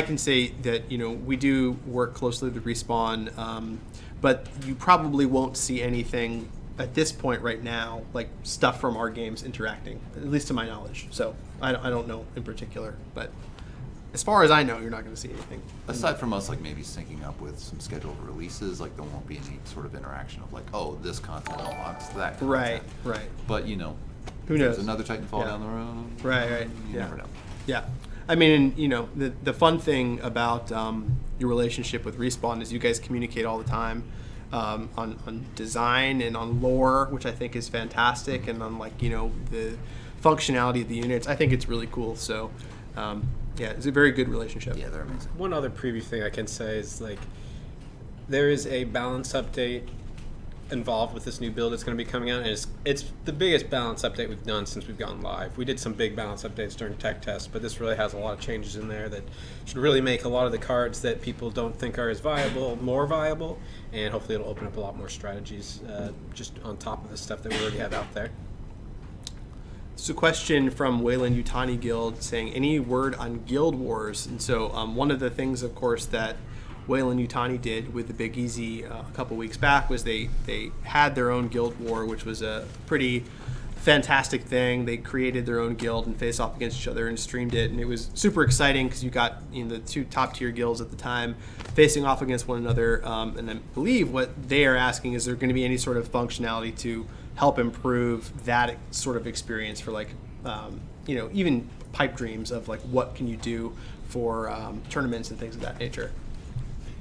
can say that, we do work closely with Respawn, but you probably won't see anything at this point right now, like stuff from our games interacting, at least to my knowledge. So I don't know in particular, but as far as I know, you're not going to see anything. Aside from us, maybe syncing up with some scheduled releases, there won't be any sort of interaction of this content unlocks that content. Right. But who knows? There's another Titanfall down the road. Right. You never know. Yeah. The fun thing about your relationship with Respawn is you guys communicate all the time on design and on lore, which I think is fantastic, and on the functionality of the units. I think it's really cool. So it's a very good relationship. Yeah, they're amazing. One other preview thing I can say is there is a balance update involved with this new build that's going to be coming out, and it's the biggest balance update we've done since we've gone live. We did some big balance updates during tech test, but this really has a lot of changes in there that should really make a lot of the cards that people don't think are as viable more viable, and hopefully it'll open up a lot more strategies just on top of the stuff that we already have out there. So a question from Wayland Yutani Guild saying, any word on Guild Wars? And so one of the things, of course, that Wayland Yutani did with the Big Easy a couple weeks back was they had their own Guild War, which was a pretty fantastic thing. They created their own guild and faced off against each other and streamed it, and it was super exciting because you got the two top tier guilds at the time facing off against one another. And I believe what they are asking is there going to be any sort of functionality to help improve that sort of experience for even pipe dreams of what can you do for tournaments and things of that nature.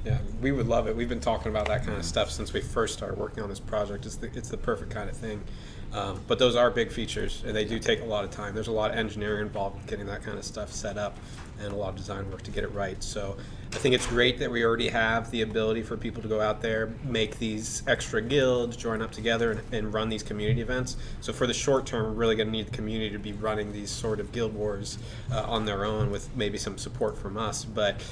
Yeah, we would love it. We've been talking about that kind of stuff since we first started working on this project. It's the perfect kind of thing. But those are big features, and they do take a lot of time. There's a lot of engineering involved in getting that kind of stuff set up, and a lot of design work to get it right. So I think it's great that we already have the ability for people to go out there, make these extra guilds, join up together, and run these community events. So for the short term, we're really going to need the community to be running these sort of guild wars on their own with maybe some support from us. But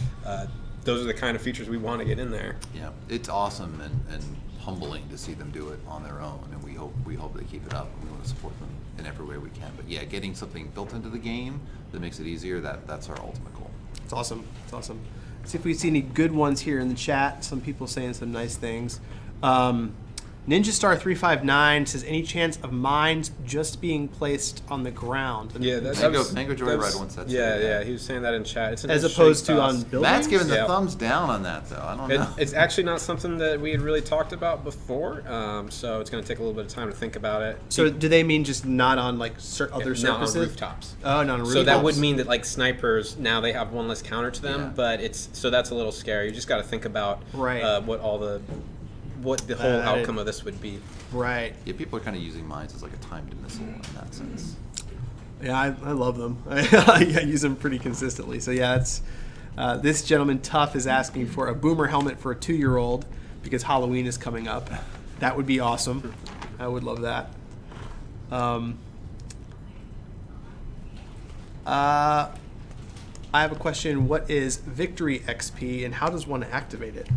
those are the kind of features we want to get in there. Yeah, it's awesome and humbling to see them do it on their own, and we hope they keep it up. We want to support them in every way we can. But yeah, getting something built into the game that makes it easier, that's our ultimate goal. It's awesome. It's awesome. See if we see any good ones here in the chat. Some people saying some nice things. Ninja Star 359 says, any chance of mines just being placed on the ground? Yeah, Mango Joyride wants that too. Yeah, he was saying that in chat. It's an as interesting opposed to thought. on buildings? Matt's giving the Yeah. thumbs down on that, though. I don't know. It's actually not something that we had really talked about before, so it's going to take a little bit of time to think about it. So do they mean just not on like other surfaces? Not on rooftops. Oh, not on rooftops. So that would mean that like snipers now they have one less counter to them, Yeah. but that's a little scary. You just got to think about Right. what the whole outcome of this would be. Right. Yeah, people are kind of using mines as like a timed missile in that sense. Yeah, I love them. I use them pretty consistently. So yeah, it's this gentleman Tough is asking for a boomer helmet for a 2-year-old because Halloween is coming up. That would be awesome. I would love that. I have a question. What is Victory XP and how does one activate it?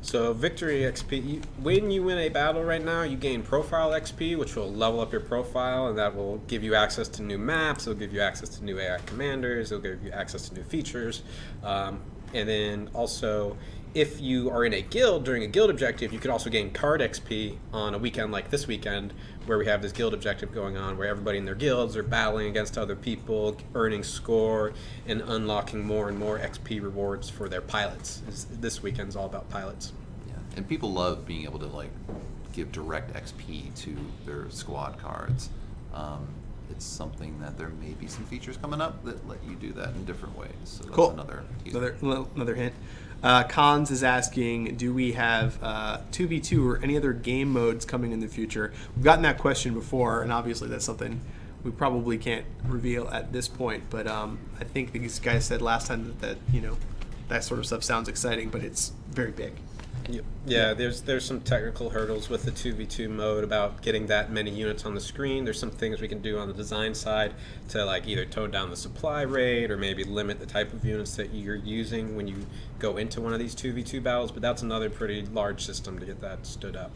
So Victory XP, when you win a battle right now, you gain Profile XP, which will level up your profile, and that will give you access to new maps, it'll give you access to new AI commanders, it'll give you access to new features, and then also, if you are in a guild during a guild objective, you could also gain card XP on a weekend like this weekend, where we have this guild objective going on, where everybody in their guilds are battling against other people, earning score, and unlocking more and more XP rewards for their pilots. This weekend's all about pilots. Yeah, and people love being able to like give direct XP to their squad cards. It's something that there may be some features coming up that let you do that in different ways. So that's Cool. another hint. Cons is asking, do we have 2v2 or any other game modes coming in the future? We've gotten that question before, and obviously that's something we probably can't reveal at this point. But I think these guys said last time that that sort of stuff sounds exciting, but it's very big. Yeah, there's some technical hurdles with the 2v2 mode about getting that many units on the screen. There's some things we can do on the design side to like either tone down the supply rate or maybe limit the type of units that you're using when you go into one of these 2v2 battles, but that's another pretty large system to get that stood up.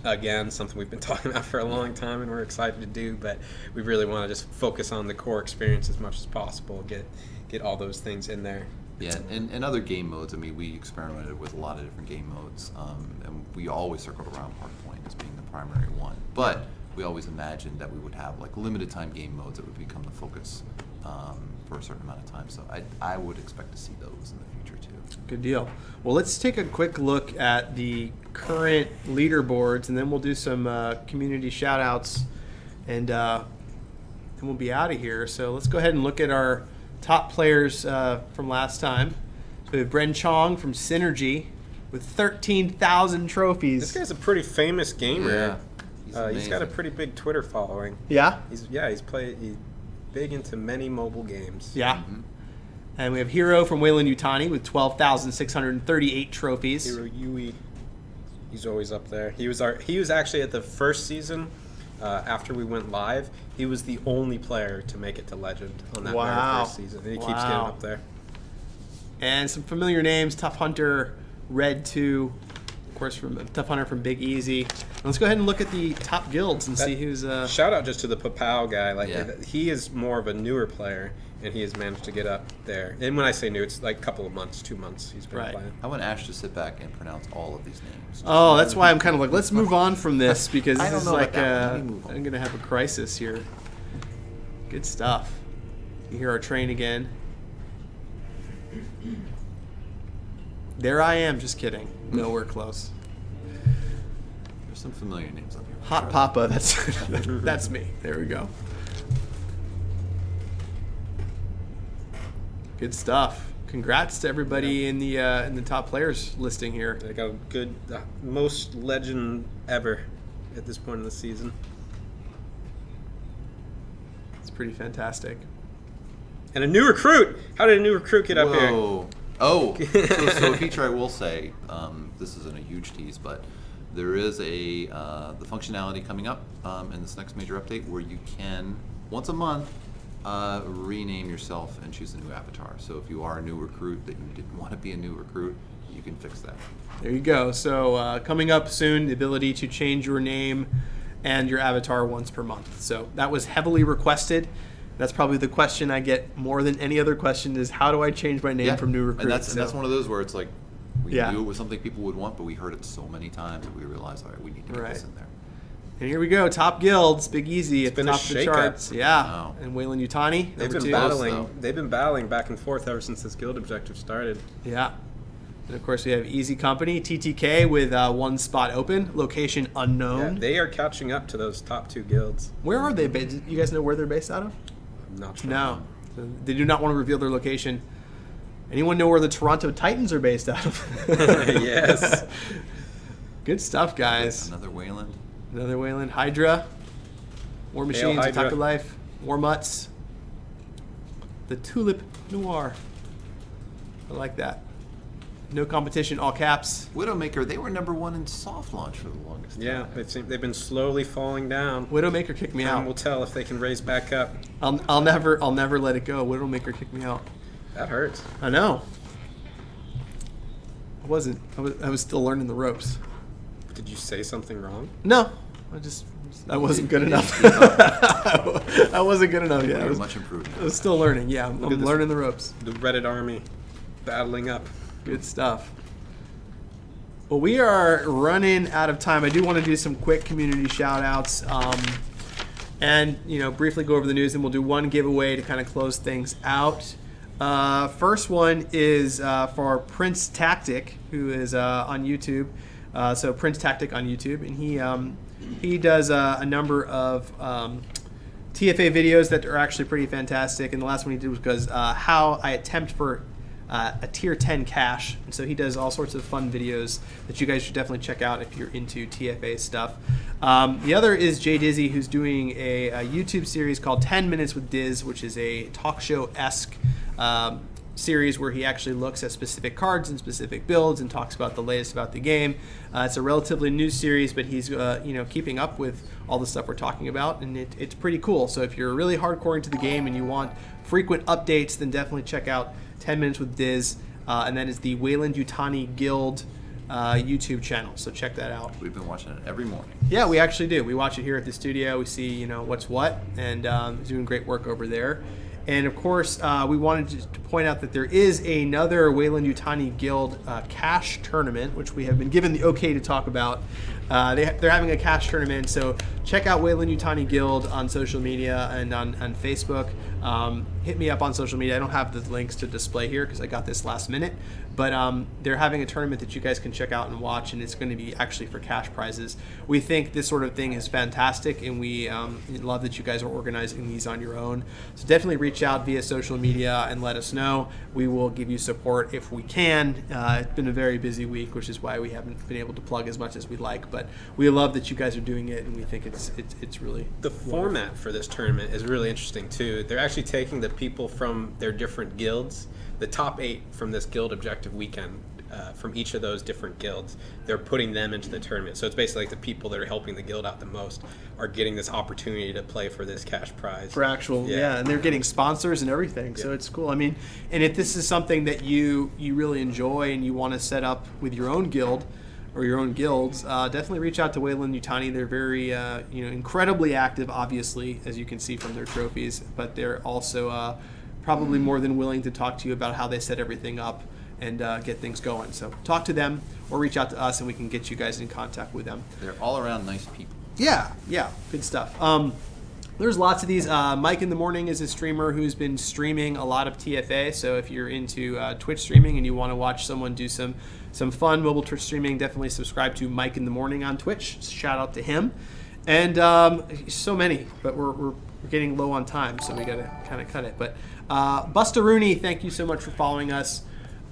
Again, something we've been talking about for a long time and we're excited to do, but we really want to just focus on the core experience as much as possible, get all those things in there. Yeah, and other game modes. I mean, we experimented with a lot of different game modes, and we always circled around Hardpoint as being the primary one. But we always imagined that we would have like limited time game modes that would become the focus for a certain amount of time. So I would expect to see those in the future too. Good deal. Well, let's take a quick look at the current leaderboards, and then we'll do some community shout-outs, and then we'll be out of here. So let's go ahead and look at our top players from last time. So we have Bren Chong from Synergy with 13,000 trophies. This guy's a pretty famous gamer. Yeah, he's got a pretty big Twitter following. Yeah? He's big into many mobile games. Yeah. Mm-hmm. And we have Hero from Wayland Yutani with 12,638 trophies. Hero Yui, he's always up there. He was actually at the first season. After we went live, he was the only player to make it to Legend on that very first season. And he keeps getting up there. And some familiar names: Tough Hunter, Red 2, of course, from Tough Hunter from Big Easy. And let's go ahead and look at the top guilds and see who's. Shout out just to the Papao guy. He is more of a newer player, and he has managed to get up there. And when I say new, it's like a couple of months, 2 months he's been playing. I want Ash to sit back and pronounce all of these names. Oh, that's why I'm kind of like, let's move on from this because this is like I'm going to have a crisis here. Good stuff. You hear our train again. There I am, just kidding. Nowhere close. There's some familiar names up here. Hot Papa, that's me. There we go. Good stuff. congrats to everybody in the top players listing here. They got a good, most legend ever at this point in the season. It's pretty fantastic. And a new recruit. How did a new recruit get up here? Whoa. Oh, so a feature I will say, this isn't a huge tease, but there is the functionality coming up in this next major update where you can, once a month, rename yourself and choose a new avatar. So if you are a new recruit that you didn't want to be a new recruit, you can fix that. There you go. So coming up soon, the ability to change your name and your avatar once per month. So that was heavily requested. That's probably the question I get more than any other question is how do I change my name from new recruit? And that's one of those where it's like we Yeah. knew it was something people would want, but we heard it so many times that we realized, all right, we need to get this in there. And here we go, top guilds, Big Easy at the been a top of the shakeup. charts. Yeah, Wow. and Wayland Yutani, They've number been two. battling. They've been battling back and forth ever since this guild objective started. Yeah. And of course we have Easy Company, TTK with one spot open, location Yeah, unknown. they are catching up to those top two guilds. Where are they based? You guys know where they're based out of? I'm not sure. No. So they do not want to reveal their location. Anyone know where the Toronto Titans are based out of? Yes. Good stuff, guys. Another Wayland. Another Wayland. Hydra. War Machines, Hydra. Attack of Life. War Mutts. The Tulip Noir. I like that. No competition, all caps. Widowmaker, they were number one in soft launch for the longest Yeah, time. they've been slowly falling down. Widowmaker kicked me Time out. will tell if they can raise back up. I'll never let it go. Widowmaker kicked me out. That hurts. I know. I was still learning the ropes. Did you say something wrong? No, I wasn't good enough. I wasn't good enough yet. You're much improved. I was still learning. Yeah, I'm at this. learning the ropes. The Reddit army battling up. Good stuff. Well, we are running out of time. I do want to do some quick community shout outs and briefly go over the news, and we'll do one giveaway to kind of close things out. First one is for Prince Tactic, who is on YouTube. So Prince Tactic on YouTube, and he does a number of TFA videos that are actually pretty fantastic. And the last one he did was how I attempt for a tier 10 cache. And so he does all sorts of fun videos that you guys should definitely check out if you're into TFA stuff. The other is Jay Dizzy, who's doing a YouTube series called 10 Minutes with Diz, which is a talk show-esque series where he actually looks at specific cards and specific builds and talks about the latest about the game. It's a relatively new series, but he's keeping up with all the stuff we're talking about, and it's pretty cool. So if you're really hardcore into the game and you want frequent updates, then definitely check out 10 Minutes with Diz, and that is the Wayland Yutani Guild YouTube channel. So check that out. We've been watching it every morning. Yeah, we actually do. We watch it here at the studio. We see what's what, and doing great work over there. And of course, we wanted to point out that there is another Wayland Yutani Guild cash tournament, which we have been given the okay to talk about. They're having a cash tournament, so check out Wayland Yutani Guild on social media and on Facebook. Hit me up on social media. I don't have the links to display here because I got this last minute, but they're having a tournament that you guys can check out and watch, and it's going to be actually for cash prizes. We think this sort of thing is fantastic, and we love that you guys are organizing these on your own. So definitely reach out via social media and let us know. We will give you support if we can. It's been a very busy week, which is why we haven't been able to plug as much as we'd like, but we love that you guys are doing it, and we think it's really the format for this tournament is really interesting too. They're actually taking the people from their different guilds, the top 8 from this guild objective weekend, from each of those different guilds. They're putting them into the tournament. So it's basically like the people that are helping the guild out the most are getting this opportunity to play for this cash prize. For actual, yeah, and they're getting sponsors and everything, so it's cool. I mean, and if this is something that you really enjoy and you want to set up with your own guild or your own guilds, definitely reach out to Wayland Yutani. They're very, incredibly active, obviously, as you can see from their trophies, but they're also probably more than willing to talk to you about how they set everything up and get things going. So talk to them or reach out to us and we can get you guys in contact with them. They're all around nice people. Yeah, good stuff. There's lots of these. Mike in the Morning is a streamer who's been streaming a lot of TFA. So if you're into Twitch streaming and you want to watch someone do some fun mobile Twitch streaming, definitely subscribe to Mike in the Morning on Twitch. Shout out to him. And so many, but we're getting low on time, so we got to kind of cut it. But Busta Rooney, thank you so much for following us.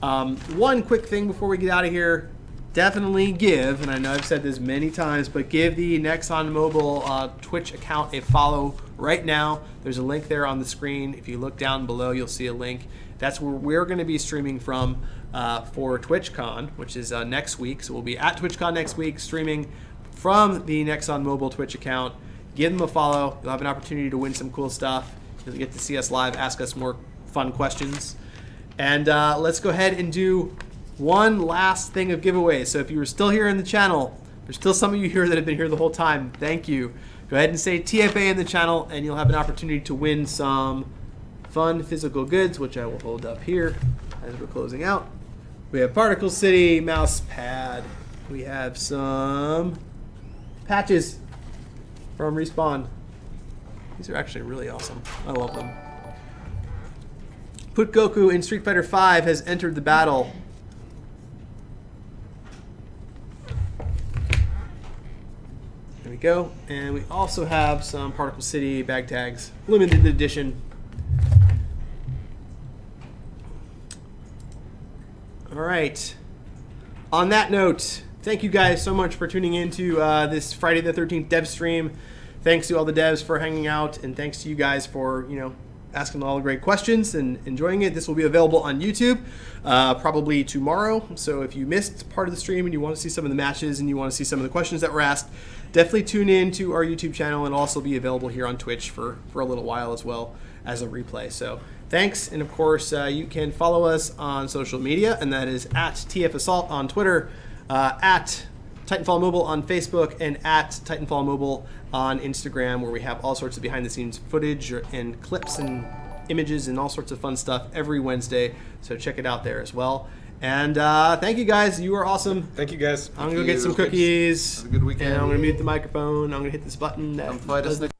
One quick thing before we get out of here. Definitely give, and I know I've said this many times, but give the Nexon Mobile Twitch account a follow right now. There's a link there on the screen. If you look down below, you'll see a link. That's where we're going to be streaming from for TwitchCon, which is next week. So we'll be at TwitchCon next week, streaming from the Nexon Mobile Twitch account. Give them a follow. You'll have an opportunity to win some cool stuff. You'll get to see us live, ask us more fun questions. And let's go ahead and do one last thing of giveaways. So if you were still here in the channel, there's still some of you here that have been here the whole time. Thank you. Go ahead and say TFA in the channel, and you'll have an opportunity to win some fun physical goods, which I will hold up here as we're closing out. We have Particle City mouse pad. We have some patches from Respawn. These are actually really awesome. I love them. Put Goku in Street Fighter V has entered the battle. There we go. And we also have some Particle City bag tags, limited edition. All right. On that note, thank you guys so much for tuning into this Friday the 13th dev stream. Thanks to all the devs for hanging out, and thanks to you guys for, asking all the great questions and enjoying it. This will be available on YouTube probably tomorrow. So if you missed part of the stream and you want to see some of the matches and you want to see some of the questions that were asked, definitely tune in to our YouTube channel, and also be available here on Twitch for a little while as well as a replay. So thanks, and of course you can follow us on social media, and that is at TF Assault on Twitter, at Titanfall Mobile on Facebook, and at Titanfall Mobile on Instagram, where we have all sorts of behind-the-scenes footage and clips and images and all sorts of fun stuff every Wednesday. So check it out there as well. And thank you guys. You are awesome. Thank you guys. I'm going to go get some cookies. Have a good weekend. And I'm going to mute the microphone. I'm going to hit this button. Come fight us next